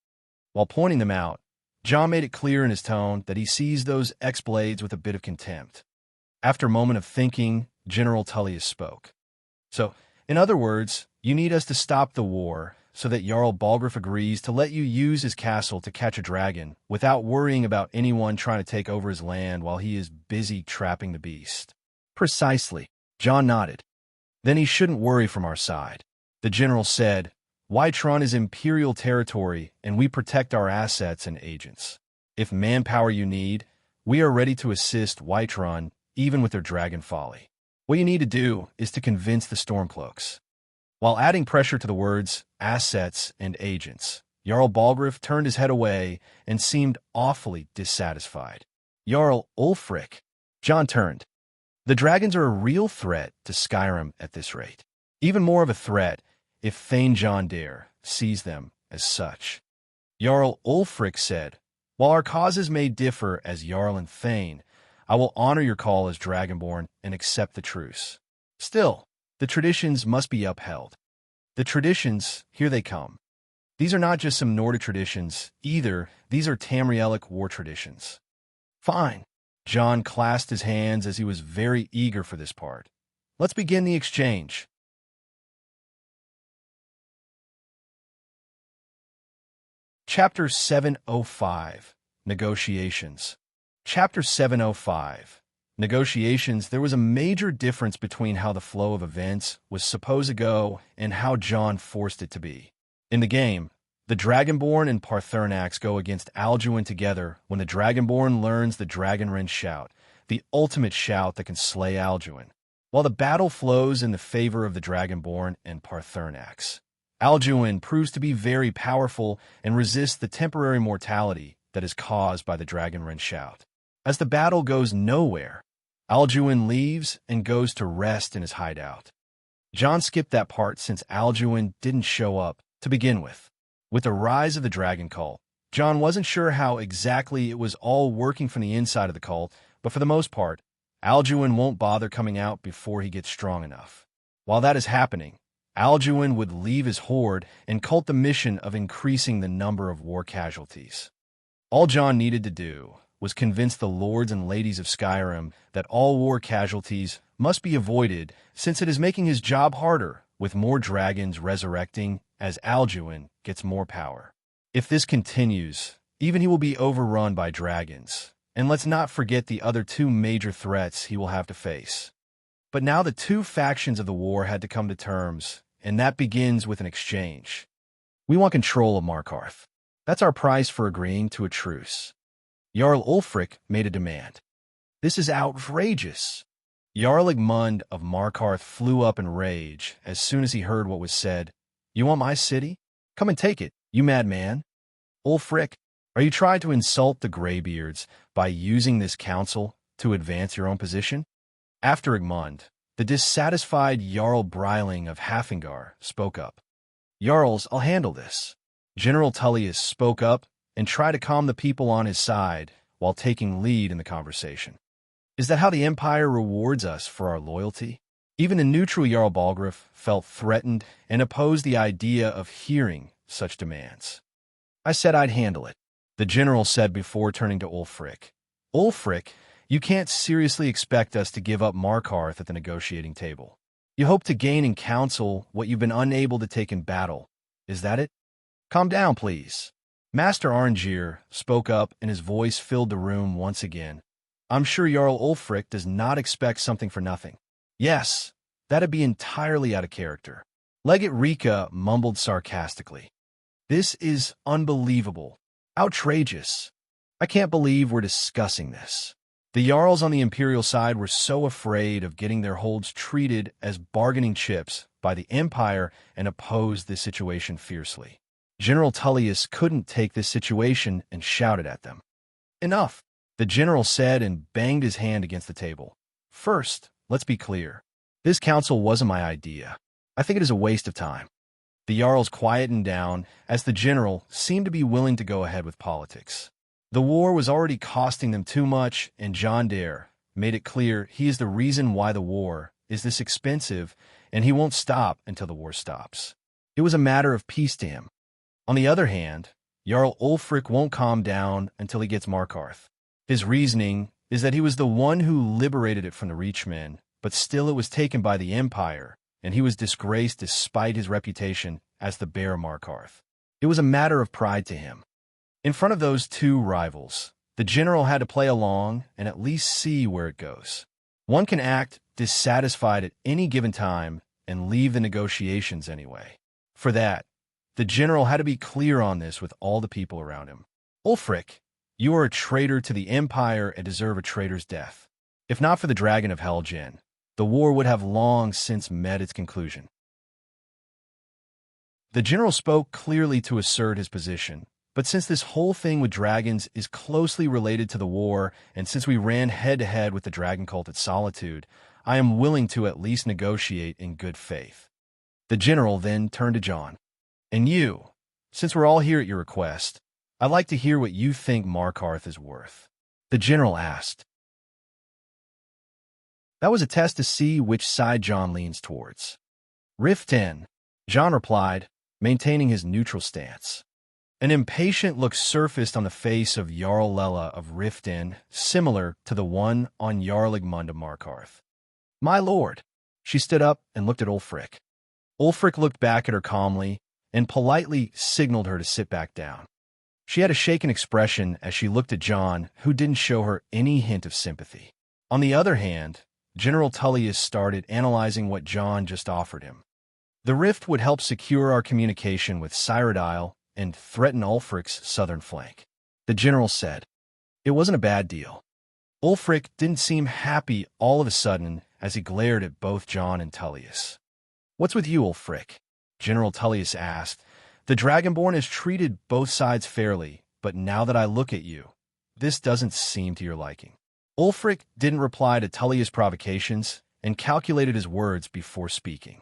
[SPEAKER 1] While pointing them out, Jon made it clear in his tone that he sees those ex-blades with a bit of contempt. After a moment of thinking, General Tullius spoke. So, in other words, you need us to stop the war so that Jarl Balgruuf agrees to let you use his castle to catch a dragon without worrying about anyone trying to take over his land while he is busy trapping the beast. Precisely. Jon nodded. Then he shouldn't worry from our side. The general said, Whiterun is imperial territory and we protect our assets and agents. If manpower you need, we are ready to assist Whiterun even with their dragon folly. What you need to do is to convince the Stormcloaks. While adding pressure to the words, assets and agents, Jarl Balgruuf turned his head away and seemed awfully dissatisfied. Jarl Ulfric. Jon turned. The dragons are a real threat to Skyrim at this rate. Even more of a threat if Thane Jon Dare sees them as such. Jarl Ulfric said, While our causes may differ as Jarl and Thane, I will honor your call as Dragonborn and accept the truce. Still, the traditions must be upheld. The traditions, here they come. These are not just some Nordic traditions, either. These are Tamrielic war traditions. Fine. Jon clasped his hands as he was very eager for this part. Let's begin the exchange. Chapter 705, Negotiations. Chapter 705, Negotiations. There was a major difference between how the flow of events was supposed to go and how Jon forced it to be. In the game, the Dragonborn and Parthernax go against Alduin together when the Dragonborn learns the Dragonrend shout, the ultimate shout that can slay Alduin, while the battle flows in the favor of the Dragonborn and Parthernax. Alduin proves to be very powerful and resists the temporary mortality that is caused by the Dragonrend shout. As the battle goes nowhere, Alduin leaves and goes to rest in his hideout. Jon skipped that part since Alduin didn't show up to begin with. With the rise of the dragon cult, Jon wasn't sure how exactly it was all working from the inside of the cult, but for the most part, Alduin won't bother coming out before he gets strong enough. While that is happening, Alduin would leave his horde and cult the mission of increasing the number of war casualties. All Jon needed to do was convince the lords and ladies of Skyrim that all war casualties must be avoided since it is making his job harder with more dragons resurrecting as Alduin gets more power. If this continues, even he will be overrun by dragons. And let's not forget the other 2 major threats he will have to face. But now the 2 factions of the war had to come to terms, and that begins with an exchange. We want control of Markarth. That's our price for agreeing to a truce. Jarl Ulfric made a demand. This is outrageous. Jarl Igmund of Markarth flew up in rage as soon as he heard what was said. You want my city? Come and take it, you mad man. Ulfric, are you trying to insult the Greybeards by using this council to advance your own position? After Igmund, the dissatisfied Jarl Breiling of Hafengar spoke up. Jarls, I'll handle this. General Tullius spoke up and tried to calm the people on his side while taking lead in the conversation. Is that how the Empire rewards us for our loyalty? Even the neutral Jarl Balgruuf felt threatened and opposed the idea of hearing such demands. I said I'd handle it, the general said before turning to Ulfric. Ulfric, you can't seriously expect us to give up Markarth at the negotiating table. You hope to gain in council what you've been unable to take in battle. Is that it? Calm down, please. Master Arngeir spoke up and his voice filled the room once again. I'm sure Jarl Ulfric does not expect something for nothing. Yes, that'd be entirely out of character. Legate Rika mumbled sarcastically. This is unbelievable. Outrageous. I can't believe we're discussing this. The Jarls on the Imperial side were so afraid of getting their holds treated as bargaining chips by the Empire and opposed this situation fiercely. General Tullius couldn't take this situation and shouted at them. Enough, the general said and banged his hand against the table. First, let's be clear. This council wasn't my idea. I think it is a waste of time. The Jarls quietened down as the general seemed to be willing to go ahead with politics. The war was already costing them too much, and John Dare made it clear he is the reason why the war is this expensive, and he won't stop until the war stops. It was a matter of peace to him. On the other hand, Jarl Ulfric won't calm down until he gets Markarth. His reasoning is that he was the one who liberated it from the Reachmen, but still it was taken by the Empire, and he was disgraced despite his reputation as the Bear Markarth. It was a matter of pride to him. In front of those two rivals, the general had to play along and at least see where it goes. One can act dissatisfied at any given time and leave the negotiations anyway. For that, the general had to be clear on this with all the people around him. Ulfric, you are a traitor to the Empire and deserve a traitor's death. If not for the Dragon of Helgen, the war would have long since met its conclusion. The general spoke clearly to assert his position, but since this whole thing with dragons is closely related to the war, and since we ran head-to-head with the dragon cult at Solitude, I am willing to at least negotiate in good faith. The general then turned to John. And you, since we're all here at your request, I'd like to hear what you think Markarth is worth. The general asked. That was a test to see which side John leans towards. Rift 10, John replied, maintaining his neutral stance. An impatient look surfaced on the face of Jarl Lela of Riften, similar to the one on Jarl Igmund of Markarth. My lord. She stood up and looked at Ulfric. Ulfric looked back at her calmly and politely signaled her to sit back down. She had a shaken expression as she looked at John, who didn't show her any hint of sympathy. On the other hand, General Tullius started analyzing what John just offered him. The rift would help secure our communication with Cyrodiil and threaten Ulfric's southern flank. The general said. It wasn't a bad deal. Ulfric didn't seem happy all of a sudden as he glared at both John and Tullius. What's with you, Ulfric? General Tullius asked. The Dragonborn has treated both sides fairly, but now that I look at you, this doesn't seem to your liking. Ulfric didn't reply to Tullius' provocations and calculated his words before speaking.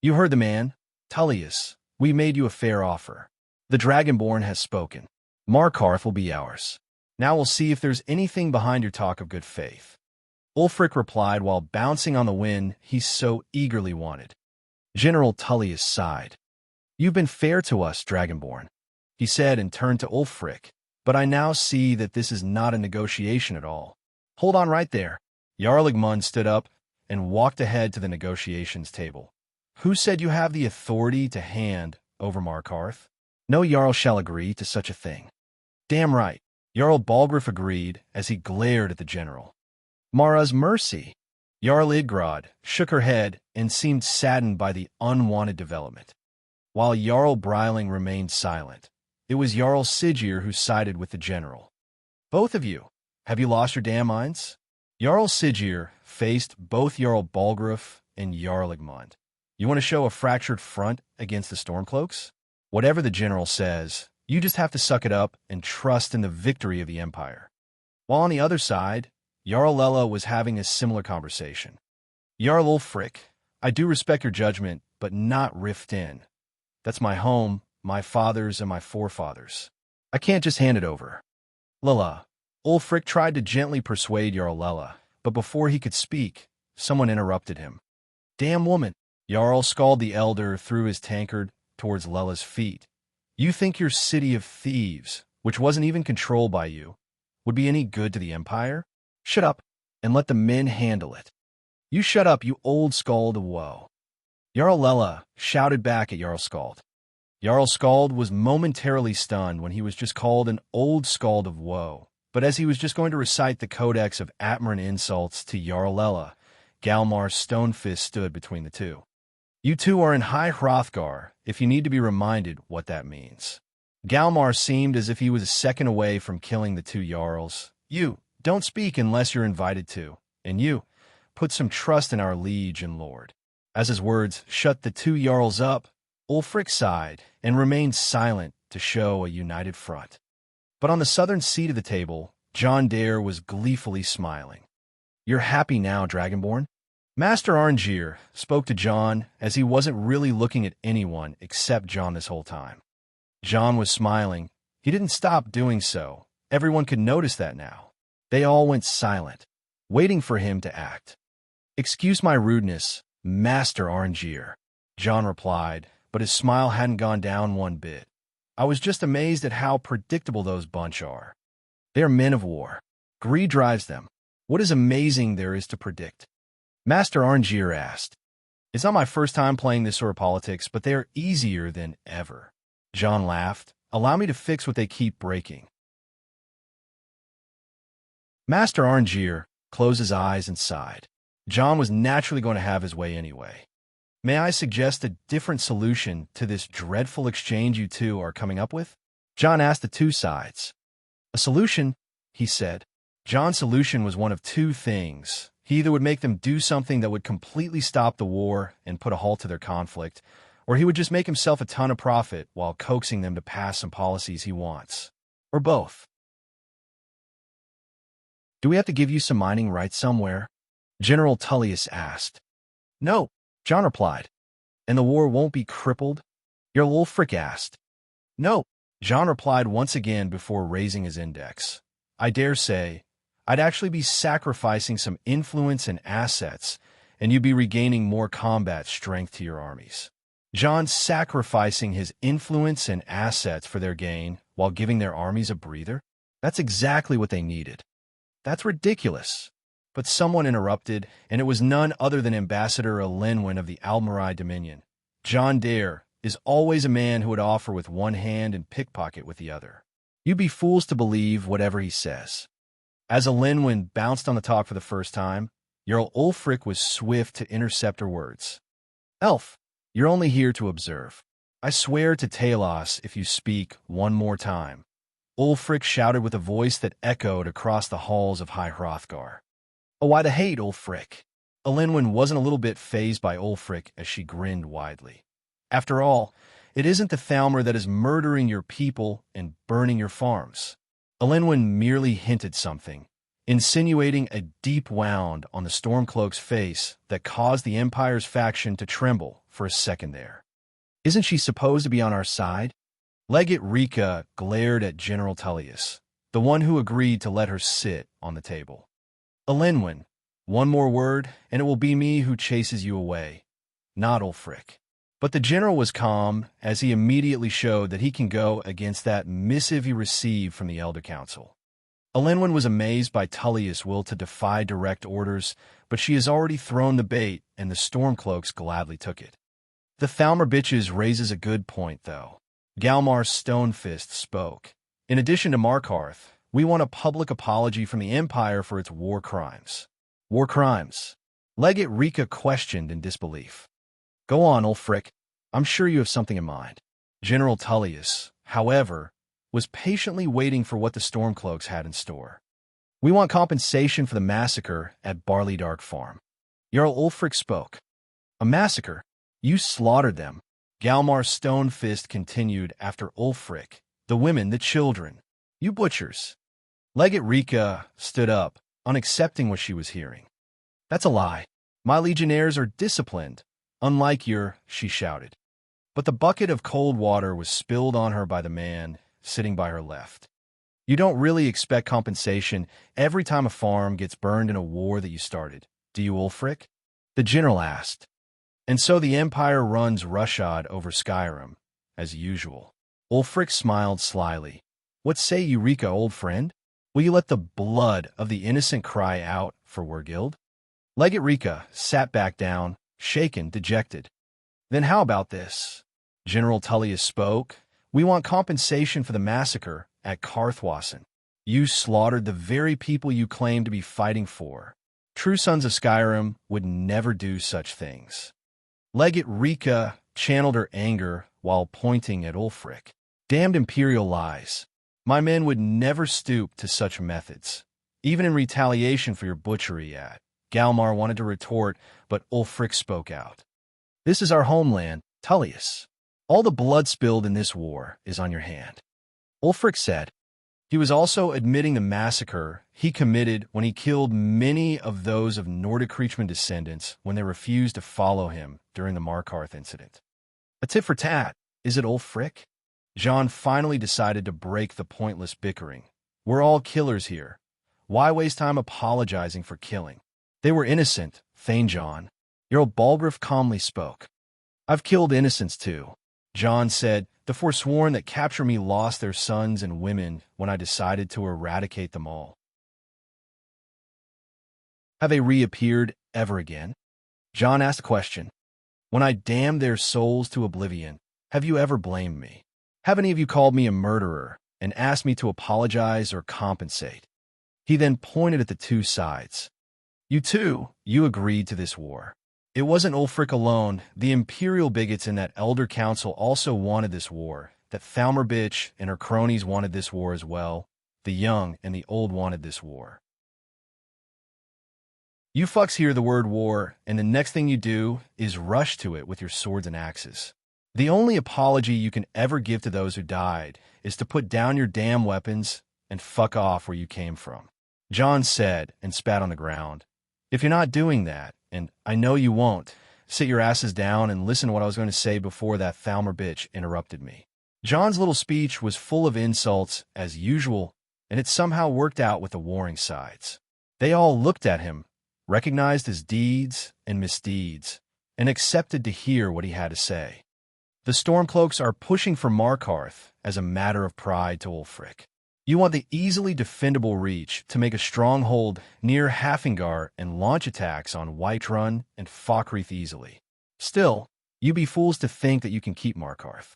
[SPEAKER 1] You heard the man. Tullius, we made you a fair offer. The Dragonborn has spoken. Markarth will be ours. Now we'll see if there's anything behind your talk of good faith. Ulfric replied while bouncing on the wind he so eagerly wanted. General Tullius sighed. You've been fair to us, Dragonborn, he said and turned to Ulfric, but I now see that this is not a negotiation at all. Hold on right there. Jarl Igmund stood up and walked ahead to the negotiations table. Who said you have the authority to hand over Markarth? No Jarl shall agree to such a thing. Damn right. Jarl Balgruuf agreed as he glared at the general. Mara's mercy. Jarl Idgrod shook her head and seemed saddened by the unwanted development. While Jarl Breiling remained silent, It was Jarl Sigir who sided with the general. Both of you, have you lost your damn minds? Jarl Sigir faced both Jarl Balgruuf and Jarl Igmund. You want to show a fractured front against the Stormcloaks? Whatever the general says, you just have to suck it up and trust in the victory of the Empire. While on the other side, Jarl Lella was having a similar conversation. Jarl Ulfric, I do respect your judgment, but not Rift Inn. That's my home, my fathers, and my forefathers. I can't just hand it over. Lella. Ulfric tried to gently persuade Jarl Lella, but before he could speak, someone interrupted him. Damn woman! Jarl Skald the Elder threw his tankard towards Lella's feet. You think your city of thieves, which wasn't even controlled by you, would be any good to the Empire? Shut up, and let the men handle it. You shut up, you old Skald of woe. Jarl Lella shouted back at Jarl Skald. Jarl Skald was momentarily stunned when he was just called an old Skald of woe, but as he was just going to recite the codex of Atmarin insults to Jarl Lella, Galmar's stone fist stood between the two. You two are in High Hrothgar, if you need to be reminded what that means. Galmar seemed as if he was a second away from killing the two Jarls. You, don't speak unless you're invited to, and you, put some trust in our liege and lord. As his words shut the two Jarls up, Ulfric sighed and remained silent to show a united front. But on the southern seat of the table, John Dare was gleefully smiling. You're happy now, Dragonborn? Master Arngeir spoke to John as he wasn't really looking at anyone except John this whole time. John was smiling. He didn't stop doing so. Everyone could notice that now. They all went silent, waiting for him to act. Excuse my rudeness, Master Arngeir, John replied, but his smile hadn't gone down one bit. I was just amazed at how predictable those bunch are. They are men of war. Greed drives them. What is amazing there is to predict? Master Arngeir asked. It's not my first time playing this sort of politics, but they are easier than ever. John laughed. Allow me to fix what they keep breaking. Master Arngeir closed his eyes and sighed. John was naturally going to have his way anyway. May I suggest a different solution to this dreadful exchange you two are coming up with? John asked the two sides. A solution, he said. John's solution was one of two things. He either would make them do something that would completely stop the war and put a halt to their conflict, or he would just make himself a ton of profit while coaxing them to pass some policies he wants. Or both. Do we have to give you some mining rights somewhere? General Tullius asked. No, John replied. And the war won't be crippled? Jarl Ulfric asked. No, John replied once again before raising his index. I dare say, I'd actually be sacrificing some influence and assets, and you'd be regaining more combat strength to your armies. John sacrificing his influence and assets for their gain while giving their armies a breather? That's exactly what they needed. That's ridiculous. But someone interrupted, and it was none other than Ambassador Elenwen of the Almarai Dominion. John Dare is always a man who would offer with one hand and pickpocket with the other. You'd be fools to believe whatever he says. As Elenwen bounced on the talk for the first time, Jarl Ulfric was swift to intercept her words. Elf, you're only here to observe. I swear to Talos if you speak one more time. Ulfric shouted with a voice that echoed across the halls of High Hrothgar. Oh, why the hate, Ulfric? Elenwen wasn't a little bit fazed by Ulfric as she grinned widely. After all, it isn't the Thalmor that is murdering your people and burning your farms. Elenwen merely hinted something, insinuating a deep wound on the Stormcloak's face that caused the Empire's faction to tremble for a second there. Isn't she supposed to be on our side? Legate Rika glared at General Tullius, the one who agreed to let her sit on the table. Elenwen, one more word, and it will be me who chases you away, not Ulfric. But the general was calm as he immediately showed that he can go against that missive he received from the Elder Council. Elenwen was amazed by Tullius' will to defy direct orders, but she has already thrown the bait, and the Stormcloaks gladly took it. The Thalmor bitches raises a good point, though. Galmar's stone fist spoke. In addition to Markarth, we want a public apology from the Empire for its war crimes. War crimes? Legate Rika questioned in disbelief. Go on, Ulfric. I'm sure you have something in mind. General Tullius, however, was patiently waiting for what the Stormcloaks had in store. "We want compensation for the massacre at Barley Dark Farm." Jarl Ulfric spoke. "A massacre? You slaughtered them." Galmar's stone fist continued after Ulfric. "The women, the children. You butchers." Legate Rika stood up, unaccepting what she was hearing. "That's a lie. My legionnaires are disciplined, unlike your," she shouted. But the bucket of cold water was spilled on her by the man sitting by her left. "You don't really expect compensation every time a farm gets burned in a war that you started, do you, Ulfric?" the general asked. "And so the Empire runs roughshod over Skyrim, as usual." Ulfric smiled slyly. "What say you, Rika, old friend? Will you let the blood of the innocent cry out for Wergild?" Legate Rika sat back down, shaken, dejected. "Then how about this?" General Tullius spoke. "We want compensation for the massacre at Carthwassen. You slaughtered the very people you claim to be fighting for. True sons of Skyrim would never do such things." Legate Rika channeled her anger while pointing at Ulfric. "Damned imperial lies. My men would never stoop to such methods, even in retaliation for your butchery at." Galmar wanted to retort, but Ulfric spoke out. "This is our homeland, Tullius. All the blood spilled in this war is on your hand." Ulfric said. He was also admitting the massacre he committed when he killed many of those of Nordic Reachman descendants when they refused to follow him during the Markarth incident. "A tit for tat, is it, Ulfric?" Jean finally decided to break the pointless bickering. "We're all killers here. Why waste time apologizing for killing?" "They were innocent, Thane John." Jarl Balgruuf calmly spoke. "I've killed innocents too," John said. "The forsworn that capture me lost their sons and women when I decided to eradicate them all. Have they reappeared ever again?" John asked a question. "When I damned their souls to oblivion, have you ever blamed me? Have any of you called me a murderer and asked me to apologize or compensate?" He then pointed at the two sides. You agreed to this war. It wasn't Ulfric alone. The Imperial bigots in that Elder Council also wanted this war. That Thalmor bitch and her cronies wanted this war as well. The young and the old wanted this war. You fucks hear the word war, and the next thing you do is rush to it with your swords and axes. The only apology you can ever give to those who died is to put down your damn weapons and fuck off where you came from," John said and spat on the ground. "If you're not doing that, and I know you won't, sit your asses down and listen to what I was going to say before that Thalmor bitch interrupted me." John's little speech was full of insults, as usual, and it somehow worked out with the warring sides. They all looked at him, recognized his deeds and misdeeds, and accepted to hear what he had to say. The Stormcloaks are pushing for Markarth as a matter of pride to Ulfric. You want the easily defendable reach to make a stronghold near Hafingar and launch attacks on Whiterun and Falkreath easily. Still, you be fools to think that you can keep Markarth,"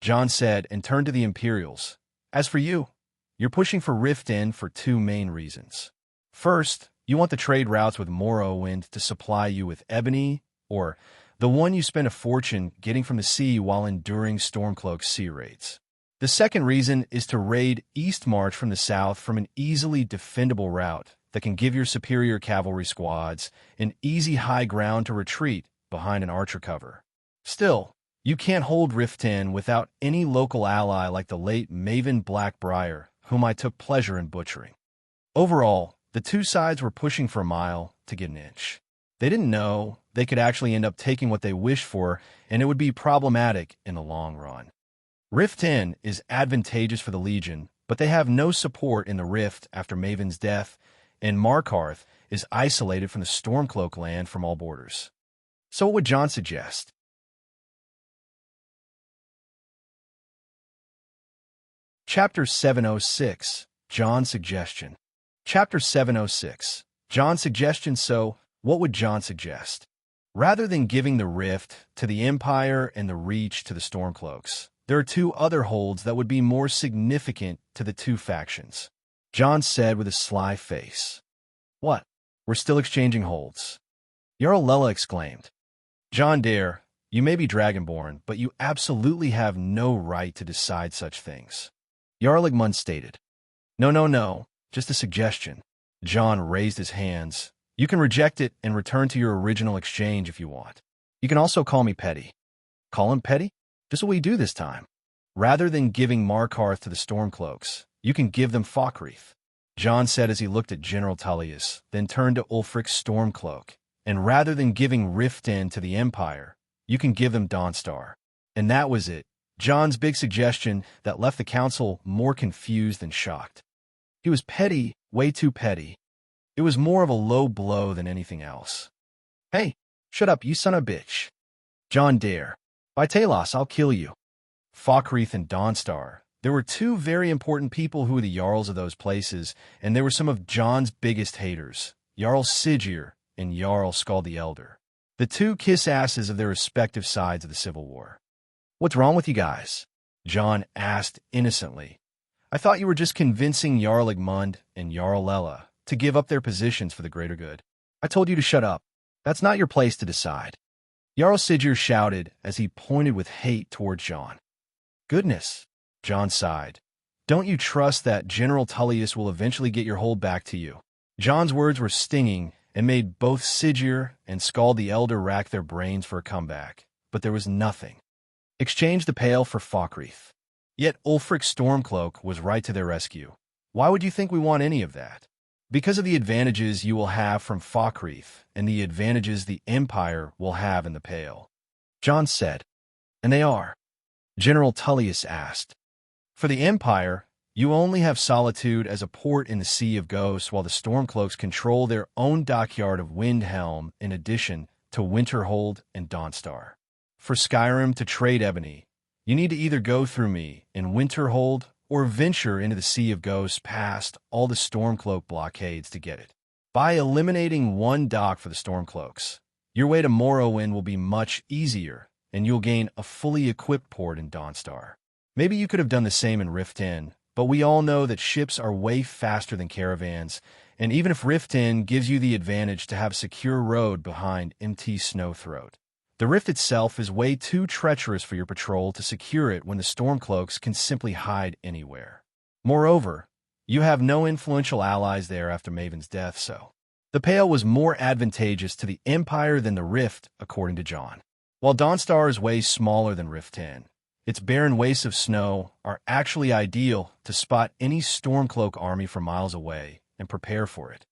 [SPEAKER 1] John said and turned to the Imperials. "As for you, you're pushing for Riften for two main reasons. First, you want the trade routes with Morrowind to supply you with ebony, or the one you spent a fortune getting from the sea while enduring Stormcloak sea raids. The second reason is to raid Eastmarch from the south from an easily defendable route that can give your superior cavalry squads an easy high ground to retreat behind an archer cover. Still, you can't hold Riften without any local ally like the late Maven Blackbriar, whom I took pleasure in butchering." Overall, the two sides were pushing for a mile to get an inch. They didn't know they could actually end up taking what they wished for, and it would be problematic in the long run. Riften is advantageous for the Legion, but they have no support in the Rift after Maven's death, and Markarth is isolated from the Stormcloak land from all borders. So what would John suggest? Chapter 706, John's Suggestion. Chapter 706, John's Suggestion. So, what would John suggest? Rather than giving the Rift to the Empire and the Reach to the Stormcloaks, there are two other holds that would be more significant to the two factions, John said with a sly face. "What? We're still exchanging holds?" Jarl Lela exclaimed. "John Dare, you may be Dragonborn, but you absolutely have no right to decide such things. Jarl Igmund stated. No, no, no, just a suggestion. John raised his hands. You can reject it and return to your original exchange if you want. You can also call me Petty. Call him Petty? Just what we do this time. Rather than giving Markarth to the Stormcloaks, you can give them Falkreath. John said as he looked at General Tullius, then turned to Ulfric's Stormcloak. And rather than giving Riften to the Empire, you can give them Dawnstar. And that was it. John's big suggestion that left the council more confused than shocked. He was petty, way too petty. It was more of a low blow than anything else. Hey, shut up, you son of a bitch. John dare. By Talos, I'll kill you. Falkreath and Dawnstar. There were two very important people who were the Jarls of those places, and they were some of John's biggest haters, Jarl Sigir and Jarl Skald the Elder. The two kiss asses of their respective sides of the Civil War. What's wrong with you guys? John asked innocently. I thought you were just convincing Jarl Igmund and Jarl Lela to give up their positions for the greater good. I told you to shut up. That's not your place to decide. Jarl Sigir shouted as he pointed with hate toward John. Goodness, John sighed. Don't you trust that General Tullius will eventually get your hold back to you? John's words were stinging and made both Sigir and Skald the Elder rack their brains for a comeback, but there was nothing. Exchange the Pale for Falkreath. Yet Ulfric's Stormcloak was right to their rescue. Why would you think we want any of that? Because of the advantages you will have from Falkreath and the advantages the Empire will have in the Pale. John said. And they are? General Tullius asked. For the Empire, you only have Solitude as a port in the Sea of Ghosts while the Stormcloaks control their own dockyard of Windhelm in addition to Winterhold and Dawnstar. For Skyrim to trade ebony, you need to either go through me in Winterhold or venture into the Sea of Ghosts past all the Stormcloak blockades to get it. By eliminating one dock for the Stormcloaks, your way to Morrowind will be much easier, and you'll gain a fully equipped port in Dawnstar. Maybe you could have done the same in Riften, but we all know that ships are way faster than caravans, and even if Riften gives you the advantage to have a secure road behind MT Snowthroat, the rift itself is way too treacherous for your patrol to secure it when the Stormcloaks can simply hide anywhere. Moreover, you have no influential allies there after Maven's death, so the Pale was more advantageous to the Empire than the Rift, according to John. While Dawnstar is way smaller than Riften, its barren wastes of snow are actually ideal to spot any Stormcloak army from miles away and prepare for it.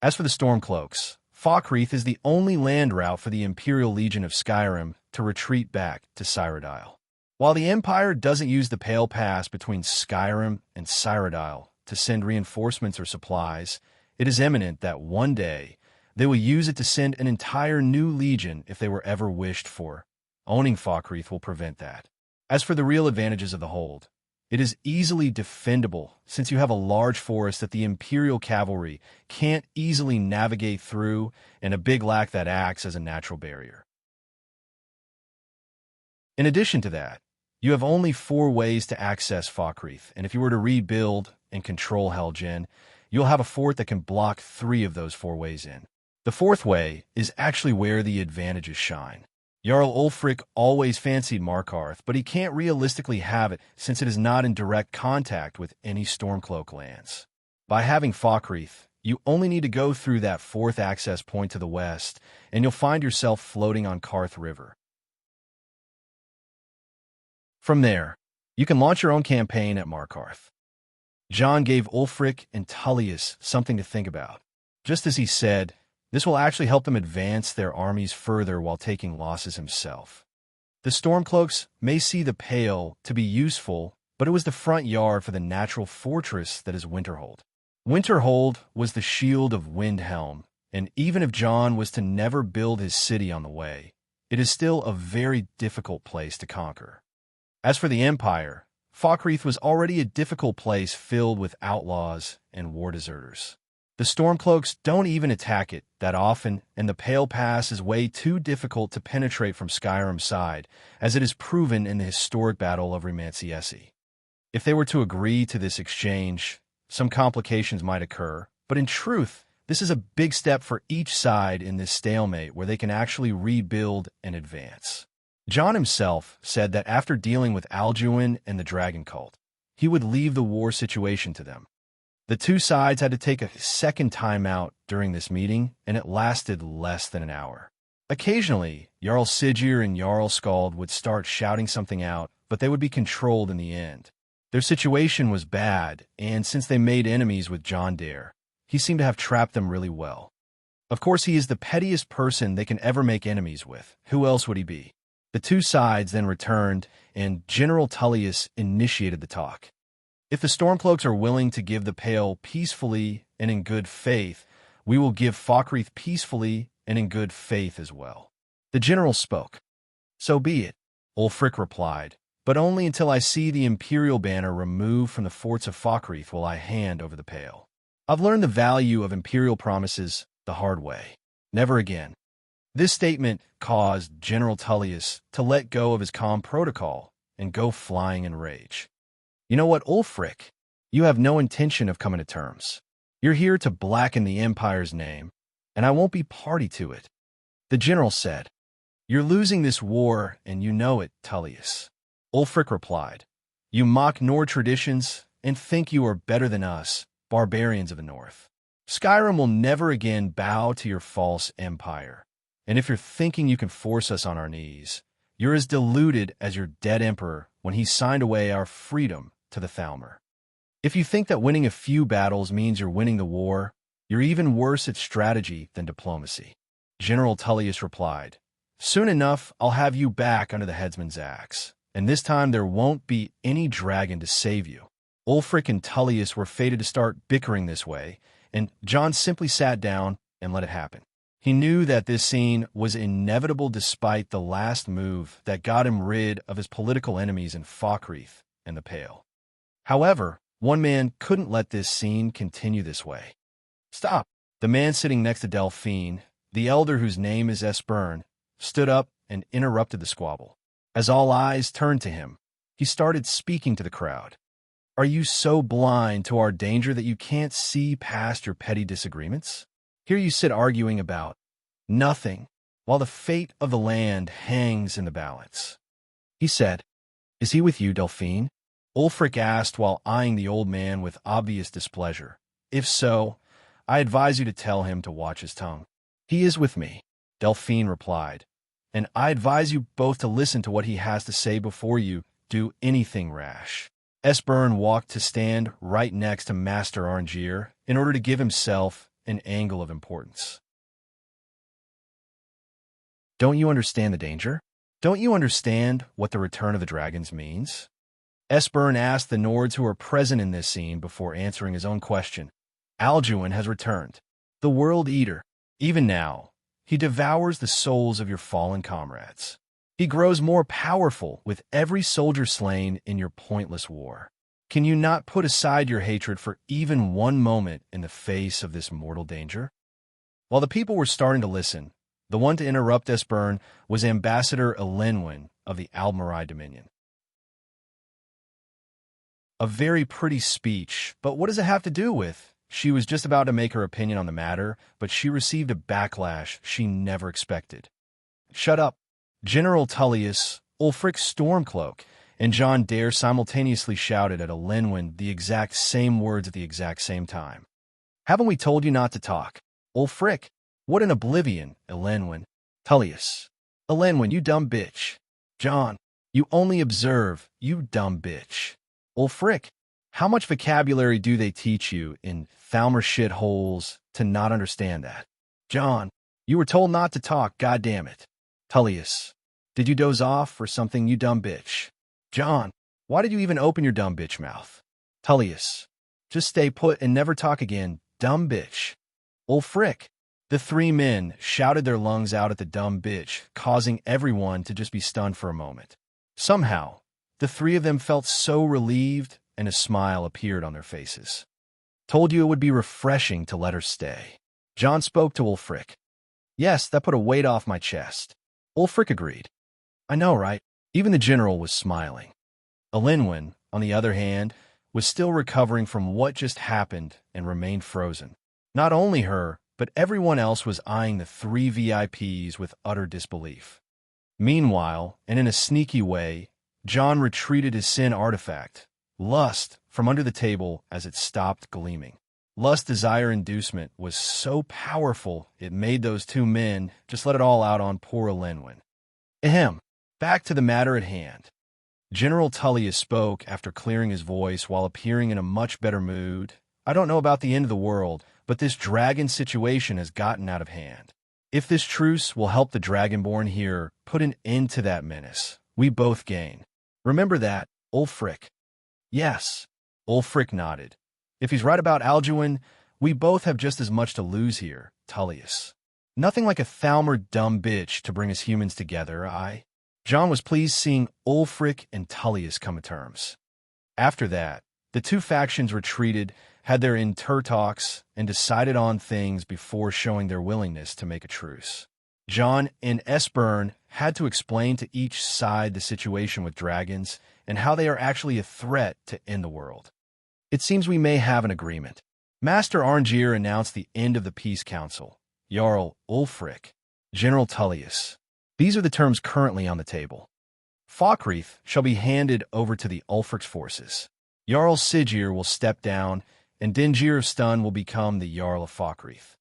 [SPEAKER 1] As for the Stormcloaks, Falkreath is the only land route for the Imperial Legion of Skyrim to retreat back to Cyrodiil. While the Empire doesn't use the Pale Pass between Skyrim and Cyrodiil to send reinforcements or supplies, it is imminent that one day they will use it to send an entire new legion if they were ever wished for. Owning Falkreath will prevent that. As for the real advantages of the hold, it is easily defendable since you have a large forest that the Imperial cavalry can't easily navigate through and a big lack that acts as a natural barrier. In addition to that, you have only 4 ways to access Falkreath, and if you were to rebuild and control Helgen, you'll have a fort that can block 3 of those 4 ways in. The 4th way is actually where the advantages shine. Jarl Ulfric always fancied Markarth, but he can't realistically have it since it is not in direct contact with any Stormcloak lands. By having Falkreath, you only need to go through that 4th access point to the west, and you'll find yourself floating on Karth River. From there, you can launch your own campaign at Markarth. John gave Ulfric and Tullius something to think about. Just as he said, this will actually help them advance their armies further while taking losses himself. The Stormcloaks may see the Pale to be useful, but it was the front yard for the natural fortress that is Winterhold. Winterhold was the shield of Windhelm, and even if John was to never build his city on the way, it is still a very difficult place to conquer. As for the Empire, Falkreath was already a difficult place filled with outlaws and war deserters. The Stormcloaks don't even attack it that often, and the Pale Pass is way too difficult to penetrate from Skyrim's side, as it is proven in the historic Battle of Romanciesi. If they were to agree to this exchange, some complications might occur, but in truth, this is a big step for each side in this stalemate where they can actually rebuild and advance. John himself said that after dealing with Alduin and the Dragon Cult, he would leave the war situation to them. The two sides had to take a second time out during this meeting, and it lasted less than an hour. Occasionally, Jarl Sigurd and Jarl Skald would start shouting something out, but they would be controlled in the end. Their situation was bad, and since they made enemies with John Dare, he seemed to have trapped them really well. Of course, he is the pettiest person they can ever make enemies with. Who else would he be? The two sides then returned, and General Tullius initiated the talk. If the Stormcloaks are willing to give the Pale peacefully and in good faith, we will give Falkreath peacefully and in good faith as well. The general spoke. So be it, Ulfric replied, but only until I see the Imperial banner removed from the forts of Falkreath will I hand over the Pale. I've learned the value of Imperial promises the hard way. Never again. This statement caused General Tullius to let go of his calm protocol and go flying in rage. You know what, Ulfric? You have no intention of coming to terms. You're here to blacken the Empire's name, and I won't be party to it. The general said, You're losing this war, and you know it, Tullius. Ulfric replied, You mock Nord traditions and think you are better than us, barbarians of the North. Skyrim will never again bow to your false empire. And if you're thinking you can force us on our knees, you're as deluded as your dead emperor when he signed away our freedom to the Thalmor. If you think that winning a few battles means you're winning the war, you're even worse at strategy than diplomacy. General Tullius replied, Soon enough, I'll have you back under the headsman's axe, and this time there won't be any dragon to save you. Ulfric and Tullius were fated to start bickering this way, and John simply sat down and let it happen. He knew that this scene was inevitable despite the last move that got him rid of his political enemies in Falkreath and the Pale. However, one man couldn't let this scene continue this way. Stop! The man sitting next to Delphine, the elder whose name is Esbern, stood up and interrupted the squabble. As all eyes turned to him, he started speaking to the crowd. Are you so blind to our danger that you can't see past your petty disagreements? Here you sit arguing about nothing, while the fate of the land hangs in the balance. He said, Is he with you, Delphine? Ulfric asked while eyeing the old man with obvious displeasure. If so, I advise you to tell him to watch his tongue. He is with me, Delphine replied, and I advise you both to listen to what he has to say before you do anything rash. Esbern walked to stand right next to Master Arngeir in order to give himself an angle of importance. Don't you understand the danger? Don't you understand what the return of the dragons means? Esbern asked the Nords who were present in this scene before answering his own question. Alduin has returned, the World Eater. Even now, he devours the souls of your fallen comrades. He grows more powerful with every soldier slain in your pointless war. Can you not put aside your hatred for even one moment in the face of this mortal danger? While the people were starting to listen, the one to interrupt Esbern was Ambassador Elenwen of the Aldmeri Dominion. A very pretty speech, but what does it have to do with? She was just about to make her opinion on the matter, but she received a backlash she never expected. Shut up. General Tullius, Ulfric Stormcloak, and John Dare simultaneously shouted at Elenwen the exact same words at the exact same time. Haven't we told you not to talk? Ulfric, what an oblivion, Elenwen. Tullius, Elenwen, you dumb bitch. John, you only observe, you dumb bitch. Ulfric, how much vocabulary do they teach you in Thalmor shitholes to not understand that? John, you were told not to talk, goddammit. Tullius, did you doze off or something, you dumb bitch? John, why did you even open your dumb bitch mouth? Tullius, just stay put and never talk again, dumb bitch. Ulfric, the three men shouted their lungs out at the dumb bitch, causing everyone to just be stunned for a moment. Somehow, the three of them felt so relieved and a smile appeared on their faces. Told you it would be refreshing to let her stay. John spoke to Ulfric. Yes, that put a weight off my chest. Ulfric agreed. I know, right? Even the general was smiling. Elenwen, on the other hand, was still recovering from what just happened and remained frozen. Not only her, but everyone else was eyeing the three VIPs with utter disbelief. Meanwhile, and in a sneaky way, John retreated his sin artifact, lust from under the table as it stopped gleaming. Lust desire inducement was so powerful it made those two men just let it all out on poor Elenwen. Ahem. Back to the matter at hand. General Tullius spoke after clearing his voice while appearing in a much better mood. I don't know about the end of the world, but this dragon situation has gotten out of hand. If this truce will help the Dragonborn here put an end to that menace, we both gain. Remember that, Ulfric? Yes. Ulfric nodded. If he's right about Alduin, we both have just as much to lose here, Tullius. Nothing like a Thalmor dumb bitch to bring us humans together, John was pleased seeing Ulfric and Tullius come to terms. After that, the two factions retreated, had their talks, and decided on things before showing their willingness to make a truce. John and Esbern had to explain to each side the situation with dragons and how they are actually a threat to end the world. It seems we may have an agreement. Master Arngeir announced the end of the Peace Council. Jarl Ulfric, General Tullius. These are the terms currently on the table. Falkreath shall be handed over to the Ulfric's forces. Jarl Siggeir will step down, and Dingir of Stun will become the Jarl of Falkreath.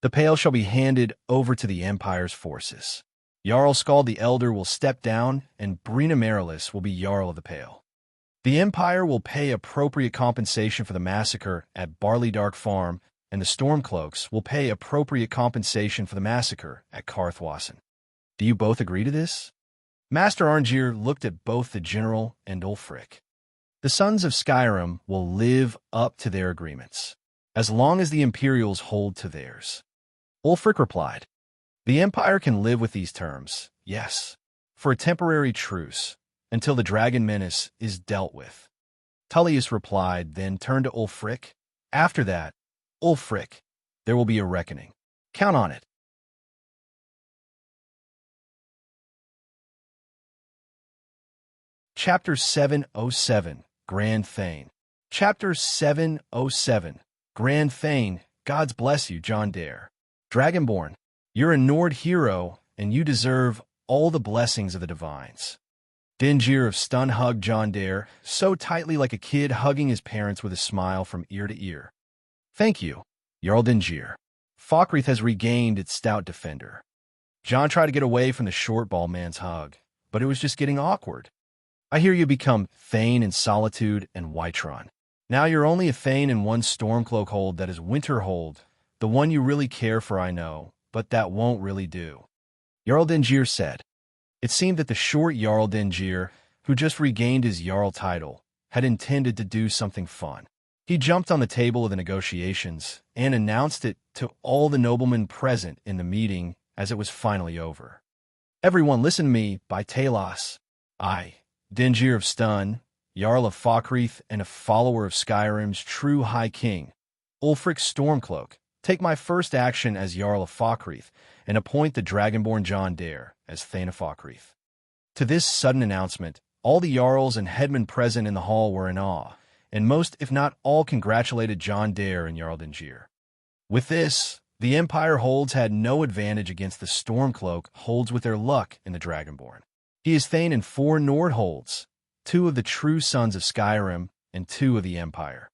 [SPEAKER 1] The Pale shall be handed over to the Empire's forces. Jarl Skald the Elder will step down, and Brina Marilis will be Jarl of the Pale. The Empire will pay appropriate compensation for the massacre at Barley Dark Farm, and the Stormcloaks will pay appropriate compensation for the massacre at Karthwassen. Do you both agree to this? Master Arngeir looked at both the general and Ulfric. The Sons of Skyrim will live up to their agreements, as long as the Imperials hold to theirs. Ulfric replied, the Empire can live with these terms, yes, for a temporary truce, until the dragon menace is dealt with. Tullius replied, then turned to Ulfric. After that, Ulfric, there will be a reckoning. Count on it. Chapter 707, Grand Thane. Chapter 707, Grand Thane, Gods bless you, John Dare. Dragonborn, you're a Nord hero, and you deserve all the blessings of the divines. Dingir of Stun hugged John Dare so tightly like a kid hugging his parents with a smile from ear to ear. Thank you, Jarl Dingir. Falkreath has regained its stout defender. John tried to get away from the short ball man's hug, but it was just getting awkward. I hear you become Thane in Solitude and Whiterun. Now you're only a Thane in one Stormcloak hold that is Winterhold, the one you really care for, I know, but that won't really do. Jarl Dingir said. It seemed that the short Jarl Dingir, who just regained his Jarl title, had intended to do something fun. He jumped on the table of the negotiations and announced it to all the noblemen present in the meeting as it was finally over. Everyone listen to me by Talos. I, Dingir of Stun, Jarl of Falkreath and a follower of Skyrim's true High King, Ulfric Stormcloak, take my first action as Jarl of Falkreath and appoint the Dragonborn John Dare as Thane of Falkreath. To this sudden announcement, all the Jarls and headmen present in the hall were in awe, and most, if not all, congratulated John Dare and Jarl Dingir. With this, the Empire holds had no advantage against the Stormcloak holds with their luck in the Dragonborn. He is Thane in 4 Nord holds, 2 of the true sons of Skyrim and 2 of the Empire.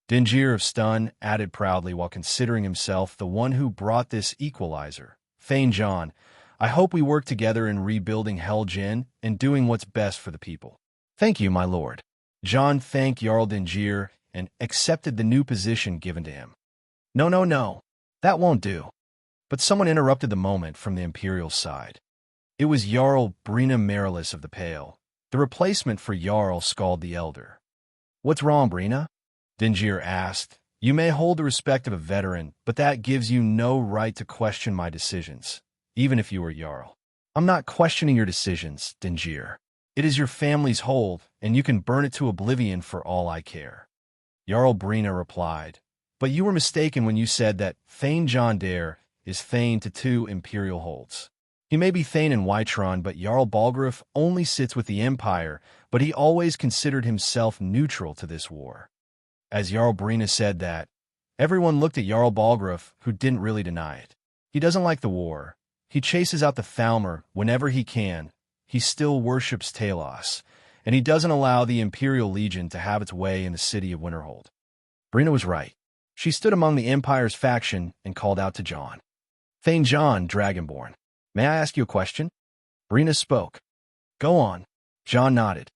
[SPEAKER 1] Dingir of Stun added proudly while considering himself the one who brought this equalizer. Thane John, I hope we work together in rebuilding Helgen and doing what's best for the people. Thank you, my lord. John thanked Jarl Dingir and accepted the new position given to him. No, that won't do. But someone interrupted the moment from the Imperial side. It was Jarl Brina Marilis of the Pale, the replacement for Jarl Skald the Elder. What's wrong, Brina? Dingir asked. You may hold the respect of a veteran, but that gives you no right to question my decisions, even if you were Jarl. I'm not questioning your decisions, Dingir. It is your family's hold, and you can burn it to oblivion for all I care. Jarl Brina replied, but you were mistaken when you said that Thane John Dare is Thane to 2 Imperial holds. He may be Thane in Whiterun, but Jarl Balgruuf only sits with the Empire, but he always considered himself neutral to this war. As Jarl Brina said that, everyone looked at Jarl Balgruuf, who didn't really deny it. He doesn't like the war. He chases out the Thalmor whenever he can. He still worships Talos, and he doesn't allow the Imperial Legion to have its way in the city of Winterhold. Brina was right. She stood among the Empire's faction and called out to John. Thane John, Dragonborn. May I ask you a question? Brina spoke. Go on. John nodded.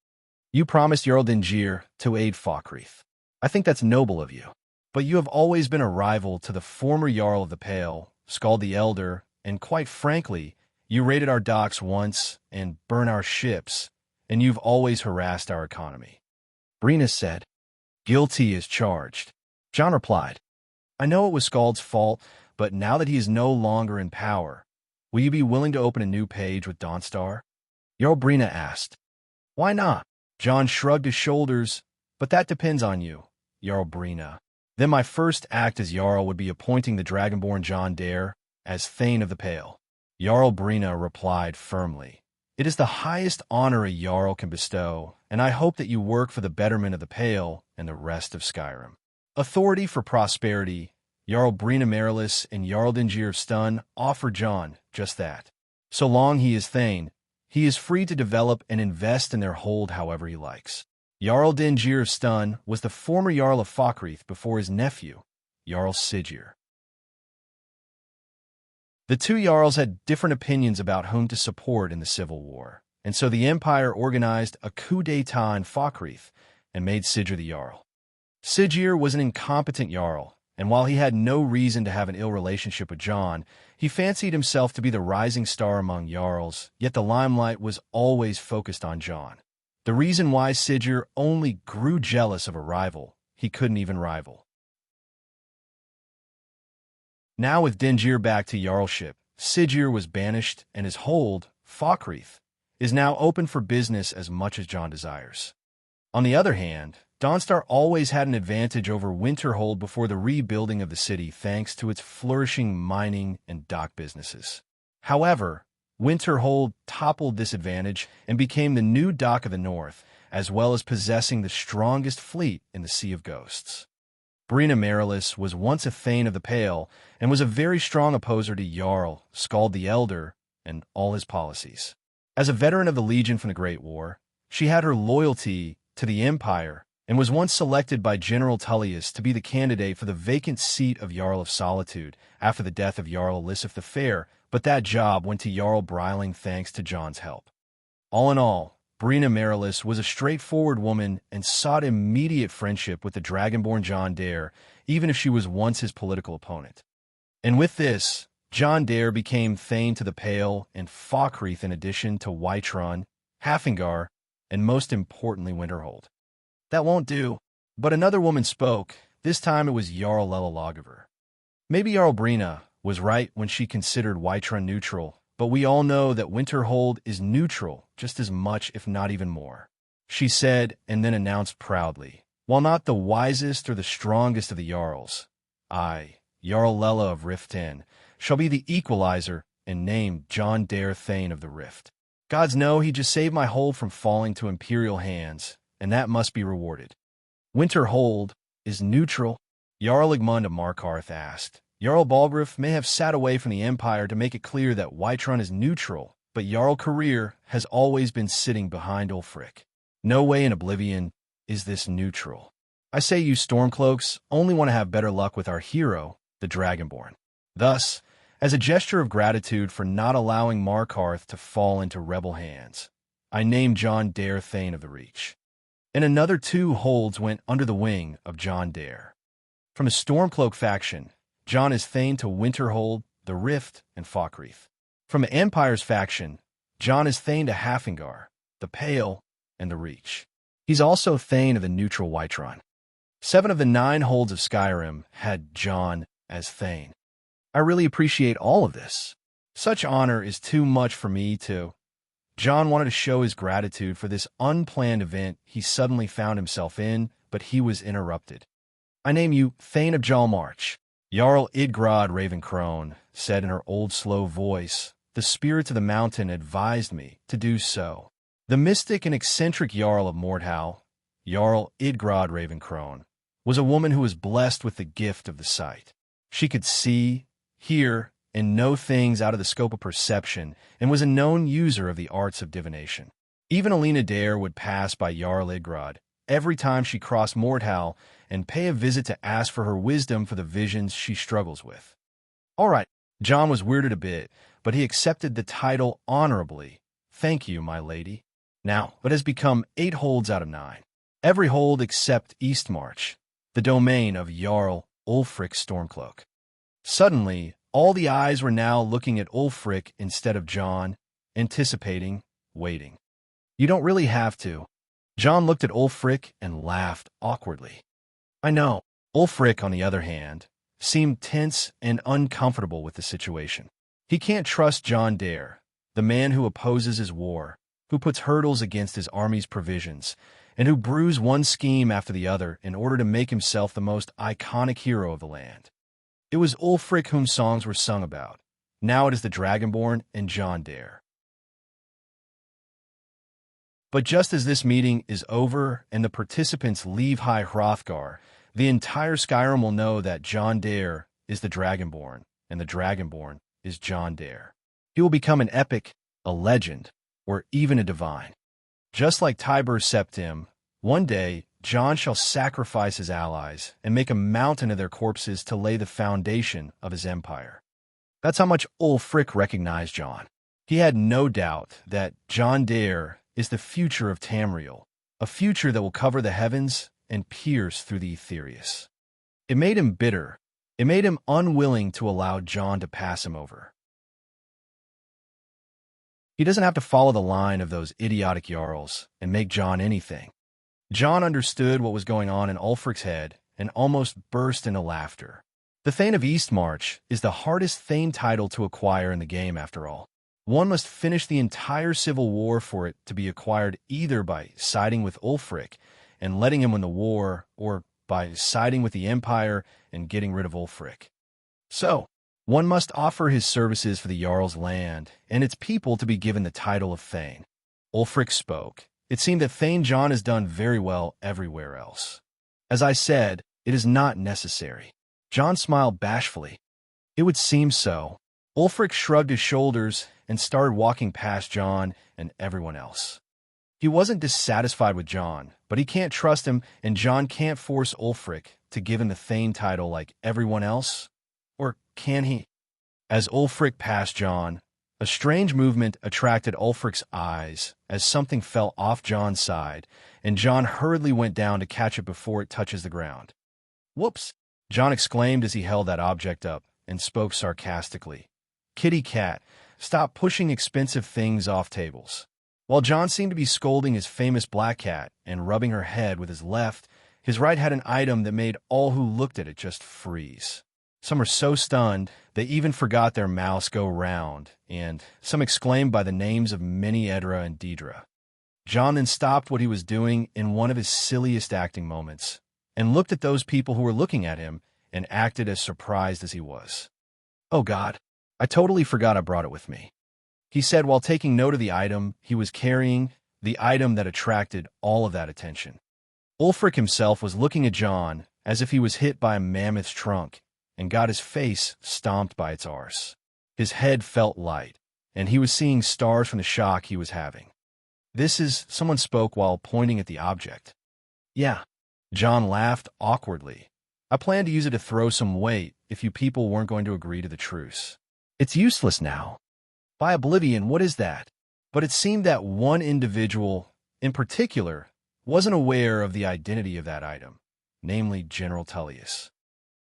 [SPEAKER 1] You promised Jarl Dingir to aid Falkreath. I think that's noble of you. But you have always been a rival to the former Jarl of the Pale, Skald the Elder, and quite frankly, you raided our docks once and burned our ships, and you've always harassed our economy. Brina said. Guilty as charged. John replied. I know it was Skald's fault, but now that he is no longer in power, will you be willing to open a new page with Dawnstar? Jarl Brina asked. Why not? John shrugged his shoulders. But that depends on you, Jarl Brina. Then my first act as Jarl would be appointing the Dragonborn John Dare as Thane of the Pale. Jarl Brina replied firmly. It is the highest honor a Jarl can bestow, and I hope that you work for the betterment of the Pale and the rest of Skyrim. Authority for prosperity, Jarl Brina Marilis and Jarl Dingir of Stun offer John just that. So long he is Thane, he is free to develop and invest in their hold however he likes. Jarl Dingir of Stun was the former Jarl of Falkreath before his nephew, Jarl Sigir. The two Jarls had different opinions about whom to support in the Civil War, and so the Empire organized a coup d'etat in Falkreath and made Sigir the Jarl. Sigir was an incompetent Jarl, and while he had no reason to have an ill relationship with John, he fancied himself to be the rising star among Jarls, yet the limelight was always focused on John. The reason why Sigir only grew jealous of a rival he couldn't even rival. Now with Dingir back to Jarlship, Sigir was banished, and his hold, Falkreath, is now open for business as much as John desires. On the other hand, Dawnstar always had an advantage over Winterhold before the rebuilding of the city thanks to its flourishing mining and dock businesses. However, Winterhold toppled this advantage and became the new dock of the North, as well as possessing the strongest fleet in the Sea of Ghosts. Brina Marilis was once a Thane of the Pale and was a very strong opposer to Jarl, Skald the Elder, and all his policies. As a veteran of the Legion from the Great War, she had her loyalty to the Empire and was once selected by General Tullius to be the candidate for the vacant seat of Jarl of Solitude after the death of Jarl Elisif the Fair, but that job went to Jarl Bryling thanks to John's help. All in all, Brina Marilis was a straightforward woman and sought immediate friendship with the Dragonborn John Dare, even if she was once his political opponent. And with this, John Dare became Thane to the Pale and Falkreath in addition to Whiterun, Hafengar, and most importantly Winterhold. That won't do. But another woman spoke. This time it was Jarl Lela Lagerver. Maybe Jarl Brina was right when she considered Whiterun neutral, but we all know that Winterhold is neutral just as much, if not even more. She said, and then announced proudly, while not the wisest or the strongest of the Jarls, I, Jarl Lela of Rift Inn, shall be the equalizer and named John Dare Thane of the Rift. Gods know he just saved my hold from falling to Imperial hands, and that must be rewarded. Winterhold is neutral? Jarl Igmund of Markarth asked. Jarl Balgruuf may have sat away from the Empire to make it clear that Whiterun is neutral, but Jarl Career has always been sitting behind Ulfric. No way in Oblivion is this neutral. I say you Stormcloaks only want to have better luck with our hero, the Dragonborn. Thus, as a gesture of gratitude for not allowing Markarth to fall into rebel hands, I named John Dare Thane of the Reach. And another 2 holds went under the wing of John Dare. From the Stormcloak faction, John is Thane to Winterhold, the Rift, and Falkreath. From the Empire's faction, John is Thane to Hafengar, the Pale, and the Reach. He's also Thane of the neutral Whiterun. 7 of the 9 holds of Skyrim had John as Thane. I really appreciate all of this. Such honor is too much for me to. John wanted to show his gratitude for this unplanned event he suddenly found himself in, but he was interrupted. I name you Thane of Jalmarch. Jarl Idgrod Ravencrone said in her old slow voice, the spirits of the mountain advised me to do so. The mystic and eccentric Jarl of Mordhau, Jarl Idgrod Ravencrone, was a woman who was blessed with the gift of the sight. She could see, hear, and know things out of the scope of perception, and was a known user of the arts of divination. Even Alina Dare would pass by Jarl Idgrod every time she crossed Mordhau and pay a visit to ask for her wisdom for the visions she struggles with. All right, John was weirded a bit, but he accepted the title honorably. Thank you, my lady. Now, it has become 8 holds out of 9. Every hold except Eastmarch, the domain of Jarl Ulfric Stormcloak. Suddenly, all the eyes were now looking at Ulfric instead of John, anticipating, waiting. You don't really have to. John looked at Ulfric and laughed awkwardly. I know. Ulfric, on the other hand, seemed tense and uncomfortable with the situation. He can't trust John Dare, the man who opposes his war, who puts hurdles against his army's provisions, and who brews one scheme after the other in order to make himself the most iconic hero of the land. It was Ulfric whom songs were sung about. Now it is the Dragonborn and John Dare. But just as this meeting is over and the participants leave High Hrothgar, the entire Skyrim will know that John Dare is the Dragonborn, and the Dragonborn is John Dare. He will become an epic, a legend, or even a divine. Just like Tiber Septim, one day John shall sacrifice his allies and make a mountain of their corpses to lay the foundation of his empire. That's how much Ulfric recognized John. He had no doubt that John Dare is the future of Tamriel, a future that will cover the heavens and pierce through the Aetherius. It made him bitter. It made him unwilling to allow John to pass him over. He doesn't have to follow the line of those idiotic Jarls and make John anything. John understood what was going on in Ulfric's head and almost burst into laughter. The Thane of Eastmarch is the hardest Thane title to acquire in the game, after all. One must finish the entire civil war for it to be acquired, either by siding with Ulfric and letting him win the war, or by siding with the Empire and getting rid of Ulfric. So, one must offer his services for the Jarl's land and its people to be given the title of Thane. Ulfric spoke. It seemed that Thane John has done very well everywhere else. As I said, it is not necessary. John smiled bashfully. It would seem so. Ulfric shrugged his shoulders and started walking past John and everyone else. He wasn't dissatisfied with John, but he can't trust him, and John can't force Ulfric to give him the Thane title like everyone else. Or can he? As Ulfric passed John, a strange movement attracted Ulfric's eyes as something fell off John's side, and John hurriedly went down to catch it before it touches the ground. Whoops! John exclaimed as he held that object up and spoke sarcastically. Kitty cat, stop pushing expensive things off tables. While John seemed to be scolding his famous black cat and rubbing her head with his left, his right had an item that made all who looked at it just freeze. Some were so stunned they even forgot their mouths go round, and some exclaimed by the names of Minnie, Edra, and Deidre. John then stopped what he was doing in one of his silliest acting moments and looked at those people who were looking at him and acted as surprised as he was. Oh God, I totally forgot I brought it with me, he said while taking note of the item he was carrying, the item that attracted all of that attention. Ulfric himself was looking at John as if he was hit by a mammoth's trunk and got his face stomped by its arse. His head felt light, and he was seeing stars from the shock he was having. This is, someone spoke while pointing at the object. Yeah, John laughed awkwardly. I planned to use it to throw some weight if you people weren't going to agree to the truce. It's useless now. By Oblivion, what is that? But it seemed that one individual, in particular, wasn't aware of the identity of that item, namely General Tullius.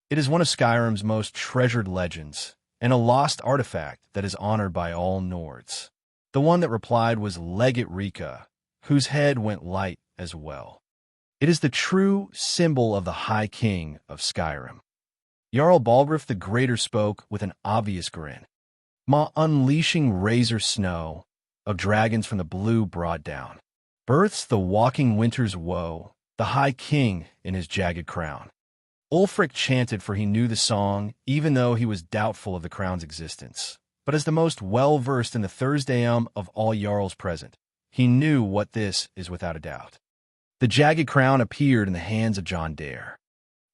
[SPEAKER 1] It is one of Skyrim's most treasured legends, and a lost artifact that is honored by all Nords. The one that replied was Legate Rika, whose head went light as well. It is the true symbol of the High King of Skyrim. Jarl Balgruuf the Greater spoke with an obvious grin. Ma unleashing razor snow of dragons from the blue broad down. Births the walking winter's woe, the High King in his jagged crown. Ulfric chanted, for he knew the song, even though he was doubtful of the crown's existence. But as the most well-versed in the Thursdayum of all Jarls present, he knew what this is without a doubt. The jagged crown appeared in the hands of John Dare.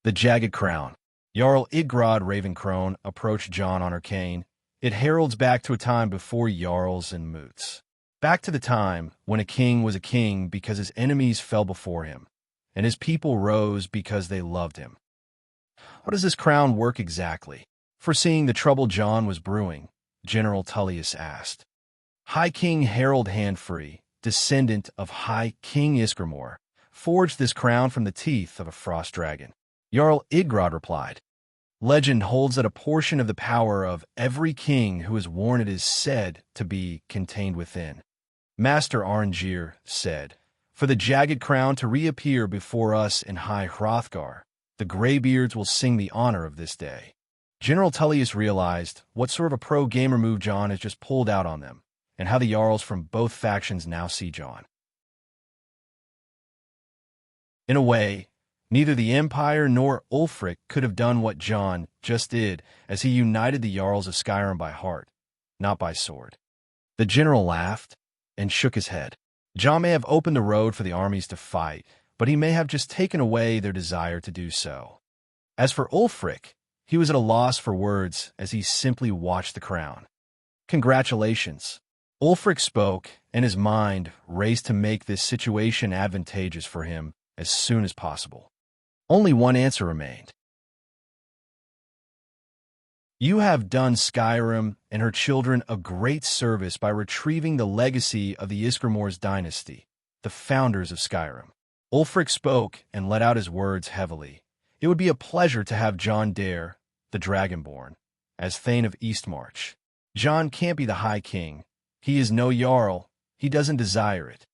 [SPEAKER 1] The jagged crown. Jarl Idgrod Ravencrone approached John on her cane. It heralds back to a time before Jarls and Moots. Back to the time when a king was a king because his enemies fell before him, and his people rose because they loved him. How does this crown work exactly? Foreseeing the trouble John was brewing, General Tullius asked. High King Harold Handfree, descendant of High King Isgramor, forged this crown from the teeth of a frost dragon. Jarl Idgrod replied. Legend holds that a portion of the power of every king who has worn it is said to be contained within. Master Arngir said, for the jagged crown to reappear before us in High Hrothgar, the Greybeards will sing the honor of this day. General Tullius realized what sort of a pro-gamer move John has just pulled out on them, and how the Jarls from both factions now see John. In a way, neither the Empire nor Ulfric could have done what John just did, as he united the Jarls of Skyrim by heart, not by sword. The general laughed and shook his head. John may have opened the road for the armies to fight, but he may have just taken away their desire to do so. As for Ulfric, he was at a loss for words as he simply watched the crown. Congratulations. Ulfric spoke, and his mind raced to make this situation advantageous for him as soon as possible. Only one answer remained. You have done Skyrim and her children a great service by retrieving the legacy of the Isgramor's dynasty, the founders of Skyrim. Ulfric spoke and let out his words heavily. It would be a pleasure to have John Dare, the Dragonborn, as Thane of Eastmarch. John can't be the High King. He is no Jarl. He doesn't desire it.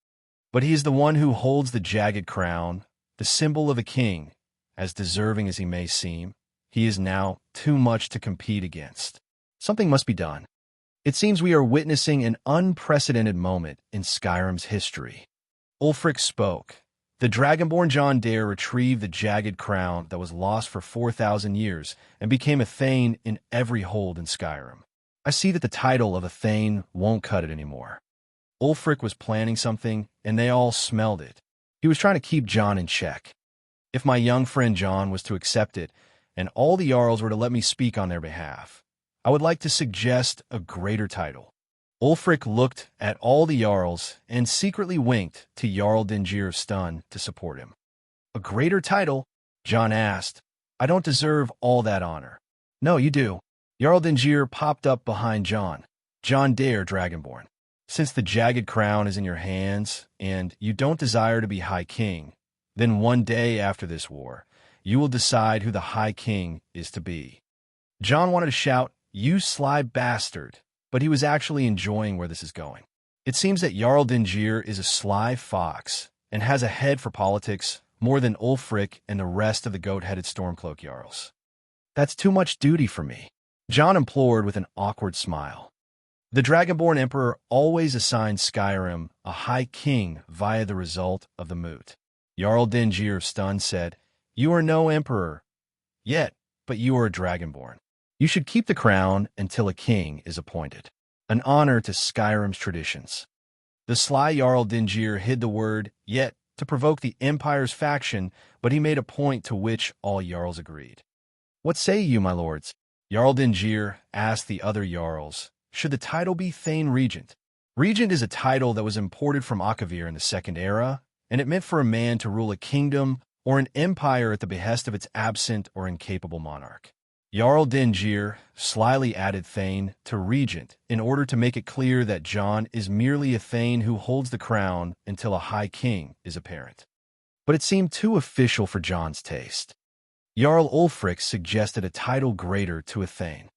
[SPEAKER 1] But he is the one who holds the jagged crown, the symbol of a king. As deserving as he may seem, he is now too much to compete against. Something must be done. It seems we are witnessing an unprecedented moment in Skyrim's history. Ulfric spoke. The Dragonborn John Dare retrieved the jagged crown that was lost for 4,000 years and became a Thane in every hold in Skyrim. I see that the title of a Thane won't cut it anymore. Ulfric was planning something, and they all smelled it. He was trying to keep John in check. If my young friend John was to accept it, and all the Jarls were to let me speak on their behalf, I would like to suggest a greater title. Ulfric looked at all the Jarls and secretly winked to Jarl Dingir of Stun to support him. A greater title? John asked. I don't deserve all that honor. No, you do. Jarl Dingir popped up behind John. John Dare, Dragonborn. Since the jagged crown is in your hands, and you don't desire to be High King, then one day after this war, you will decide who the High King is to be. John wanted to shout, you sly bastard, but he was actually enjoying where this is going. It seems that Jarl Dingir is a sly fox and has a head for politics more than Ulfric and the rest of the goat-headed Stormcloak Jarls. That's too much duty for me, John implored with an awkward smile. The Dragonborn Emperor always assigned Skyrim a High King via the result of the moot. Jarl Dingir of Stun said, you are no emperor yet, but you are a Dragonborn. You should keep the crown until a king is appointed, an honor to Skyrim's traditions. The sly Jarl Dingir hid the word yet to provoke the Empire's faction, but he made a point to which all Jarls agreed. What say you, my lords? Jarl Dingir asked the other Jarls, should the title be Thane Regent? Regent is a title that was imported from Akavir in the Second Era, and it meant for a man to rule a kingdom or an empire at the behest of its absent or incapable monarch. Jarl Dingir slyly added Thane to Regent in order to make it clear that John is merely a Thane who holds the crown until a High King is apparent. But it seemed too official for John's taste. Jarl Ulfric suggested a title greater to a Thane.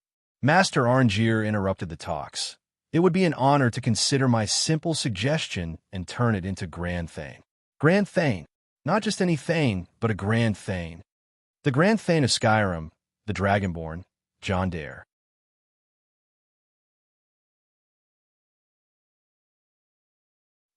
[SPEAKER 1] Master Arngir interrupted the talks. It would be an honor to consider my simple suggestion and turn it into Grand Thane. Grand Thane. Not just any Thane, but a Grand Thane. The Grand Thane of Skyrim, the Dragonborn, John Dare.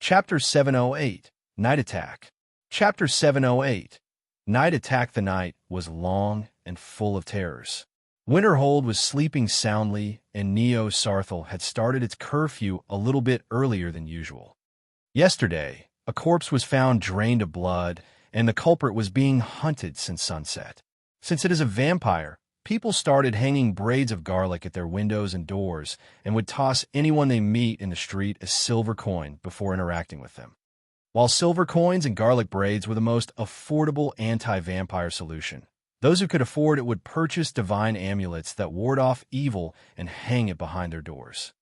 [SPEAKER 1] Chapter 708, Night Attack. Chapter 708, Night Attack. The night was long and full of terrors. Winterhold was sleeping soundly, and Neo Sarthal had started its curfew a little bit earlier than usual. Yesterday, a corpse was found drained of blood, and the culprit was being hunted since sunset. Since it is a vampire, People started hanging braids of garlic at their windows and doors and would toss anyone they meet in the street a silver coin before interacting with them. While silver coins and garlic braids were the most affordable anti-vampire solution, those who could afford it would purchase divine amulets that ward off evil and hang it behind their doors.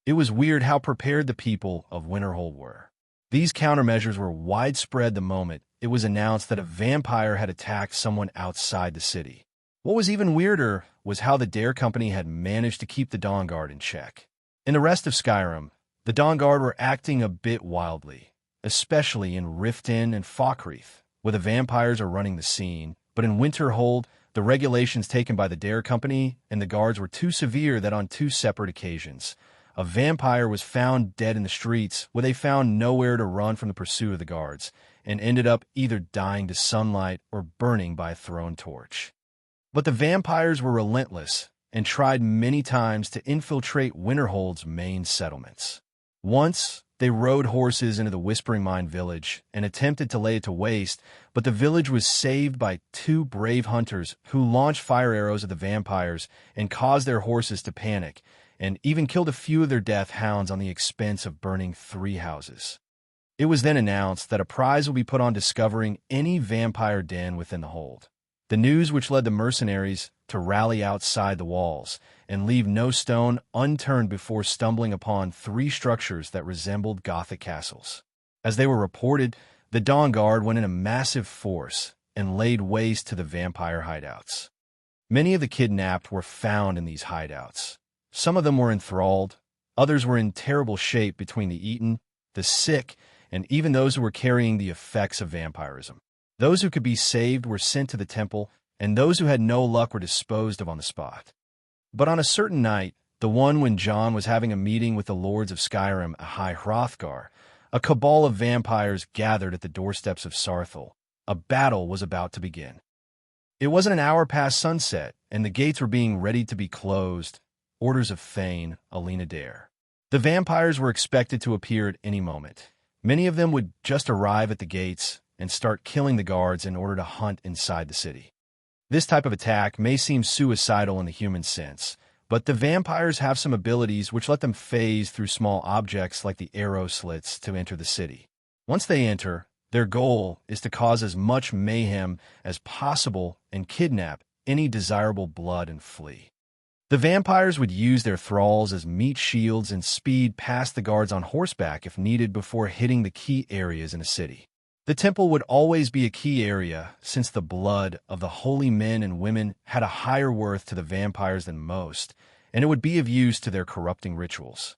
[SPEAKER 1] It was weird how prepared the people of Winterhold were. These countermeasures were widespread the moment it was announced that a vampire had attacked someone outside the city. What was even weirder was how the Dare Company had managed to keep the Dawn Guard in check. In the rest of Skyrim, the Dawn Guard were acting a bit wildly, especially in Riften and Falkreath, where the vampires are running the scene. But in Winterhold, the regulations taken by the Dare Company and the guards were too severe that on two separate occasions, a vampire was found dead in the streets where they found nowhere to run from the pursuit of the guards, and ended up either dying to sunlight or burning by a thrown torch. But the vampires were relentless and tried many times to infiltrate Winterhold's main settlements. Once, they rode horses into the Whispering Mine village and attempted to lay it to waste, but the village was saved by two brave hunters who launched fire arrows at the vampires and caused their horses to panic, and even killed a few of their death hounds on the expense of burning 3 houses. It was then announced that a prize will be put on discovering any vampire den within the hold. The news which led the mercenaries to rally outside the walls and leave no stone unturned before stumbling upon 3 structures that resembled Gothic castles. As they were reported, the Dawn Guard went in a massive force and laid waste to the vampire hideouts. Many of the kidnapped were found in these hideouts. Some of them were enthralled, others were in terrible shape between the eaten, the sick, and even those who were carrying the effects of vampirism. Those who could be saved were sent to the temple, and those who had no luck were disposed of on the spot. But on a certain night, the one when John was having a meeting with the lords of Skyrim, Ahai Hrothgar, a cabal of vampires gathered at the doorsteps of Sarthal. A battle was about to begin. It wasn't an hour past sunset, and the gates were being ready to be closed. Orders of Thane, Alina Dare. The vampires were expected to appear at any moment. Many of them would just arrive at the gates and start killing the guards in order to hunt inside the city. This type of attack may seem suicidal in the human sense, but the vampires have some abilities which let them phase through small objects like the arrow slits to enter the city. Once they enter, their goal is to cause as much mayhem as possible and kidnap any desirable blood and flee. The vampires would use their thralls as meat shields and speed past the guards on horseback if needed before hitting the key areas in a city. The temple would always be a key area, since the blood of the holy men and women had a higher worth to the vampires than most, and it would be of use to their corrupting rituals.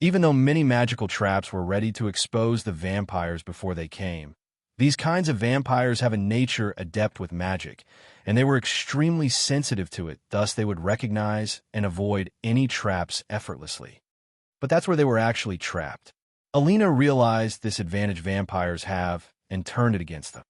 [SPEAKER 1] Even though many magical traps were ready to expose the vampires before they came, these kinds of vampires have a nature adept with magic, and they were extremely sensitive to it, thus they would recognize and avoid any traps effortlessly. But that's where they were actually trapped. Alina realized this advantage vampires have and turned it against them.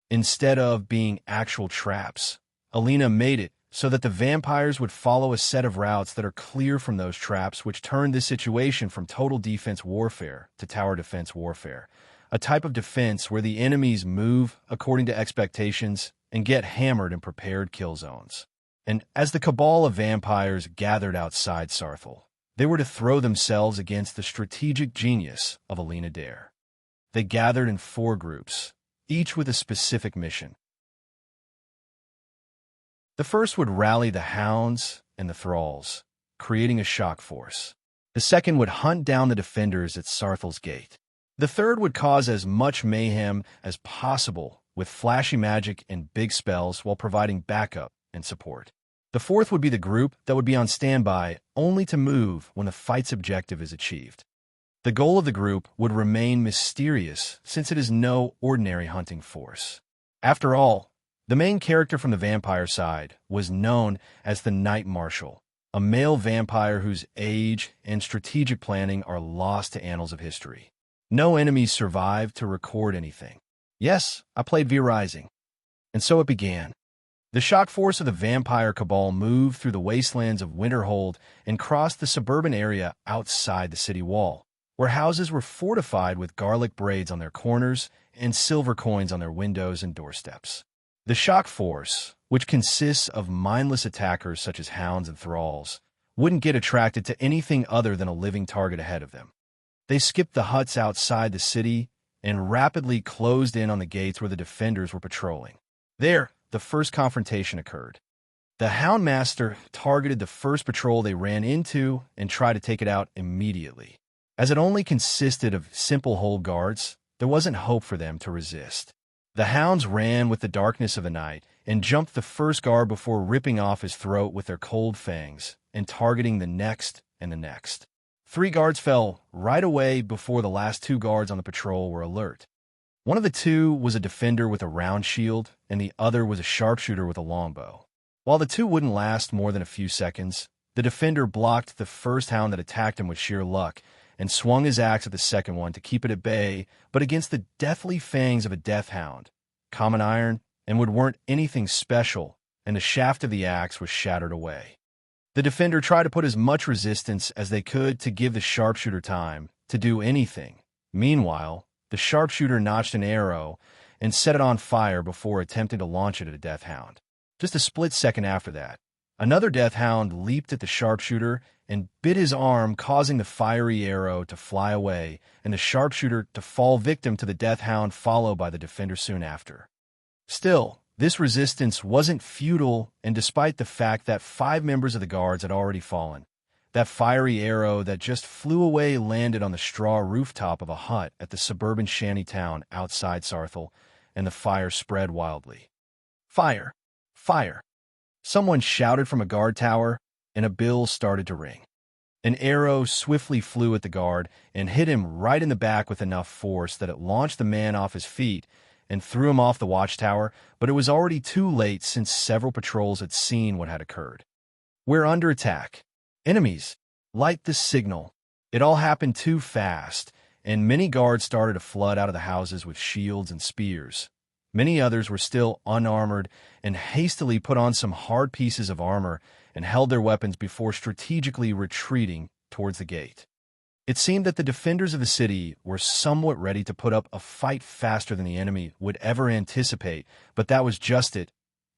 [SPEAKER 1] Instead of being actual traps, Alina made it so that the vampires would follow a set of routes that are clear from those traps, which turned this situation from total defense warfare to tower defense warfare, a type of defense where the enemies move according to expectations and get hammered in prepared kill zones. And as the cabal of vampires gathered outside Sarthal, they were to throw themselves against the strategic genius of Alina Dare. They gathered in 4 groups, each with a specific mission. The first would rally the hounds and the thralls, creating a shock force. The second would hunt down the defenders at Sarthal's gate. The third would cause as much mayhem as possible with flashy magic and big spells while providing backup and support. The fourth would be the group that would be on standby only to move when the fight's objective is achieved. The goal of the group would remain mysterious since it is no ordinary hunting force. After all, the main character from the vampire side was known as the Knight Marshal, a male vampire whose age and strategic planning are lost to annals of history. No enemies survived to record anything. Yes, I played V Rising. And so it began. The shock force of the vampire cabal moved through the wastelands of Winterhold and crossed the suburban area outside the city wall, where houses were fortified with garlic braids on their corners and silver coins on their windows and doorsteps. The shock force, which consists of mindless attackers such as hounds and thralls, wouldn't get attracted to anything other than a living target ahead of them. They skipped the huts outside the city and rapidly closed in on the gates where the defenders were patrolling. There, the first confrontation occurred. The Houndmaster targeted the first patrol they ran into and tried to take it out immediately. As it only consisted of simple hold guards, there wasn't hope for them to resist. The hounds ran with the darkness of the night and jumped the first guard before ripping off his throat with their cold fangs and targeting the next and the next. 3 guards fell right away before the last 2 guards on the patrol were alert. One of the 2 was a defender with a round shield, and the other was a sharpshooter with a longbow. While the 2 wouldn't last more than a few seconds, the defender blocked the first hound that attacked him with sheer luck and swung his axe at the second one to keep it at bay, but against the deathly fangs of a death hound, common iron, and weren't anything special, and the shaft of the axe was shattered away. The defender tried to put as much resistance as they could to give the sharpshooter time to do anything. Meanwhile, the sharpshooter notched an arrow and set it on fire before attempting to launch it at a death hound. Just a split second after that, another death hound leaped at the sharpshooter and bit his arm, causing the fiery arrow to fly away and the sharpshooter to fall victim to the death hound, followed by the defender soon after. Still, this resistance wasn't futile, and despite the fact that 5 members of the guards had already fallen, that fiery arrow that just flew away landed on the straw rooftop of a hut at the suburban shanty town outside Sarthal, and the fire spread wildly. Fire! Fire! Someone shouted from a guard tower, and a bell started to ring. An arrow swiftly flew at the guard and hit him right in the back with enough force that it launched the man off his feet and threw him off the watchtower, but it was already too late since several patrols had seen what had occurred. We're under attack. Enemies! Light the signal. It all happened too fast, and many guards started to flood out of the houses with shields and spears. Many others were still unarmored and hastily put on some hard pieces of armor and held their weapons before strategically retreating towards the gate. It seemed that the defenders of the city were somewhat ready to put up a fight faster than the enemy would ever anticipate, but that was just it.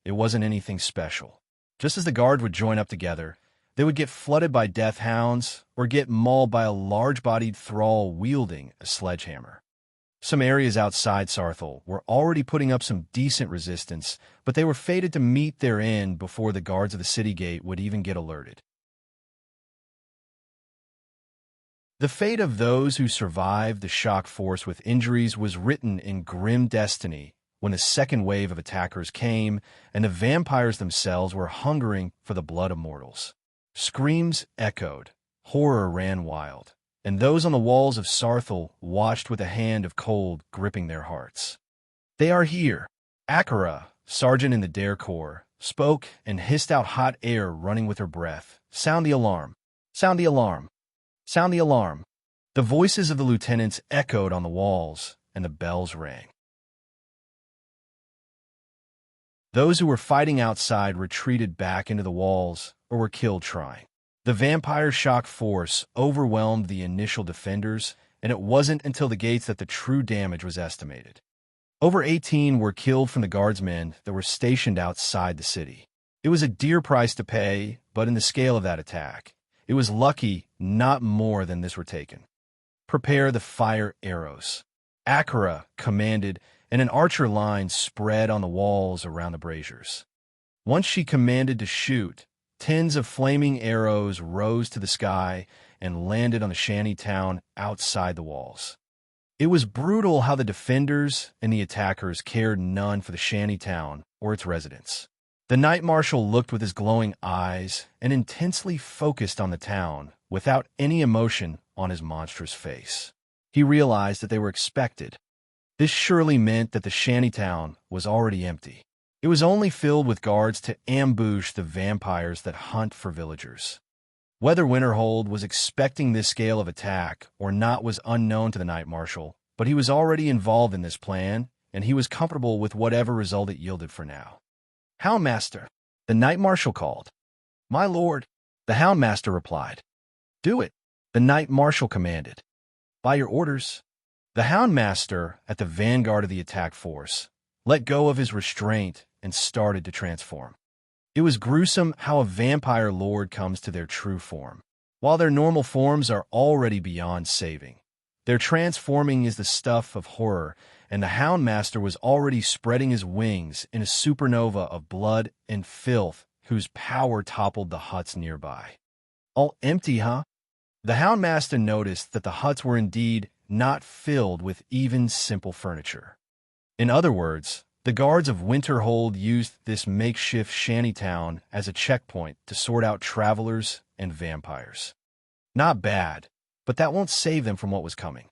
[SPEAKER 1] It wasn't anything special. Just as the guards would join up together, they would get flooded by death hounds or get mauled by a large-bodied thrall wielding a sledgehammer. Some areas outside Sarthal were already putting up some decent resistance, but they were fated to meet their end before the guards of the city gate would even get alerted. The fate of those who survived the shock force with injuries was written in grim destiny when the second wave of attackers came and the vampires themselves were hungering for the blood of mortals. Screams echoed, horror ran wild, and those on the walls of Sarthal watched with a hand of cold gripping their hearts. "They are here!" Akara, sergeant in the Dare Corps, spoke and hissed out hot air running with her breath. "Sound the alarm! Sound the alarm! Sound the alarm!" The voices of the lieutenants echoed on the walls, and the bells rang. Those who were fighting outside retreated back into the walls or were killed trying. The vampire shock force overwhelmed the initial defenders, and it wasn't until the gates that the true damage was estimated. Over 18 were killed from the guardsmen that were stationed outside the city. It was a dear price to pay, but in the scale of that attack, it was lucky not more than this were taken. "Prepare the fire arrows," Akara commanded, and an archer line spread on the walls around the braziers. Once she commanded to shoot, tens of flaming arrows rose to the sky and landed on the shanty town outside the walls. It was brutal how the defenders and the attackers cared none for the shanty town or its residents. The Knight Marshal looked with his glowing eyes and intensely focused on the town without any emotion on his monstrous face. He realized that they were expected. This surely meant that the shanty town was already empty. It was only filled with guards to ambush the vampires that hunt for villagers. Whether Winterhold was expecting this scale of attack or not was unknown to the Knight Marshal, but he was already involved in this plan, and he was comfortable with whatever result it yielded for now. "Houndmaster," the Knight Marshal called. "My lord," the Houndmaster replied. "Do it," the Knight Marshal commanded. "By your orders." The Houndmaster, at the vanguard of the attack force, let go of his restraint and started to transform. It was gruesome how a vampire lord comes to their true form. While their normal forms are already beyond saving, their transforming is the stuff of horror, and the Houndmaster was already spreading his wings in a supernova of blood and filth whose power toppled the huts nearby. All empty, huh? The Houndmaster noticed that the huts were indeed not filled with even simple furniture. In other words, the guards of Winterhold used this makeshift shantytown as a checkpoint to sort out travelers and vampires. Not bad, but that won't save them from what was coming.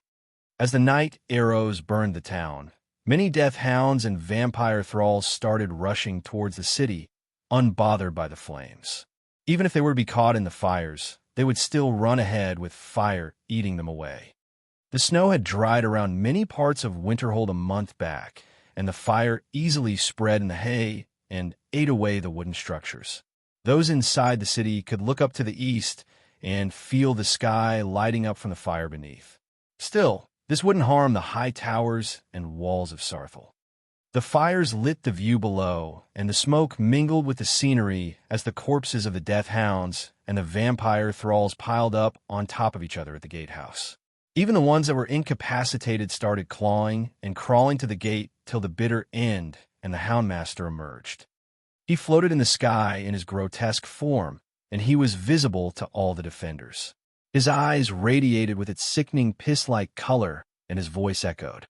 [SPEAKER 1] As the night arrows burned the town, many death hounds and vampire thralls started rushing towards the city, unbothered by the flames. Even if they were to be caught in the fires, they would still run ahead with fire eating them away. The snow had dried around many parts of Winterhold a month back, and the fire easily spread in the hay and ate away the wooden structures. Those inside the city could look up to the east and feel the sky lighting up from the fire beneath. Still, this wouldn't harm the high towers and walls of Sarthal. The fires lit the view below, and the smoke mingled with the scenery as the corpses of the death hounds and the vampire thralls piled up on top of each other at the gatehouse. Even the ones that were incapacitated started clawing and crawling to the gate till the bitter end and the Houndmaster emerged. He floated in the sky in his grotesque form, and he was visible to all the defenders. His eyes radiated with its sickening piss-like color, and his voice echoed.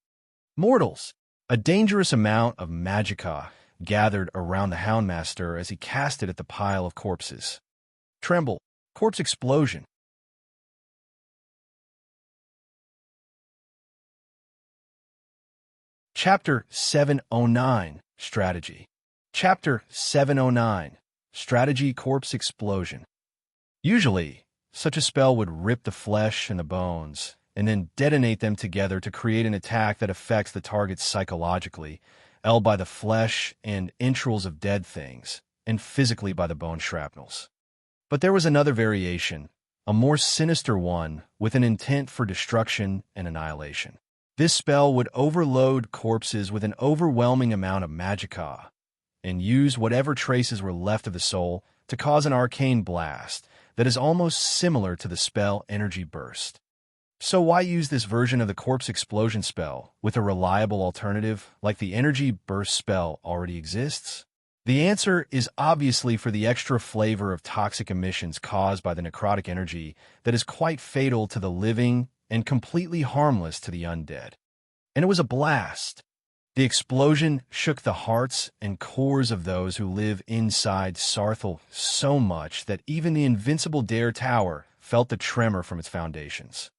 [SPEAKER 1] "Mortals!" A dangerous amount of magicka gathered around the Houndmaster as he cast it at the pile of corpses. Tremble! Corpse explosion! Chapter 709, Strategy. Chapter 709, Strategy Corpse Explosion. Usually, such a spell would rip the flesh and the bones, and then detonate them together to create an attack that affects the target psychologically, by the flesh and entrails of dead things, and physically by the bone shrapnels. But there was another variation, a more sinister one, with an intent for destruction and annihilation. This spell would overload corpses with an overwhelming amount of magicka, and use whatever traces were left of the soul to cause an arcane blast that is almost similar to the spell Energy Burst. So why use this version of the Corpse Explosion spell with a reliable alternative like the Energy Burst spell already exists? The answer is obviously for the extra flavor of toxic emissions caused by the necrotic energy that is quite fatal to the living and completely harmless to the undead. And it was a blast. The explosion shook the hearts and cores of those who live inside Sarthal so much that even the invincible Dare Tower felt the tremor from its foundations.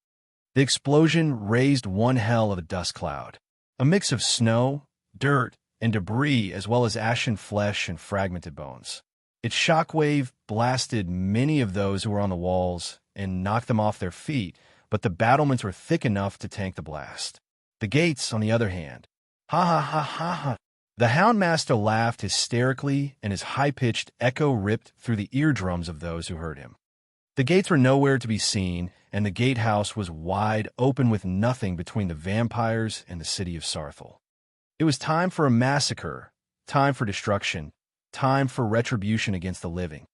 [SPEAKER 1] The explosion raised one hell of a dust cloud, a mix of snow, dirt, and debris as well as ashen flesh and fragmented bones. Its shockwave blasted many of those who were on the walls and knocked them off their feet, but the battlements were thick enough to tank the blast. The gates, on the other hand, ha ha ha ha ha. The Houndmaster laughed hysterically, and his high-pitched echo ripped through the eardrums of those who heard him. The gates were nowhere to be seen, and the gatehouse was wide open with nothing between the vampires and the city of Sarthal. It was time for a massacre, time for destruction, time for retribution against the living.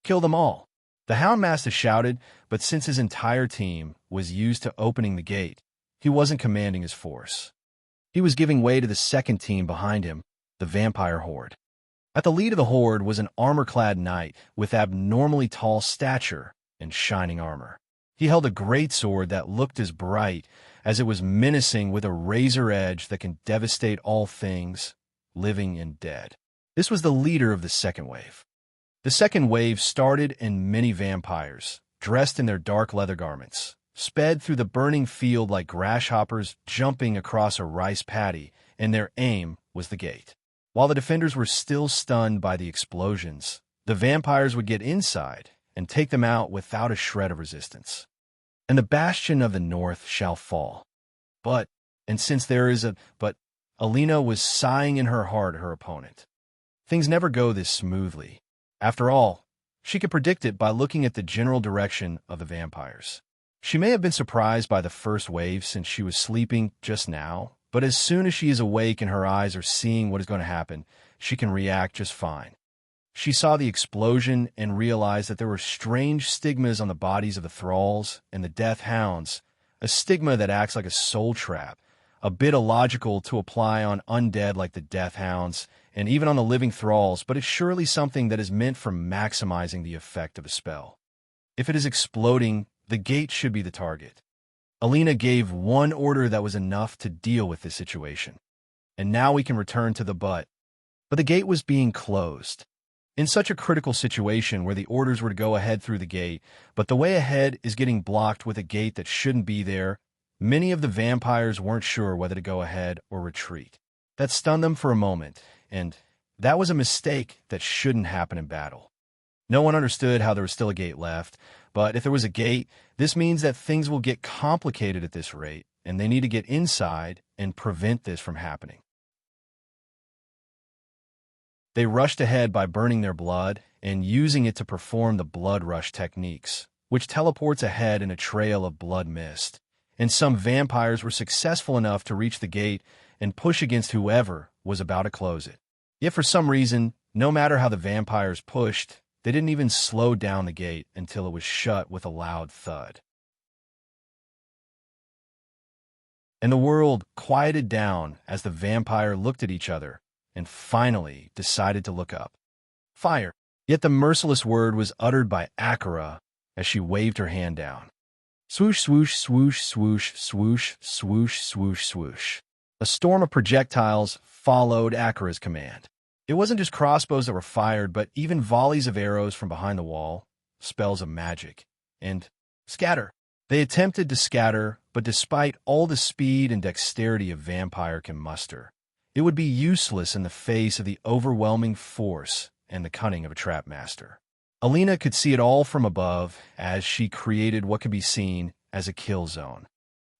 [SPEAKER 1] Kill them all. The Houndmaster shouted, but since his entire team was used to opening the gate, he wasn't commanding his force. He was giving way to the second team behind him, the vampire horde. At the lead of the horde was an armor-clad knight with abnormally tall stature and shining armor. He held a greatsword that looked as bright as it was menacing, with a razor edge that can devastate all things, living and dead. This was the leader of the second wave. The second wave started, and many vampires, dressed in their dark leather garments, sped through the burning field like grasshoppers jumping across a rice paddy, and their aim was the gate. While the defenders were still stunned by the explosions, the vampires would get inside and take them out without a shred of resistance. And the bastion of the north shall fall. But, and since there is a but, Alina was sighing in her heart at her opponent. Things never go this smoothly. After all, she could predict it by looking at the general direction of the vampires. She may have been surprised by the first wave since she was sleeping just now, but as soon as she is awake and her eyes are seeing what is going to happen, she can react just fine. She saw the explosion and realized that there were strange stigmas on the bodies of the thralls and the death hounds, a stigma that acts like a soul trap, a bit illogical to apply on undead like the death hounds, and even on the living thralls, but it's surely something that is meant for maximizing the effect of a spell. If it is exploding, the gate should be the target. Alina gave one order that was enough to deal with this situation. And now we can return to the but the gate was being closed. In such a critical situation where the orders were to go ahead through the gate, but the way ahead is getting blocked with a gate that shouldn't be there, many of the vampires weren't sure whether to go ahead or retreat. That stunned them for a moment, and that was a mistake that shouldn't happen in battle. No one understood how there was still a gate left, but if there was a gate, this means that things will get complicated at this rate, and they need to get inside and prevent this from happening. They rushed ahead by burning their blood and using it to perform the blood rush techniques, which teleports ahead in a trail of blood mist. And some vampires were successful enough to reach the gate and push against whoever was about to close it. Yet for some reason, no matter how the vampires pushed, they didn't even slow down the gate until it was shut with a loud thud. And the world quieted down as the vampire looked at each other and finally decided to look up. Fire! Yet the merciless word was uttered by Akira as she waved her hand down. Swoosh, swoosh, swoosh, swoosh, swoosh, swoosh, swoosh, swoosh. A storm of projectiles followed Akira's command. It wasn't just crossbows that were fired, but even volleys of arrows from behind the wall, spells of magic, and scatter. They attempted to scatter, but despite all the speed and dexterity a vampire can muster, it would be useless in the face of the overwhelming force and the cunning of a trap master. Alina could see it all from above as she created what could be seen as a kill zone.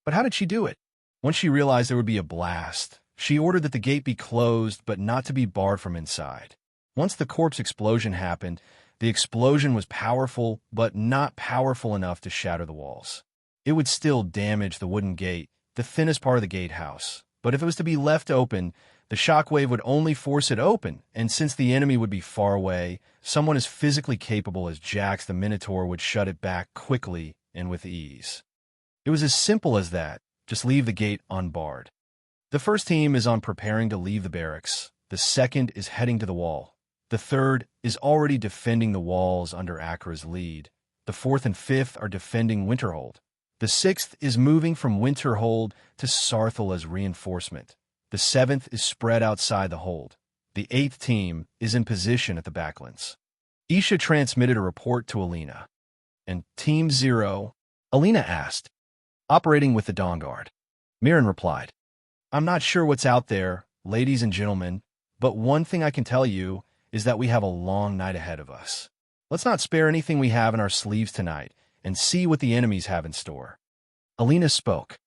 [SPEAKER 1] But how did she do it? Once she realized there would be a blast, she ordered that the gate be closed but not to be barred from inside. Once the corpse explosion happened, the explosion was powerful but not powerful enough to shatter the walls. It would still damage the wooden gate, the thinnest part of the gatehouse. But if it was to be left open, the shockwave would only force it open, and since the enemy would be far away, someone as physically capable as Jax the Minotaur would shut it back quickly and with ease. It was as simple as that. Just leave the gate unbarred. The first team is on preparing to leave the barracks. The second is heading to the wall. The third is already defending the walls under Akira's lead. The fourth and fifth are defending Winterhold. The sixth is moving from Winterhold to Sarthal as reinforcement. The seventh is spread outside the hold. The eighth team is in position at the backlands. Isha transmitted a report to Alina. And Team 0, Alina asked, operating with the Dawn Guard. Mirren replied, I'm not sure what's out there, ladies and gentlemen, but one thing I can tell you is that we have a long night ahead of us. Let's not spare anything we have in our sleeves tonight and see what the enemies have in store. Alina spoke.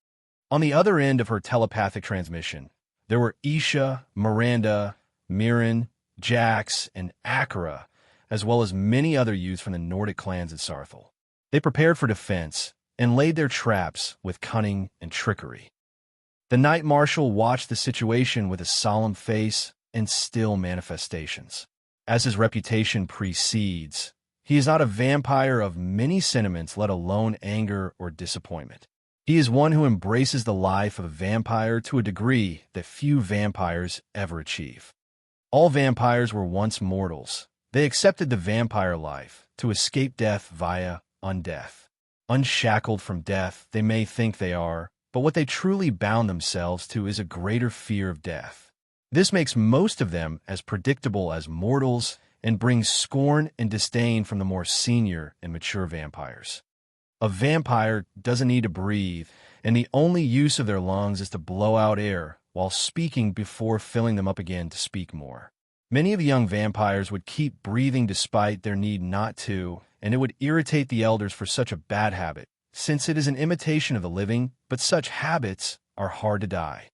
[SPEAKER 1] On the other end of her telepathic transmission, there were Isha, Miranda, Mirren, Jax, and Akira, as well as many other youths from the Nordic clans at Sarthal. They prepared for defense and laid their traps with cunning and trickery. The Knight Marshal watched the situation with a solemn face and still manifestations. As his reputation precedes, he is not a vampire of many sentiments, let alone anger or disappointment. He is one who embraces the life of a vampire to a degree that few vampires ever achieve. All vampires were once mortals. They accepted the vampire life to escape death via undeath. Unshackled from death, they may think they are, but what they truly bound themselves to is a greater fear of death. This makes most of them as predictable as mortals and brings scorn and disdain from the more senior and mature vampires. A vampire doesn't need to breathe, and the only use of their lungs is to blow out air while speaking before filling them up again to speak more. Many of the young vampires would keep breathing despite their need not to, and it would irritate the elders for such a bad habit, since it is an imitation of the living, but such habits are hard to die.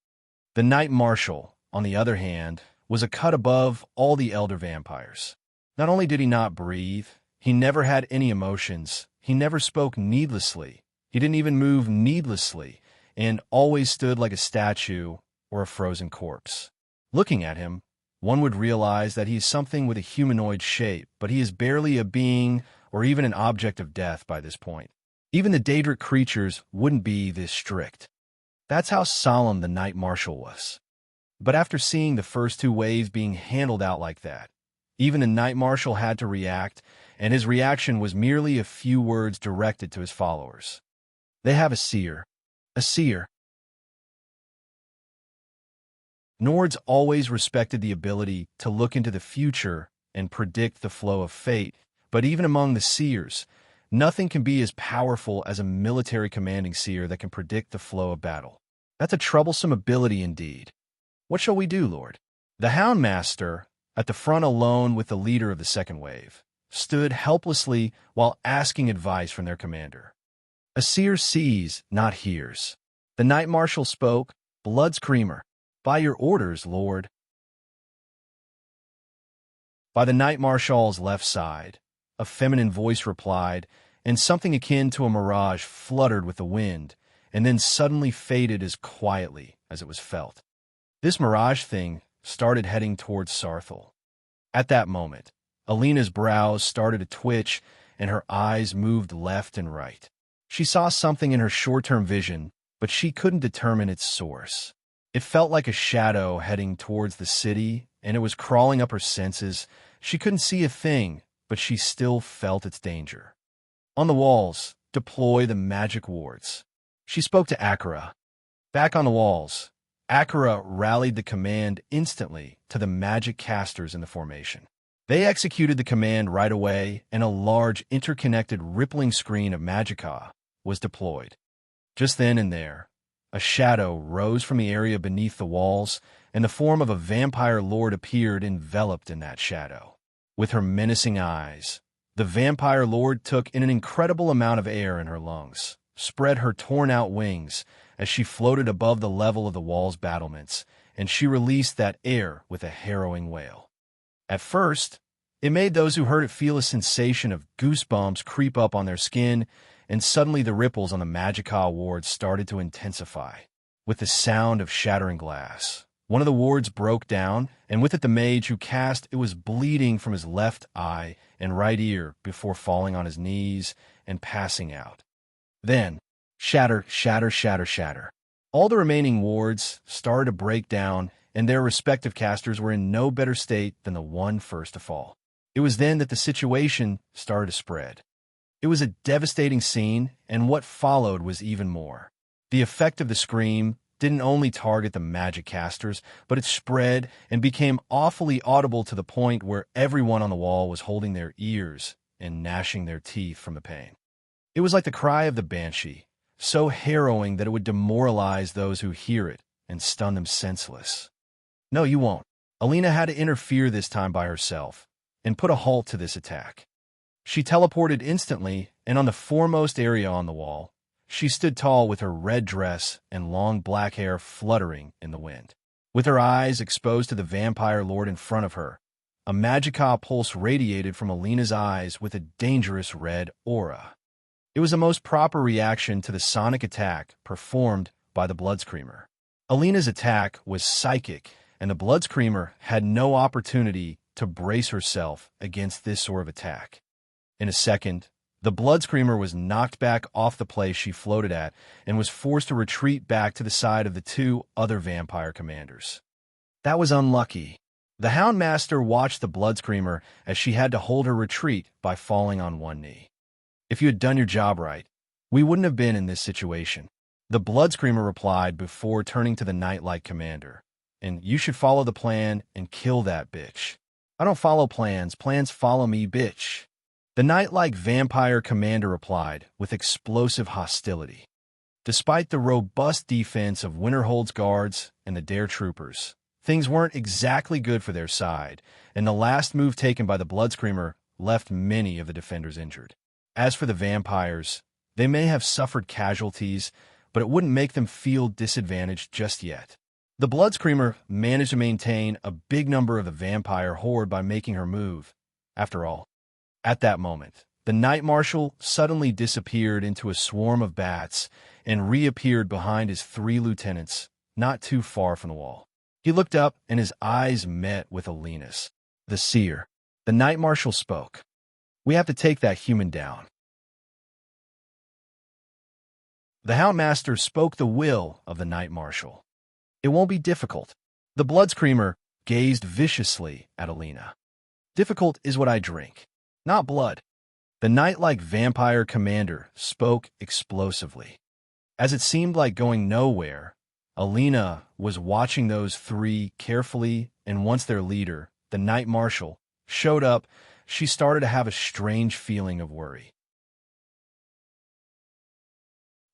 [SPEAKER 1] The Knight Marshal, on the other hand, was a cut above all the elder vampires. Not only did he not breathe, he never had any emotions, he never spoke needlessly, he didn't even move needlessly, and always stood like a statue or a frozen corpse. Looking at him, one would realize that he is something with a humanoid shape, but he is barely a being or even an object of death by this point. Even the Daedric creatures wouldn't be this strict. That's how solemn the Knight Marshal was. But after seeing the first two waves being handled out like that, even the Knight Marshal had to react, and his reaction was merely a few words directed to his followers. They have a seer. A seer. Nords always respected the ability to look into the future and predict the flow of fate, but even among the seers, nothing can be as powerful as a military commanding seer that can predict the flow of battle. That's a troublesome ability indeed. What shall we do, Lord? The Houndmaster, at the front alone with the leader of the second wave, stood helplessly while asking advice from their commander. A seer sees, not hears. The Knight Marshal spoke, "Blood Screamer, by your orders, Lord." By the Knight Marshal's left side, a feminine voice replied, and something akin to a mirage fluttered with the wind, and then suddenly faded as quietly as it was felt. This mirage thing started heading towards Sarthal. At that moment, Alina's brows started to twitch, and her eyes moved left and right. She saw something in her short-term vision, but she couldn't determine its source. It felt like a shadow heading towards the city, and it was crawling up her senses. She couldn't see a thing, but she still felt its danger. On the walls, deploy the magic wards. She spoke to Akira. Back on the walls, Akira rallied the command instantly to the magic casters in the formation. They executed the command right away, and a large, interconnected, rippling screen of magicka was deployed. Just then and there, a shadow rose from the area beneath the walls, and the form of a vampire lord appeared enveloped in that shadow. With her menacing eyes, the vampire lord took in an incredible amount of air in her lungs, spread her torn-out wings as she floated above the level of the wall's battlements, and she released that air with a harrowing wail. At first, it made those who heard it feel a sensation of goosebumps creep up on their skin, and suddenly the ripples on the magicka wards started to intensify. With the sound of shattering glass, one of the wards broke down, and with it the mage who cast it was bleeding from his left eye and right ear before falling on his knees and passing out. Then, shatter, shatter, shatter, shatter. All the remaining wards started to break down, and their respective casters were in no better state than the one first to fall. It was then that the situation started to spread. It was a devastating scene, and what followed was even more. The effect of the scream didn't only target the magic casters, but it spread and became awfully audible to the point where everyone on the wall was holding their ears and gnashing their teeth from the pain. It was like the cry of the banshee, so harrowing that it would demoralize those who hear it and stun them senseless. No, you won't. Alina had to interfere this time by herself and put a halt to this attack. She teleported instantly, and on the foremost area on the wall, she stood tall with her red dress and long black hair fluttering in the wind. With her eyes exposed to the vampire lord in front of her, a magicka pulse radiated from Alina's eyes with a dangerous red aura. It was a most proper reaction to the sonic attack performed by the Blood Screamer. Alina's attack was psychic, and the Blood Screamer had no opportunity to brace herself against this sort of attack. In a second, the Blood Screamer was knocked back off the place she floated at and was forced to retreat back to the side of the two other vampire commanders. That was unlucky. The Houndmaster watched the Blood Screamer as she had to hold her retreat by falling on one knee. If you had done your job right, we wouldn't have been in this situation. The Blood Screamer replied before turning to the Knight-like commander. And you should follow the plan and kill that bitch. I don't follow plans. Plans follow me, bitch. The Knight-like vampire commander replied with explosive hostility. Despite the robust defense of Winterhold's guards and the Dare troopers, things weren't exactly good for their side, and the last move taken by the Blood Screamer left many of the defenders injured. As for the vampires, they may have suffered casualties, but it wouldn't make them feel disadvantaged just yet. The Blood Screamer managed to maintain a big number of the vampire horde by making her move. After all, at that moment, the Knight Marshal suddenly disappeared into a swarm of bats and reappeared behind his three lieutenants, not too far from the wall. He looked up, and his eyes met with Alina's. The seer. The Knight Marshal spoke. We have to take that human down. The Houndmaster spoke the will of the Knight Marshal. It won't be difficult. The Blood Screamer gazed viciously at Alina. Difficult is what I drink, not blood. The knight-like vampire commander spoke explosively. As it seemed like going nowhere, Alina was watching those three carefully, and once their leader, the Knight Marshal, showed up, she started to have a strange feeling of worry.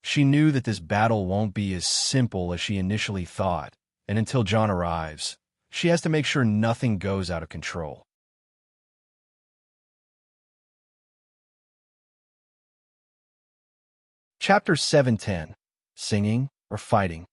[SPEAKER 1] She knew that this battle won't be as simple as she initially thought, and until John arrives, she has to make sure nothing goes out of control. Chapter 710, Singing or Fighting.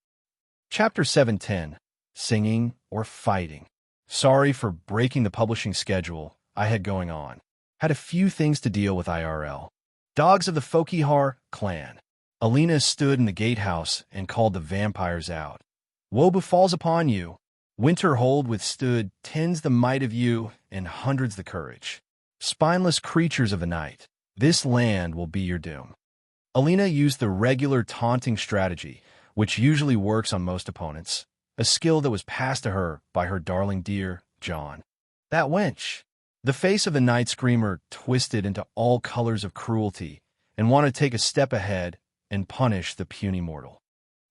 [SPEAKER 1] Chapter 710, Singing or Fighting. Sorry for breaking the publishing schedule I had going on. Had a few things to deal with IRL. Dogs of the Fokihar clan. Alina stood in the gatehouse and called the vampires out. Woe befalls upon you. Winter hold withstood tens the might of you and hundreds the courage. Spineless creatures of the night, this land will be your doom. Alina used the regular taunting strategy, which usually works on most opponents, a skill that was passed to her by her darling dear, John. That wench! The face of the Night Screamer twisted into all colors of cruelty and wanted to take a step ahead and punish the puny mortal.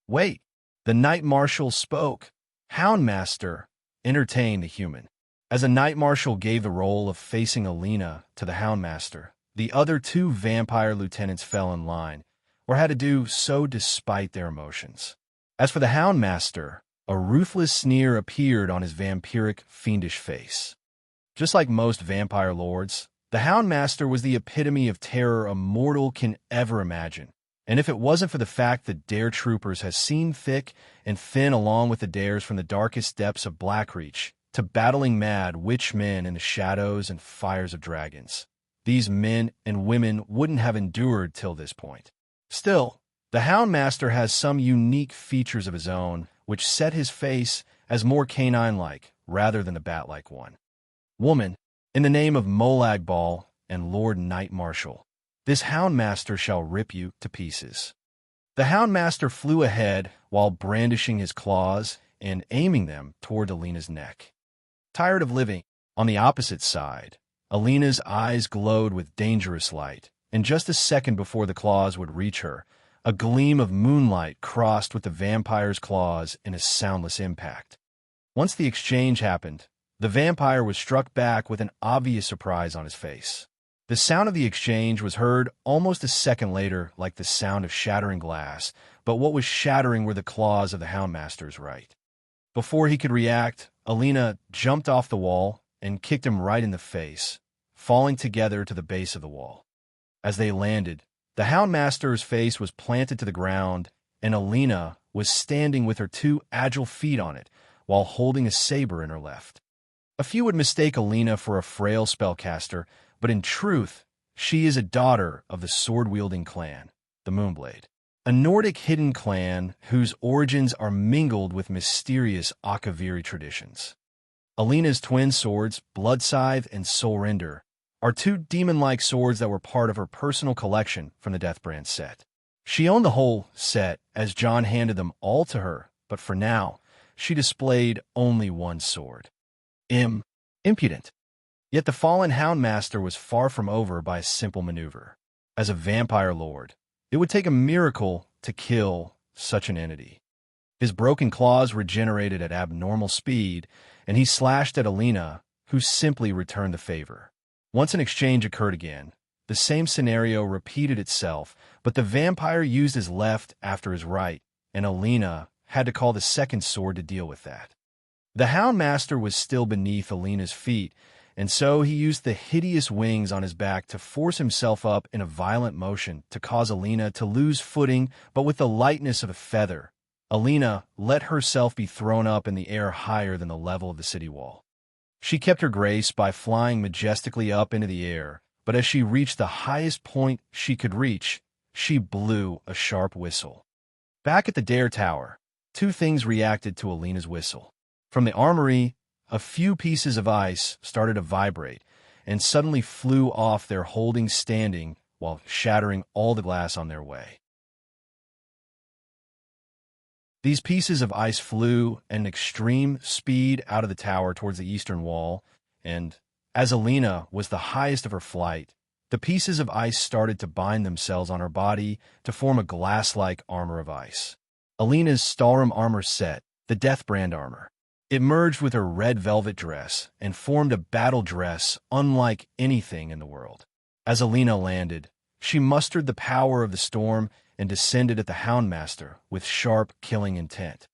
[SPEAKER 1] Wait! The Knight Marshal spoke. Houndmaster, entertain the human. As a Knight Marshal gave the role of facing Alina to the Houndmaster, the other two vampire lieutenants fell in line, or had to do so despite their emotions. As for the Houndmaster, a ruthless sneer appeared on his vampiric, fiendish face. Just like most vampire lords, the Houndmaster was the epitome of terror a mortal can ever imagine. And if it wasn't for the fact that Dare Troopers has seen thick and thin along with the dares from the darkest depths of Blackreach to battling mad witch men in the shadows and fires of dragons, these men and women wouldn't have endured till this point. Still, the Houndmaster has some unique features of his own, which set his face as more canine-like rather than the bat-like one. Woman, in the name of Molag Bal and Lord Knight Marshal, this Houndmaster shall rip you to pieces. The Houndmaster flew ahead while brandishing his claws and aiming them toward Alina's neck. Tired of living on the opposite side, Alina's eyes glowed with dangerous light, and just a second before the claws would reach her, a gleam of moonlight crossed with the vampire's claws in a soundless impact. Once the exchange happened, the vampire was struck back with an obvious surprise on his face. The sound of the exchange was heard almost a second later like the sound of shattering glass, but what was shattering were the claws of the Houndmaster's right. Before he could react, Alina jumped off the wall and kicked him right in the face, falling together to the base of the wall. As they landed, the Houndmaster's face was planted to the ground, and Alina was standing with her two agile feet on it while holding a saber in her left. A few would mistake Alina for a frail spellcaster, but in truth, she is a daughter of the sword-wielding clan, the Moonblade, a Nordic hidden clan whose origins are mingled with mysterious Akaviri traditions. Alina's twin swords, Blood Scythe and Soul Render, are two demon-like swords that were part of her personal collection from the Deathbrand set. She owned the whole set as John handed them all to her, but for now, she displayed only one sword. Impudent. Yet the fallen Houndmaster was far from over by a simple maneuver. As a vampire lord, it would take a miracle to kill such an entity. His broken claws regenerated at abnormal speed, and he slashed at Alina, who simply returned the favor. Once an exchange occurred again, the same scenario repeated itself, but the vampire used his left after his right, and Alina had to call the second sword to deal with that. The Houndmaster was still beneath Alina's feet, and so he used the hideous wings on his back to force himself up in a violent motion to cause Alina to lose footing, but with the lightness of a feather. Alina let herself be thrown up in the air higher than the level of the city wall. She kept her grace by flying majestically up into the air, but as she reached the highest point she could reach, she blew a sharp whistle. Back at the Dare Tower, two things reacted to Alina's whistle. From the armory, a few pieces of ice started to vibrate and suddenly flew off their holdings standing while shattering all the glass on their way. These pieces of ice flew at an extreme speed out of the tower towards the eastern wall, and as Alina was the highest of her flight, the pieces of ice started to bind themselves on her body to form a glass-like armor of ice. Alina's Stalrum armor set, the Deathbrand armor. It merged with her red velvet dress and formed a battle dress unlike anything in the world. As Alina landed, she mustered the power of the storm and descended at the Houndmaster with sharp, killing intent.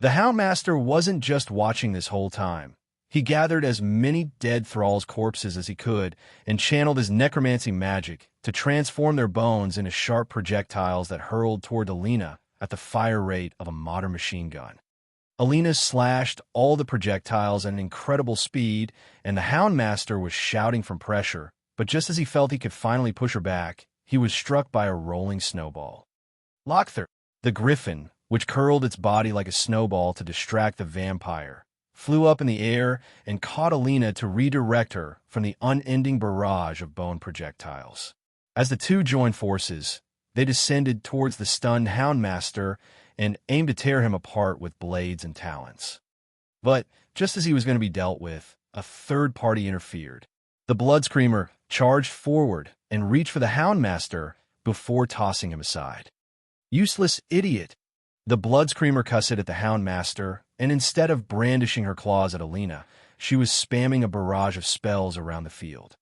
[SPEAKER 1] The Houndmaster wasn't just watching this whole time. He gathered as many dead thralls' corpses as he could and channeled his necromancy magic to transform their bones into sharp projectiles that hurled toward Alina at the fire rate of a modern machine gun. Alina slashed all the projectiles at an incredible speed, and the Houndmaster was shouting from pressure, but just as he felt he could finally push her back, he was struck by a rolling snowball. Locthar, the griffin, which curled its body like a snowball to distract the vampire, flew up in the air and caught Alina to redirect her from the unending barrage of bone projectiles. As the two joined forces, they descended towards the stunned Houndmaster and aimed to tear him apart with blades and talons. But just as he was going to be dealt with, a third party interfered. The Bloodscreamer charged forward and reached for the Houndmaster before tossing him aside. "Useless idiot!" The Bloodscreamer cussed at the Houndmaster, and instead of brandishing her claws at Alina, she was spamming a barrage of spells around the field.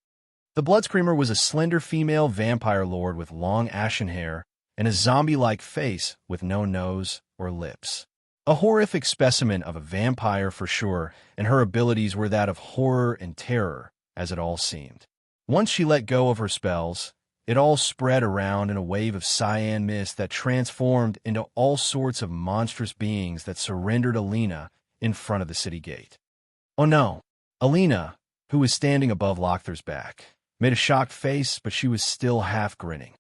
[SPEAKER 1] The Bloodscreamer was a slender female vampire lord with long ashen hair and a zombie-like face with no nose or lips. A horrific specimen of a vampire for sure, and her abilities were that of horror and terror, as it all seemed. Once she let go of her spells, it all spread around in a wave of cyan mist that transformed into all sorts of monstrous beings that surrendered Alina in front of the city gate. Oh no! Alina, who was standing above Locthar's back, made a shocked face, but she was still half grinning.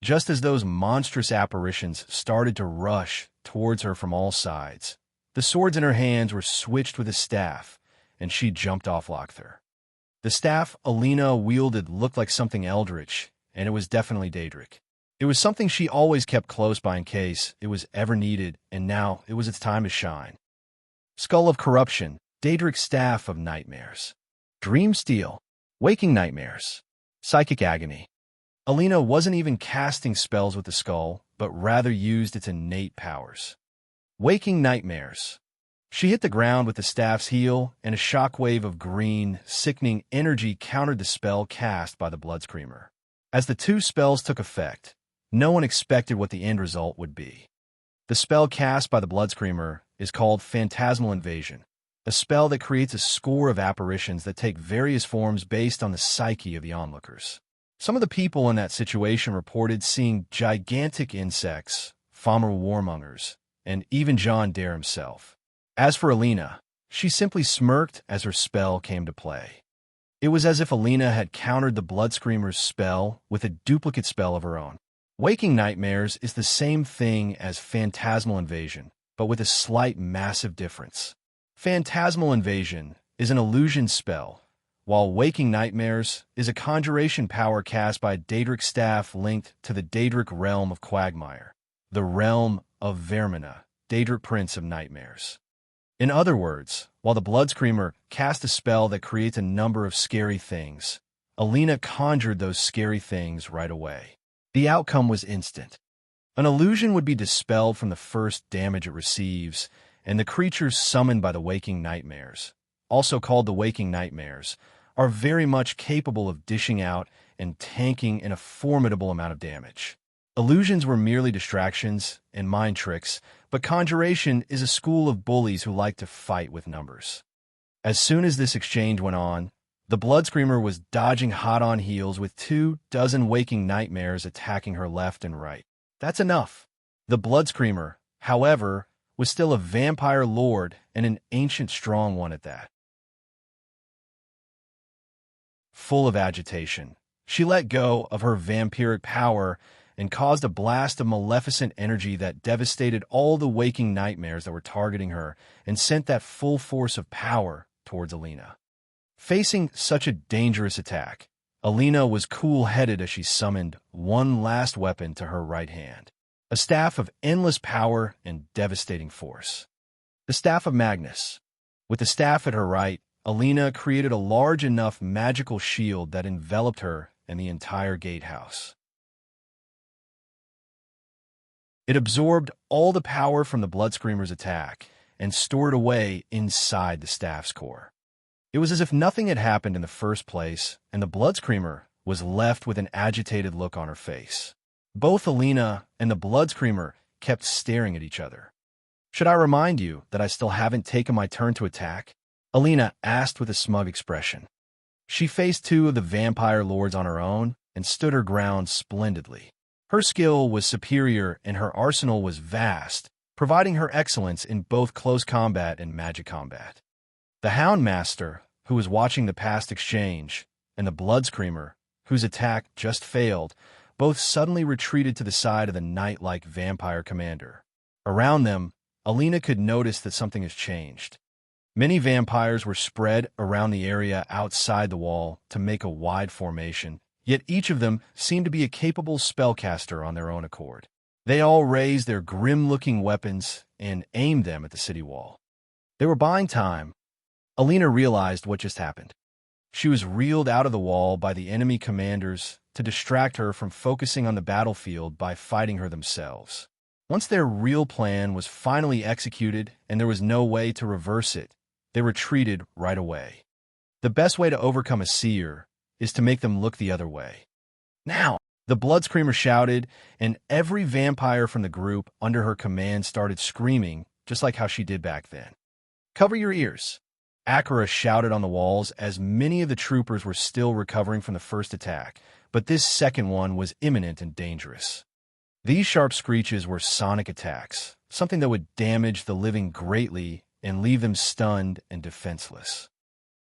[SPEAKER 1] Just as those monstrous apparitions started to rush towards her from all sides, the swords in her hands were switched with a staff, and she jumped off Locthar. The staff Alina wielded looked like something eldritch, and it was definitely Daedric. It was something she always kept close by in case it was ever needed, and now it was its time to shine. Skull of Corruption, Daedric's Staff of Nightmares. Dream Steel, Waking Nightmares. Psychic Agony. Alina wasn't even casting spells with the skull, but rather used its innate powers. Waking Nightmares. She hit the ground with the staff's heel, and a shockwave of green, sickening energy countered the spell cast by the Bloodscreamer. As the two spells took effect, no one expected what the end result would be. The spell cast by the Bloodscreamer is called Phantasmal Invasion, a spell that creates a score of apparitions that take various forms based on the psyche of the onlookers. Some of the people in that situation reported seeing gigantic insects, Fomor warmongers, and even John Dare himself. As for Alina, she simply smirked as her spell came to play. It was as if Alina had countered the Bloodscreamer's spell with a duplicate spell of her own. Waking Nightmares is the same thing as Phantasmal Invasion, but with a slight massive difference. Phantasmal Invasion is an illusion spell, while Waking Nightmares is a conjuration power cast by a Daedric staff linked to the Daedric realm of Quagmire, the realm of Vermina, Daedric Prince of Nightmares. In other words, while the Bloodscreamer cast a spell that creates a number of scary things, Alina conjured those scary things right away. The outcome was instant. An illusion would be dispelled from the first damage it receives, and the creatures summoned by the Waking Nightmares, also called the Waking Nightmares, are very much capable of dishing out and tanking in a formidable amount of damage. Illusions were merely distractions and mind tricks, but conjuration is a school of bullies who like to fight with numbers. As soon as this exchange went on, the Bloodscreamer was dodging hot on heels with 24 Waking Nightmares attacking her left and right. That's enough. The Bloodscreamer, however, was still a vampire lord and an ancient strong one at that. Full of agitation, she let go of her vampiric power and caused a blast of maleficent energy that devastated all the waking nightmares that were targeting her and sent that full force of power towards Alina. Facing such a dangerous attack, Alina was cool-headed as she summoned one last weapon to her right hand, a staff of endless power and devastating force. The Staff of Magnus. With the staff at her right, Alina created a large enough magical shield that enveloped her and the entire gatehouse. It absorbed all the power from the Bloodscreamer's attack and stored away inside the staff's core. It was as if nothing had happened in the first place, and the Bloodscreamer was left with an agitated look on her face. Both Alina and the Bloodscreamer kept staring at each other. "Should I remind you that I still haven't taken my turn to attack?" Alina asked with a smug expression. She faced two of the vampire lords on her own and stood her ground splendidly. Her skill was superior and her arsenal was vast, providing her excellence in both close combat and magic combat. The Houndmaster, who was watching the past exchange, and the Bloodscreamer, whose attack just failed, both suddenly retreated to the side of the knight-like vampire commander. Around them, Alina could notice that something has changed. Many vampires were spread around the area outside the wall to make a wide formation, yet each of them seemed to be a capable spellcaster on their own accord. They all raised their grim-looking weapons and aimed them at the city wall. They were buying time. Alina realized what just happened. She was reeled out of the wall by the enemy commanders to distract her from focusing on the battlefield by fighting her themselves. Once their real plan was finally executed and there was no way to reverse it, they retreated right away. The best way to overcome a seer is to make them look the other way. "Now!" the Bloodscreamer shouted, and every vampire from the group under her command started screaming, just like how she did back then. "Cover your ears!" Akira shouted on the walls as many of the troopers were still recovering from the first attack, but this second one was imminent and dangerous. These sharp screeches were sonic attacks, something that would damage the living greatly and leave them stunned and defenseless.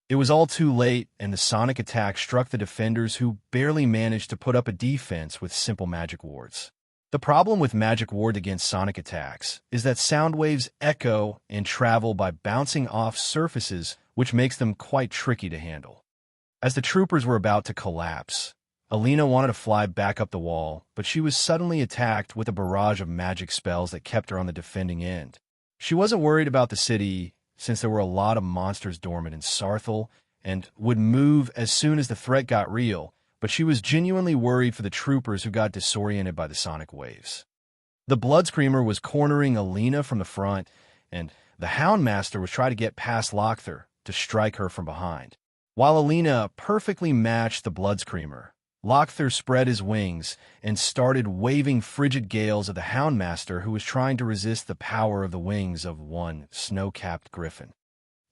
[SPEAKER 1] It was all too late, and the sonic attack struck the defenders who barely managed to put up a defense with simple magic wards. The problem with magic ward against sonic attacks is that sound waves echo and travel by bouncing off surfaces, which makes them quite tricky to handle. As the troopers were about to collapse, Alina wanted to fly back up the wall, but she was suddenly attacked with a barrage of magic spells that kept her on the defending end. She wasn't worried about the city, since there were a lot of monsters dormant in Sarthal and would move as soon as the threat got real, but she was genuinely worried for the troopers who got disoriented by the sonic waves. The Bloodscreamer was cornering Alina from the front, and the Houndmaster was trying to get past Lochther to strike her from behind. While Alina perfectly matched the Bloodscreamer, Lochther spread his wings and started waving frigid gales at the Houndmaster, who was trying to resist the power of the wings of one snow-capped griffin.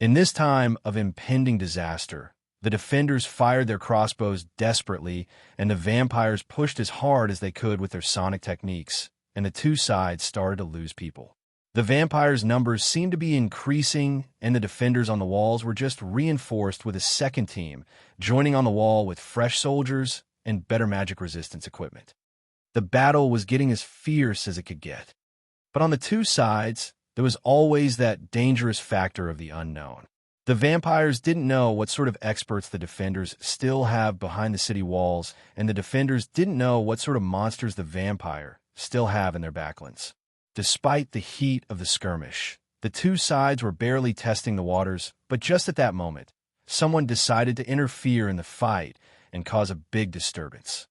[SPEAKER 1] In this time of impending disaster, the defenders fired their crossbows desperately, and the vampires pushed as hard as they could with their sonic techniques, and the two sides started to lose people. The vampires' numbers seemed to be increasing, and the defenders on the walls were just reinforced with a second team, joining on the wall with fresh soldiers and better magic resistance equipment. The battle was getting as fierce as it could get. But on the two sides, there was always that dangerous factor of the unknown. The vampires didn't know what sort of experts the defenders still have behind the city walls, and the defenders didn't know what sort of monsters the vampire still have in their backlands. Despite the heat of the skirmish, the two sides were barely testing the waters, but just at that moment, someone decided to interfere in the fight and cause a big disturbance.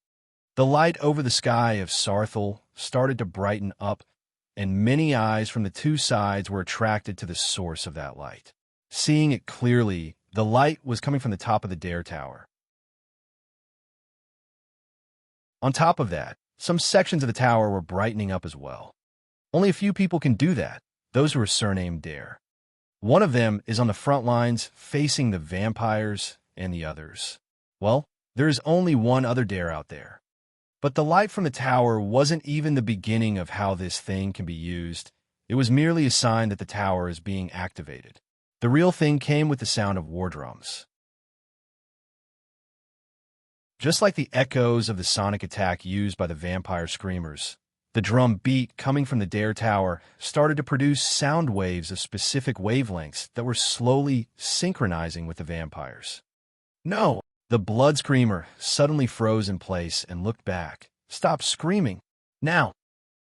[SPEAKER 1] The light over the sky of Sarthal started to brighten up, and many eyes from the two sides were attracted to the source of that light. Seeing it clearly, the light was coming from the top of the Dare Tower. On top of that, some sections of the tower were brightening up as well. Only a few people can do that, those who are surnamed Dare. One of them is on the front lines facing the vampires and the others. Well, there is only one other Dare out there. But the light from the tower wasn't even the beginning of how this thing can be used. It was merely a sign that the tower is being activated. The real thing came with the sound of war drums. Just like the echoes of the sonic attack used by the vampire screamers, the drum beat coming from the Dare Tower started to produce sound waves of specific wavelengths that were slowly synchronizing with the vampires. No! The blood screamer suddenly froze in place and looked back. Stop screaming. Now!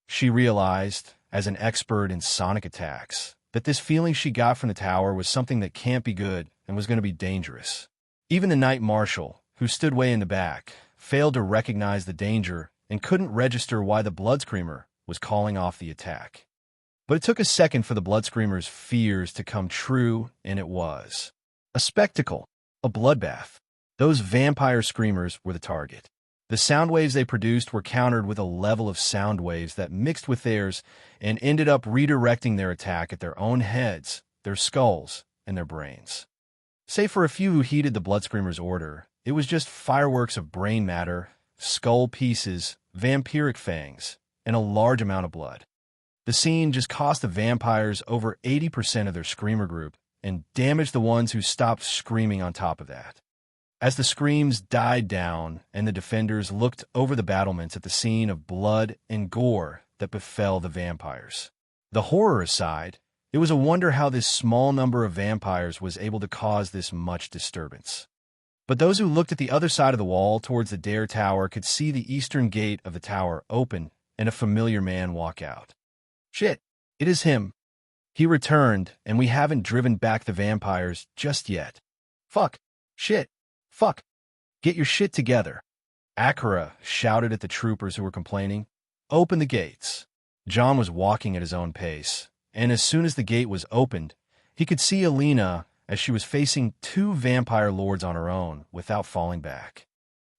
[SPEAKER 1] She realized, as an expert in sonic attacks, that this feeling she got from the tower was something that can't be good and was going to be dangerous. Even the Knight Marshal, who stood way in the back, failed to recognize the danger and couldn't register why the blood screamer was calling off the attack. But it took a second for the blood screamer's fears to come true, and it was. A spectacle. A bloodbath. Those vampire screamers were the target. The sound waves they produced were countered with a level of sound waves that mixed with theirs and ended up redirecting their attack at their own heads, their skulls, and their brains. Save for a few who heeded the blood screamer's order, it was just fireworks of brain matter, skull pieces, vampiric fangs, and a large amount of blood. The scene just cost the vampires over 80% of their screamer group and damaged the ones who stopped screaming on top of that. As the screams died down and the defenders looked over the battlements at the scene of blood and gore that befell the vampires. The horror aside, it was a wonder how this small number of vampires was able to cause this much disturbance. But those who looked at the other side of the wall towards the Dare Tower could see the eastern gate of the tower open and a familiar man walk out. Shit, it is him. He returned, and we haven't driven back the vampires just yet. Fuck. Shit. Fuck. Get your shit together. Akira shouted at the troopers who were complaining. Open the gates. John was walking at his own pace, and as soon as the gate was opened, he could see Alina as she was facing two vampire lords on her own without falling back.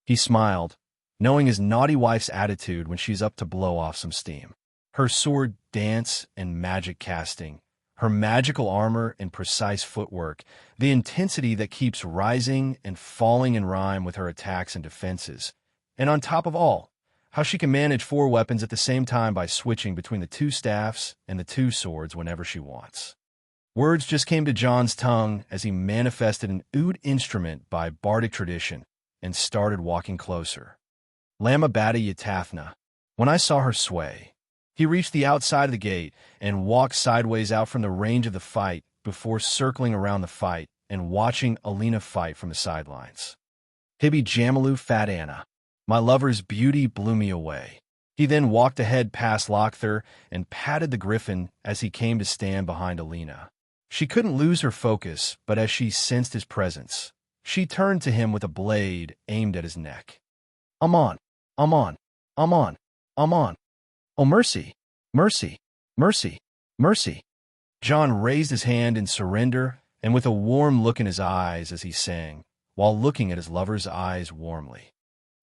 [SPEAKER 1] He smiled, knowing his naughty wife's attitude when she's up to blow off some steam. Her sword dance and magic casting, her magical armor and precise footwork, the intensity that keeps rising and falling in rhyme with her attacks and defenses, and on top of all, how she can manage 4 weapons at the same time by switching between the 2 staffs and the 2 swords whenever she wants. Words just came to John's tongue as he manifested an oud instrument by bardic tradition and started walking closer. Lama Bada Yatathna. When I saw her sway, he reached the outside of the gate and walked sideways out from the range of the fight before circling around the fight and watching Alina fight from the sidelines. Hibby Jamalu Fat Anna. My lover's beauty blew me away. He then walked ahead past Lochther and patted the griffin as he came to stand behind Alina. She couldn't lose her focus, but as she sensed his presence, she turned to him with a blade aimed at his neck. I'm on. I'm on. I'm on. I'm on. Oh, mercy. Mercy. Mercy. Mercy. John raised his hand in surrender and with a warm look in his eyes as he sang, while looking at his lover's eyes warmly.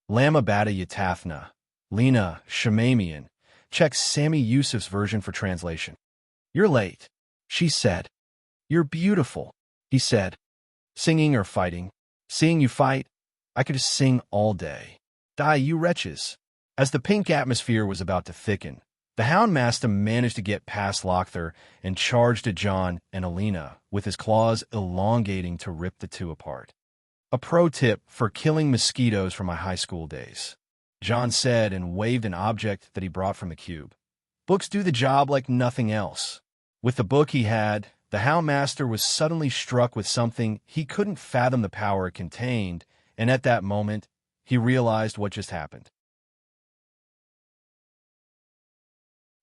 [SPEAKER 1] Lama Bada Yatathna. Lena Shamamian. Check Sami Yusuf's version for translation. You're late, she said. You're beautiful, he said. Singing or fighting? Seeing you fight? I could just sing all day. Die, you wretches. As the pink atmosphere was about to thicken, the Houndmaster managed to get past Lochther and charged at John and Alina, with his claws elongating to rip the two apart. A pro tip for killing mosquitoes from my high school days, John said and waved an object that he brought from the cube. Books do the job like nothing else. With the book he had, the Houndmaster was suddenly struck with something he couldn't fathom the power it contained, and at that moment, he realized what just happened.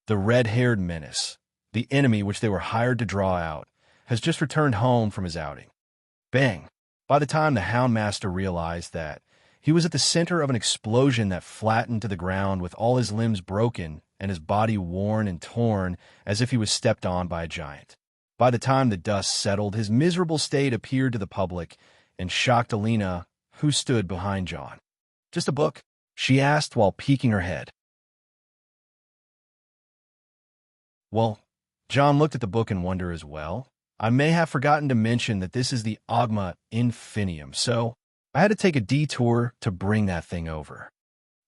[SPEAKER 1] The red-haired menace, the enemy which they were hired to draw out, has just returned home from his outing. Bang! By the time the Houndmaster realized that, he was at the center of an explosion that flattened to the ground with all his limbs broken and his body worn and torn as if he was stepped on by a giant. By the time the dust settled, his miserable state appeared to the public and shocked Alina, who stood behind John. Just a book? She asked while peeking her head. Well, John looked at the book in wonder as well. I may have forgotten to mention that this is the Ogma Infinium, so I had to take a detour to bring that thing over.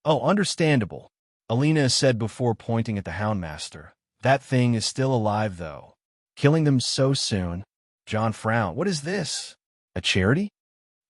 [SPEAKER 1] Oh, understandable, Alina said before pointing at the Houndmaster. That thing is still alive, though. Killing them so soon. John frowned. What is this? A charity?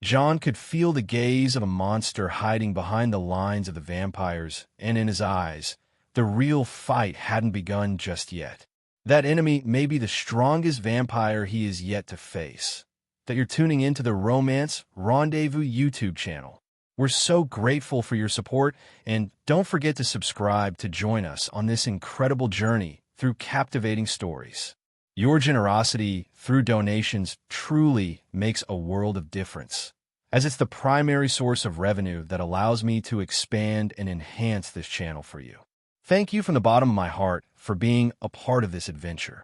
[SPEAKER 1] John could feel the gaze of a monster hiding behind the lines of the vampires, and in his eyes, the real fight hadn't begun just yet. That enemy may be the strongest vampire he is yet to face. That you're tuning into the Romance Rendezvous YouTube channel. We're so grateful for your support, and don't forget to subscribe to join us on this incredible journey through captivating stories. Your generosity through donations truly makes a world of difference, as it's the primary source of revenue that allows me to expand and enhance this channel for you. Thank you from the bottom of my heart for being a part of this adventure.